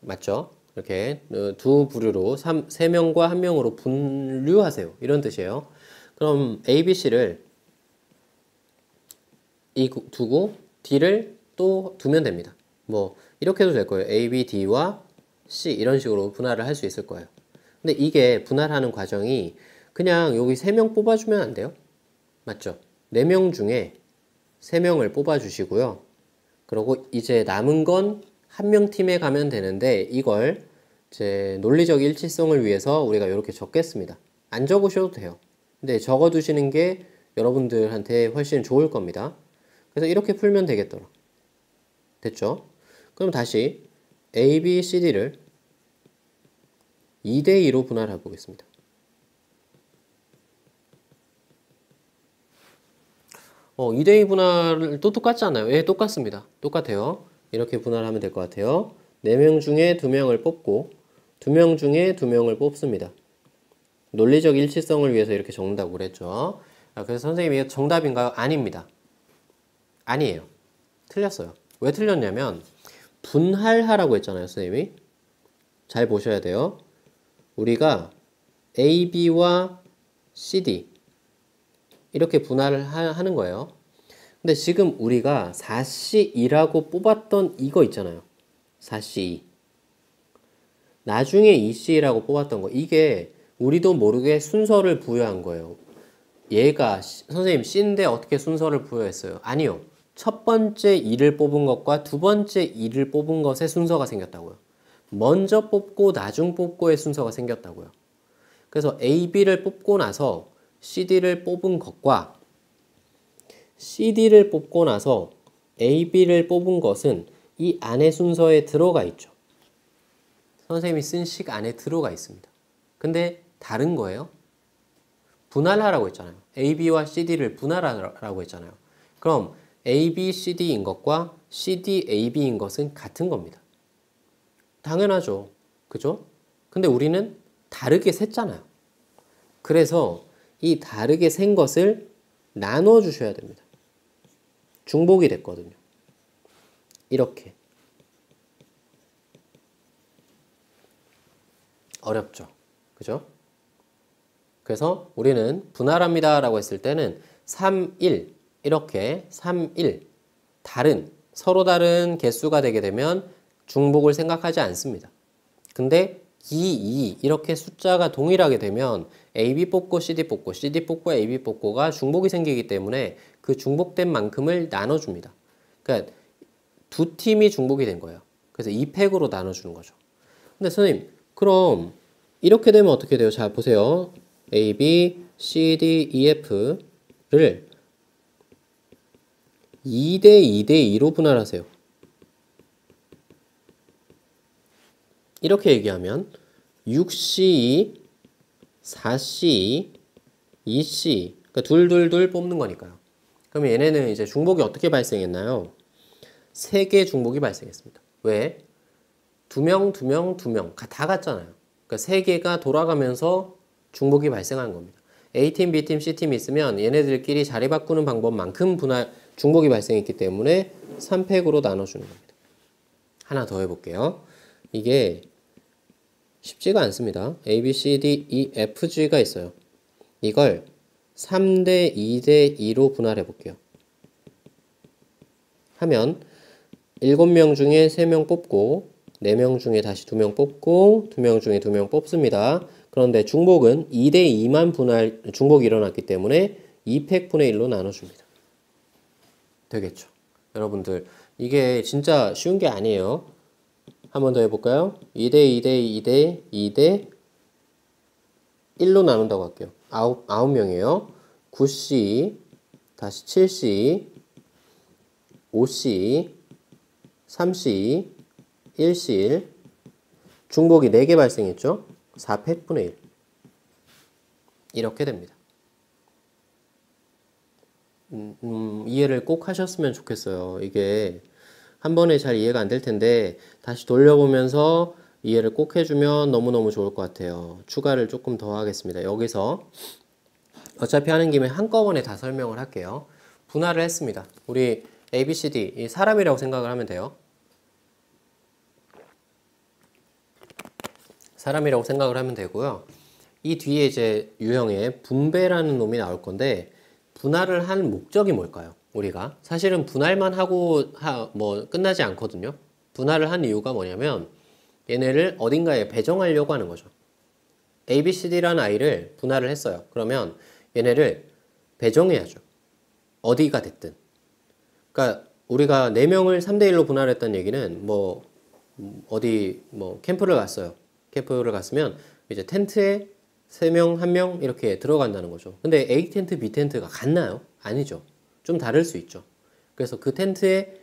맞죠? 이렇게 2부류로 3명과 1명으로 분류하세요. 이런 뜻이에요. 그럼 A, B, C를 두고 D를 또 두면 됩니다. 뭐 이렇게 해도 될 거예요. A, B, D와 C 이런 식으로 분할을 할 수 있을 거예요. 근데 이게 분할하는 과정이 그냥 여기 3명 뽑아주면 안 돼요? 맞죠? 4명 중에 3명을 뽑아주시고요. 그리고 이제 남은 건 한 명 팀에 가면 되는데 이걸 이제 논리적 일치성을 위해서 우리가 이렇게 적겠습니다. 안 적으셔도 돼요. 근데 적어두시는 게 여러분들한테 훨씬 좋을 겁니다. 그래서 이렇게 풀면 되겠더라. 됐죠? 그럼 다시 A, B, C, D를 2대2로 분할해 보겠습니다. 어, 2대2 분할은 또 똑같지 않나요? 예, 똑같습니다. 똑같아요. 이렇게 분할하면 될 것 같아요. 4명 중에 2명을 뽑고 2명 중에 2명을 뽑습니다. 논리적 일치성을 위해서 이렇게 적는다고 그랬죠. 그래서 선생님이 이게 정답인가요? 아닙니다. 아니에요. 틀렸어요. 왜 틀렸냐면 분할하라고 했잖아요, 선생님이. 잘 보셔야 돼요. 우리가 A, B와 C, D 이렇게 분할을 하는 거예요. 근데 지금 우리가 4C2라고 뽑았던 이거 있잖아요. 4C2. 나중에 2C라고 뽑았던 거. 이게 우리도 모르게 순서를 부여한 거예요. 얘가 선생님 C인데 어떻게 순서를 부여했어요? 아니요. 첫 번째 2를 뽑은 것과 두 번째 2를 뽑은 것의 순서가 생겼다고요. 먼저 뽑고 나중 뽑고의 순서가 생겼다고요. 그래서 A, B를 뽑고 나서 CD를 뽑은 것과 CD를 뽑고 나서 A, B를 뽑은 것은 이 안에 순서에 들어가 있죠. 선생님이 쓴 식 안에 들어가 있습니다. 근데 다른 거예요. 분할하라고 했잖아요. A, B와 CD를 분할하라고 했잖아요. 그럼 A, B, CD인 것과 CD, A, B인 것은 같은 겁니다. 당연하죠. 그죠? 근데 우리는 다르게 셌잖아요. 그래서 이 다르게 센 것을 나눠주셔야 됩니다. 중복이 됐거든요. 이렇게. 어렵죠. 그죠? 그래서 우리는 분할합니다 라고 했을 때는 3, 1 이렇게 3, 1 다른 서로 다른 개수가 되게 되면 중복을 생각하지 않습니다. 근데 2, 2 이렇게 숫자가 동일하게 되면 AB 뽑고 CD 뽑고 CD 뽑고 AB 뽑고가 중복이 생기기 때문에 그 중복된 만큼을 나눠줍니다. 그러니까 두 팀이 중복이 된 거예요. 그래서 2팩으로 나눠주는 거죠. 근데 선생님 그럼 이렇게 되면 어떻게 돼요? 자 보세요. A, B, C, D, E, F를 2대 2대 2로 분할하세요. 이렇게 얘기하면 6C, 4C, 2C 그러니까 둘둘둘 뽑는 거니까요. 그럼 얘네는 이제 중복이 어떻게 발생했나요? 3개 중복이 발생했습니다. 왜? 2명, 2명, 2명 다 같잖아요. 그러니까 3개가 돌아가면서 중복이 발생한 겁니다. A팀, B팀, C팀이 있으면 얘네들끼리 자리 바꾸는 방법만큼 중복이 발생했기 때문에 3팩으로 나눠주는 겁니다. 하나 더 해볼게요. 이게 쉽지가 않습니다. A, B, C, D, E, F, G가 있어요. 이걸 3대 2대 2로 분할해 볼게요. 하면 7명 중에 3명 뽑고 4명 중에 다시 2명 뽑고 2명 중에 2명 뽑습니다. 그런데 중복은 2대 2만 중복이 일어났기 때문에 2팩분의 1로 나눠줍니다. 되겠죠? 여러분들 이게 진짜 쉬운 게 아니에요. 한 번 더 해볼까요? 2대 2대 2대 2대 1로 나눈다고 할게요. 9명이에요. 9C, 다시 7C, 5C, 3C, 1C1 중복이 4개 발생했죠? 4팩분의 1 이렇게 됩니다. 이해를 꼭 하셨으면 좋겠어요. 이게 한 번에 잘 이해가 안 될 텐데 다시 돌려보면서 이해를 꼭 해주면 너무너무 좋을 것 같아요. 추가를 조금 더 하겠습니다. 여기서 어차피 하는 김에 한꺼번에 다 설명을 할게요. 분할을 했습니다. 우리 A, B, C, D 이 사람이라고 생각을 하면 돼요. 사람이라고 생각을 하면 되고요. 이 뒤에 이제 유형의 분배라는 놈이 나올 건데 분할을 한 목적이 뭘까요? 우리가 사실은 분할만 하고 뭐 끝나지 않거든요. 분할을 한 이유가 뭐냐면 얘네를 어딘가에 배정하려고 하는 거죠. A, B, C, D라는 아이를 분할을 했어요. 그러면 얘네를 배정해야죠. 어디가 됐든. 그러니까 우리가 4명을 3대 1로 분할했다는 얘기는 뭐 어디 뭐 캠프를 갔어요. 캠프를 갔으면 이제 텐트에 3명, 1명 이렇게 들어간다는 거죠. 근데 A 텐트, B 텐트가 같나요? 아니죠. 좀 다를 수 있죠. 그래서 그 텐트에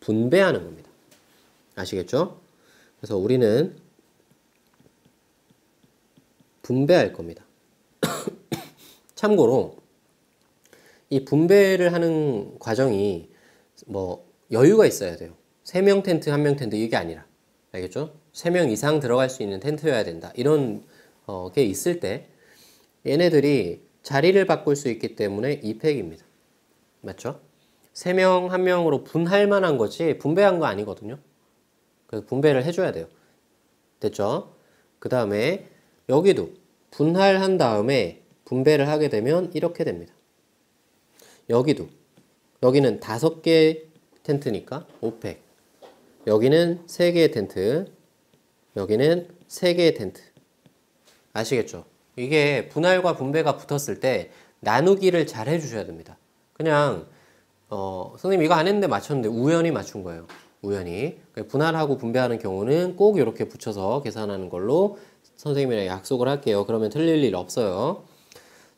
분배하는 겁니다. 아시겠죠? 그래서 우리는 분배할 겁니다. 참고로 이 분배를 하는 과정이 뭐 여유가 있어야 돼요. 3명 텐트, 1명 텐트 이게 아니라 알겠죠? 3명 이상 들어갈 수 있는 텐트여야 된다. 이런 게 있을 때 얘네들이 자리를 바꿀 수 있기 때문에 2팩입니다. 맞죠? 3명, 1명으로 분할 만한 거지 분배한 거 아니거든요. 그래서 분배를 해줘야 돼요. 됐죠? 그 다음에 여기도 분할한 다음에 분배를 하게 되면 이렇게 됩니다. 여기도 여기는 5개 텐트니까 5팩 여기는 3개의 텐트 여기는 3개의 텐트 아시겠죠? 이게 분할과 분배가 붙었을 때 나누기를 잘 해주셔야 됩니다. 그냥 선생님 이거 안 했는데 맞췄는데 우연히 맞춘 거예요. 우연히. 분할하고 분배하는 경우는 꼭 이렇게 붙여서 계산하는 걸로 선생님이랑 약속을 할게요. 그러면 틀릴 일 없어요.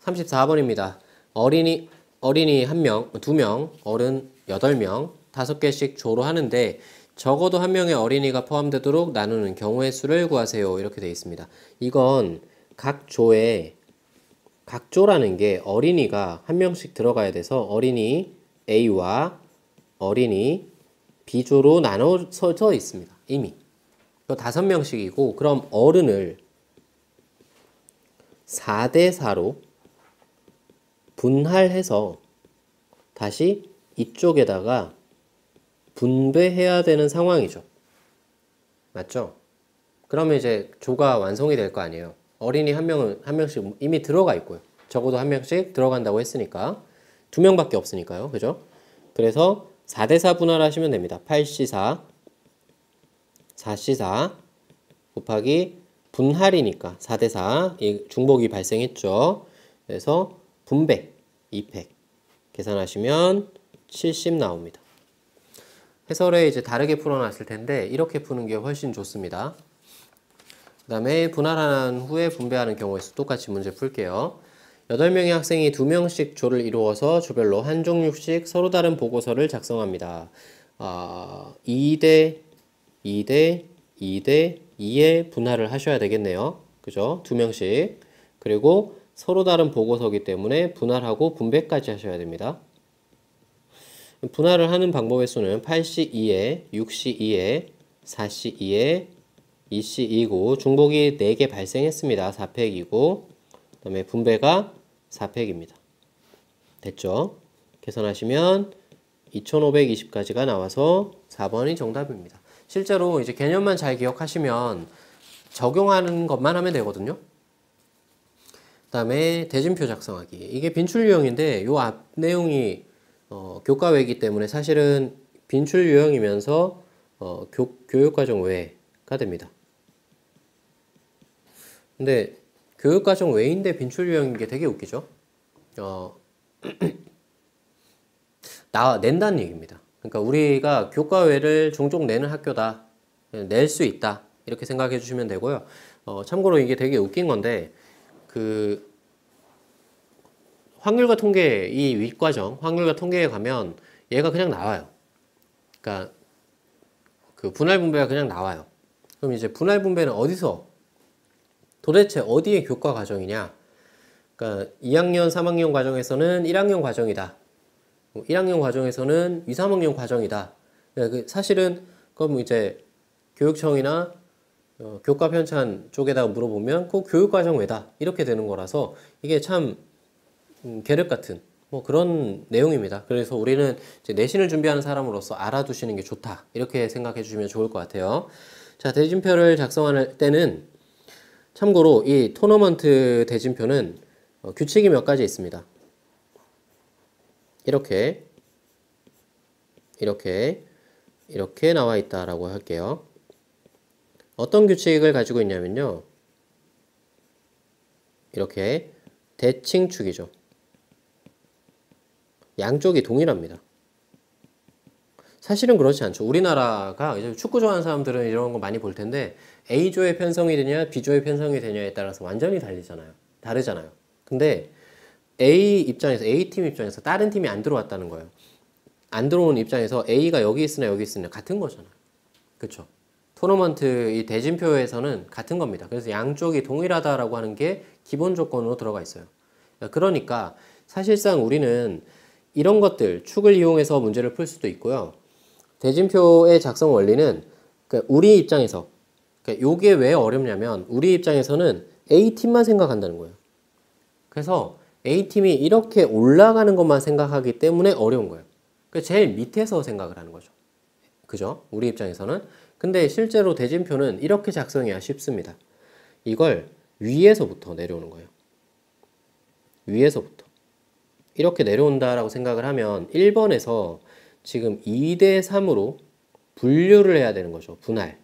34번입니다. 어린이 1명, 2명, 어른 8명, 5개씩 조로 하는데 적어도 한 명의 어린이가 포함되도록 나누는 경우의 수를 구하세요. 이렇게 되어 있습니다. 이건 각 조라는 게 어린이가 한 명씩 들어가야 돼서 어린이 A와 어린이 B조로 나눠서 있습니다. 이미. 5명씩이고 그럼 어른을 4대4로 분할해서 다시 이쪽에다가 분배해야 되는 상황이죠. 맞죠? 그러면 이제 조가 완성이 될 거 아니에요. 어린이 한 명씩 이미 들어가 있고요. 적어도 한 명씩 들어간다고 했으니까 2명밖에 없으니까요. 그죠? 그래서 4대4 분할하시면 됩니다. 8C4 4C4 곱하기 분할이니까 4대4 중복이 발생했죠. 그래서 분배 2팩 계산하시면 70 나옵니다. 해설에 이제 다르게 풀어놨을 텐데 이렇게 푸는 게 훨씬 좋습니다. 그 다음에 분할한 후에 분배하는 경우에서 똑같이 문제 풀게요. 8명의 학생이 2명씩 조를 이루어서 조별로 한 종류씩 서로 다른 보고서를 작성합니다. 2대 2대 2대 2의 분할을 하셔야 되겠네요. 그죠? 2명씩. 그리고 서로 다른 보고서이기 때문에 분할하고 분배까지 하셔야 됩니다. 분할을 하는 방법의 수는 8C2에 6C2에 4C2에 2C2고 중복이 4개 발생했습니다. 4팩이고 그 다음에 분배가 4팩입니다. 됐죠? 계산하시면 2520까지가 나와서 4번이 정답입니다. 실제로 이제 개념만 잘 기억하시면 적용하는 것만 하면 되거든요. 그 다음에 대진표 작성하기. 이게 빈출 유형인데 요 앞 내용이 교과외이기 때문에 사실은 빈출 유형이면서 교육과정 외가 됩니다. 근데 교육과정 외인데 빈출 유형인 게 되게 웃기죠? 낸다는 얘기입니다. 그러니까 우리가 교과외를 종종 내는 학교다. 낼 수 있다. 이렇게 생각해 주시면 되고요. 참고로 이게 되게 웃긴 건데 그 확률과 통계 이 윗과정 확률과 통계에 가면 얘가 그냥 나와요. 그러니까 그 분할 분배가 그냥 나와요. 그럼 이제 분할 분배는 어디서 도대체 어디의 교과 과정이냐? 그러니까 2학년, 3학년 과정에서는 1학년 과정이다. 1학년 과정에서는 2, 3학년 과정이다. 사실은 그럼 이제 교육청이나 교과 편찬 쪽에다가 물어보면 꼭 교육과정 외다 이렇게 되는 거라서 이게 참 계륵 같은 뭐 그런 내용입니다. 그래서 우리는 이제 내신을 준비하는 사람으로서 알아두시는 게 좋다 이렇게 생각해 주시면 좋을 것 같아요. 자, 대진표를 작성할 때는 참고로 이 토너먼트 대진표는 규칙이 몇 가지 있습니다. 이렇게 나와 있다라고 할게요. 어떤 규칙을 가지고 있냐면요. 이렇게 대칭축이죠. 양쪽이 동일합니다. 사실은 그렇지 않죠. 우리나라가 이제 축구 좋아하는 사람들은 이런 거 많이 볼 텐데 A조의 편성이 되냐 B조의 편성이 되냐에 따라서 완전히 다르잖아요. 근데 A팀 입장에서 다른 팀이 안 들어왔다는 거예요. 안 들어온 입장에서 A가 여기 있으나 여기 있으나 같은 거잖아요. 그렇죠? 토너먼트 이 대진표에서는 같은 겁니다. 그래서 양쪽이 동일하다라고 하는 게 기본 조건으로 들어가 있어요. 그러니까 사실상 우리는 이런 것들 축을 이용해서 문제를 풀 수도 있고요. 대진표의 작성 원리는 그러니까 우리 입장에서 그러니까 이게 왜 어렵냐면 우리 입장에서는 A팀만 생각한다는 거예요. 그래서 A팀이 이렇게 올라가는 것만 생각하기 때문에 어려운 거예요. 그러니까 제일 밑에서 생각을 하는 거죠. 그죠? 우리 입장에서는. 근데 실제로 대진표는 이렇게 작성해야 쉽습니다. 이걸 위에서부터 내려오는 거예요. 위에서부터. 이렇게 내려온다라고 생각을 하면 1번에서 지금 2대3으로 분류를 해야 되는 거죠. 분할.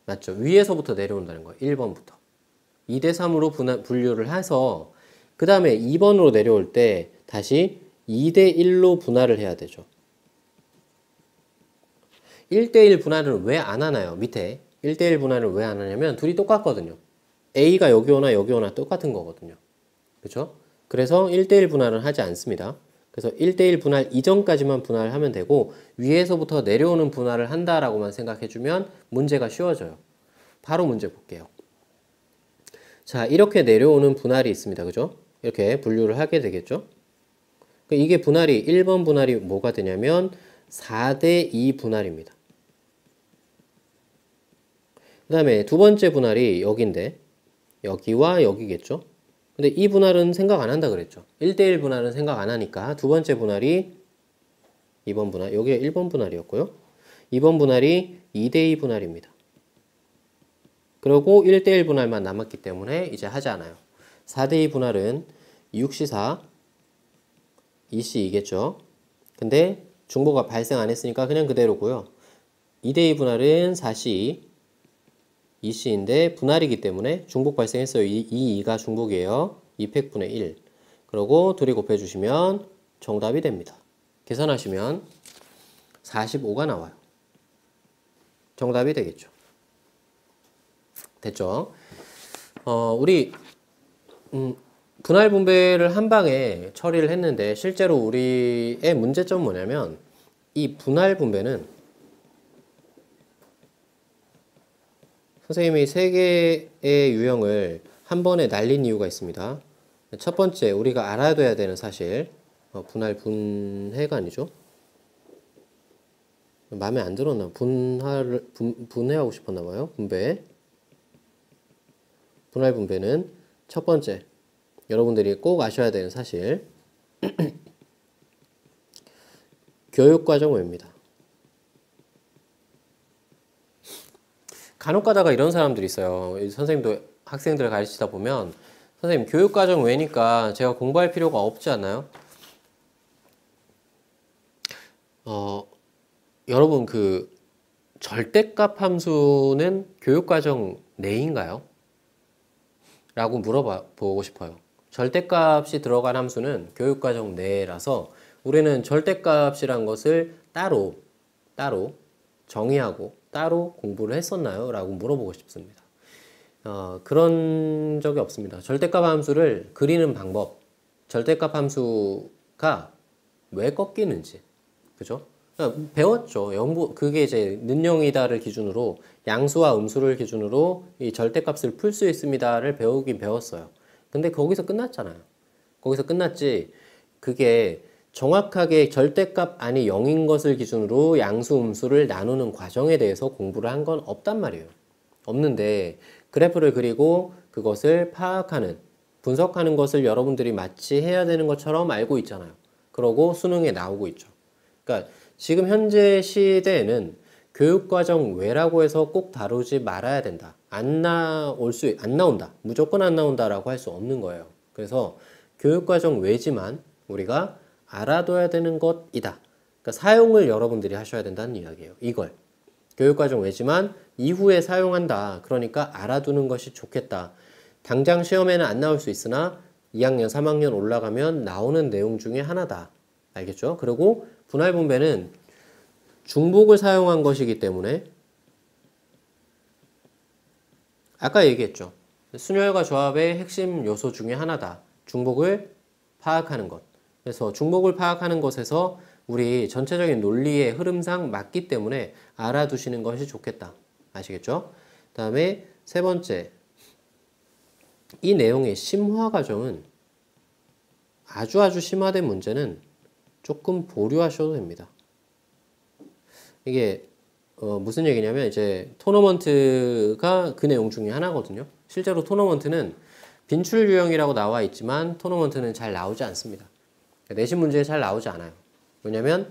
맞죠? 위에서부터 내려온다는 거예요. 1번부터. 2대3으로 분류를 해서 그 다음에 2번으로 내려올 때 다시 2대 1로 분할을 해야 되죠. 1대1 분할을 왜 안 하나요? 밑에 1대1 분할을 왜 안 하냐면 둘이 똑같거든요. A가 여기 오나 여기 오나 똑같은 거거든요. 그렇죠? 그래서 1대1 분할은 하지 않습니다. 그래서 1대1 분할 이전까지만 분할하면 되고 위에서부터 내려오는 분할을 한다라고만 생각해주면 문제가 쉬워져요. 바로 문제 볼게요. 자, 이렇게 내려오는 분할이 있습니다. 그죠? 이렇게 분류를 하게 되겠죠? 이게 분할이 1번 분할이 뭐가 되냐면 4대 2 분할입니다. 그 다음에 두 번째 분할이 여기인데 여기와 여기겠죠? 근데 이 분할은 생각 안 한다 그랬죠? 1대1 분할은 생각 안 하니까 두 번째 분할이 2번 분할, 여기가 1번 분할이었고요. 2번 분할이 2대2 분할입니다. 그리고 1대1 분할만 남았기 때문에 이제 하지 않아요. 4대2 분할은 2C4, 2C2겠죠? 근데 중보가 발생 안 했으니까 그냥 그대로고요. 2대2 분할은 4C, 2C인데 분할이기 때문에 중복 발생했어요. 이 2가 중복이에요. 2팩분의 1. 그리고 둘이 곱해주시면 정답이 됩니다. 계산하시면 45가 나와요. 정답이 되겠죠. 됐죠? 우리 분할 분배를 한 방에 처리를 했는데 실제로 우리의 문제점은 뭐냐면 이 분할 분배는 선생님이 세 개의 유형을 한 번에 날린 이유가 있습니다. 첫 번째, 우리가 알아둬야 되는 사실, 분할 분해가 아니죠. 마음에 안 들었나? 분해하고 싶었나 봐요. 분배. 분할 분배는 첫 번째, 여러분들이 꼭 아셔야 되는 사실, 교육과정 외입니다. 간혹 가다가 이런 사람들이 있어요. 선생님도 학생들 가르치다 보면 선생님 교육과정 외니까 제가 공부할 필요가 없지 않나요? 여러분 그 절대값 함수는 교육과정 내인가요? 라고 물어보고 싶어요. 절대값이 들어간 함수는 교육과정 내라서 우리는 절대값이란 것을 따로 정의하고 따로 공부를 했었나요? 라고 물어보고 싶습니다. 그런 적이 없습니다. 절대값 함수를 그리는 방법, 절대값 함수가 왜 꺾이는지, 그죠? 배웠죠. 그게 이제 는영이다를 기준으로 양수와 음수를 기준으로 이 절대값을 풀 수 있습니다를 배우긴 배웠어요. 근데 거기서 끝났잖아요. 거기서 끝났지. 그게 정확하게 절대값 안이 0인 것을 기준으로 양수, 음수를 나누는 과정에 대해서 공부를 한 건 없단 말이에요. 없는데 그래프를 그리고 그것을 파악하는, 분석하는 것을 여러분들이 마치 해야 되는 것처럼 알고 있잖아요. 그러고 수능에 나오고 있죠. 그러니까 지금 현재 시대에는 교육과정 외라고 해서 꼭 다루지 말아야 된다. 안 나온다. 무조건 안 나온다라고 할 수 없는 거예요. 그래서 교육과정 외지만 우리가 알아둬야 되는 것이다. 그러니까 사용을 여러분들이 하셔야 된다는 이야기예요. 이걸. 교육과정 외지만 이후에 사용한다. 그러니까 알아두는 것이 좋겠다. 당장 시험에는 안 나올 수 있으나 2학년, 3학년 올라가면 나오는 내용 중에 하나다. 알겠죠? 그리고 분할 분배는 중복을 사용한 것이기 때문에 아까 얘기했죠. 순혈과 조합의 핵심 요소 중에 하나다. 중복을 파악하는 것. 그래서 중복을 파악하는 것에서 우리 전체적인 논리의 흐름상 맞기 때문에 알아두시는 것이 좋겠다. 아시겠죠? 그 다음에 세 번째, 이 내용의 심화 과정은 아주 심화된 문제는 조금 보류하셔도 됩니다. 이게 무슨 얘기냐면 이제 토너먼트가 그 내용 중에 하나거든요. 실제로 토너먼트는 빈출 유형이라고 나와 있지만 토너먼트는 잘 나오지 않습니다. 내신 문제에 잘 나오지 않아요. 왜냐면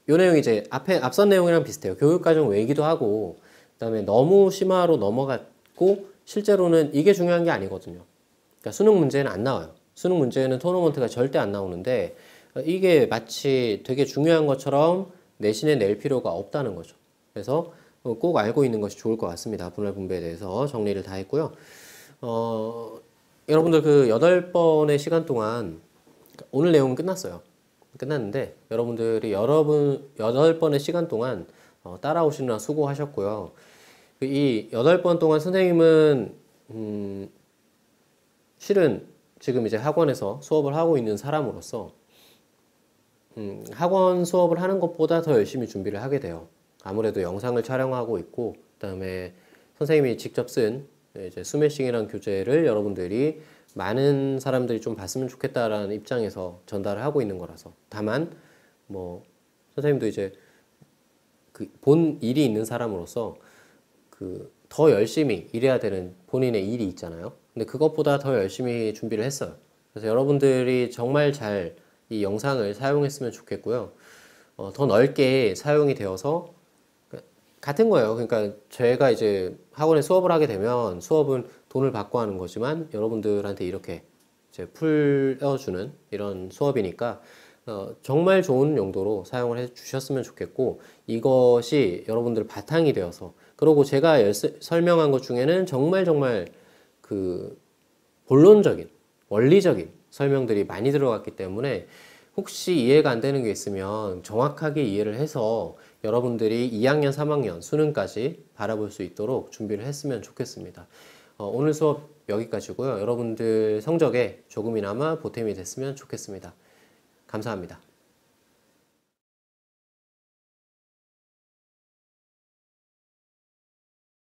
이 내용이 이제 앞선 내용이랑 비슷해요. 교육과정 외기도 하고 그다음에 너무 심화로 넘어갔고 실제로는 이게 중요한 게 아니거든요. 그러니까 수능 문제는 안 나와요. 수능 문제는 토너먼트가 절대 안 나오는데 이게 마치 되게 중요한 것처럼 내신에 낼 필요가 없다는 거죠. 그래서 꼭 알고 있는 것이 좋을 것 같습니다. 분할 분배에 대해서 정리를 다 했고요. 여러분들 그 8번의 시간 동안 오늘 내용은 끝났어요. 끝났는데 여러분들이 8번의 시간 동안 따라오시느라 수고하셨고요. 이 8번 동안 선생님은 실은 지금 이제 학원에서 수업을 하고 있는 사람으로서 학원 수업을 하는 것보다 더 열심히 준비를 하게 돼요. 아무래도 영상을 촬영하고 있고 그다음에 선생님이 직접 쓴 이제 스매싱이라는 교재를 여러분들이 많은 사람들이 좀 봤으면 좋겠다라는 입장에서 전달을 하고 있는 거라서. 다만 뭐 선생님도 이제 그 본 일이 있는 사람으로서 그 더 열심히 일해야 되는 본인의 일이 있잖아요. 근데 그것보다 더 열심히 준비를 했어요. 그래서 여러분들이 정말 잘 이 영상을 사용했으면 좋겠고요. 더 넓게 사용이 되어서 같은 거예요. 그러니까 제가 이제 학원에 수업을 하게 되면 수업은 돈을 받고 하는 거지만 여러분들한테 이렇게 이제 풀어주는 이런 수업이니까 정말 좋은 용도로 사용을 해 주셨으면 좋겠고 이것이 여러분들 바탕이 되어서 그리고 제가 설명한 것 중에는 정말 그 본론적인 원리적인 설명들이 많이 들어갔기 때문에 혹시 이해가 안 되는 게 있으면 정확하게 이해를 해서 여러분들이 2학년, 3학년 수능까지 바라볼 수 있도록 준비를 했으면 좋겠습니다. 오늘 수업 여기까지고요. 여러분들 성적에 조금이나마 보탬이 됐으면 좋겠습니다. 감사합니다.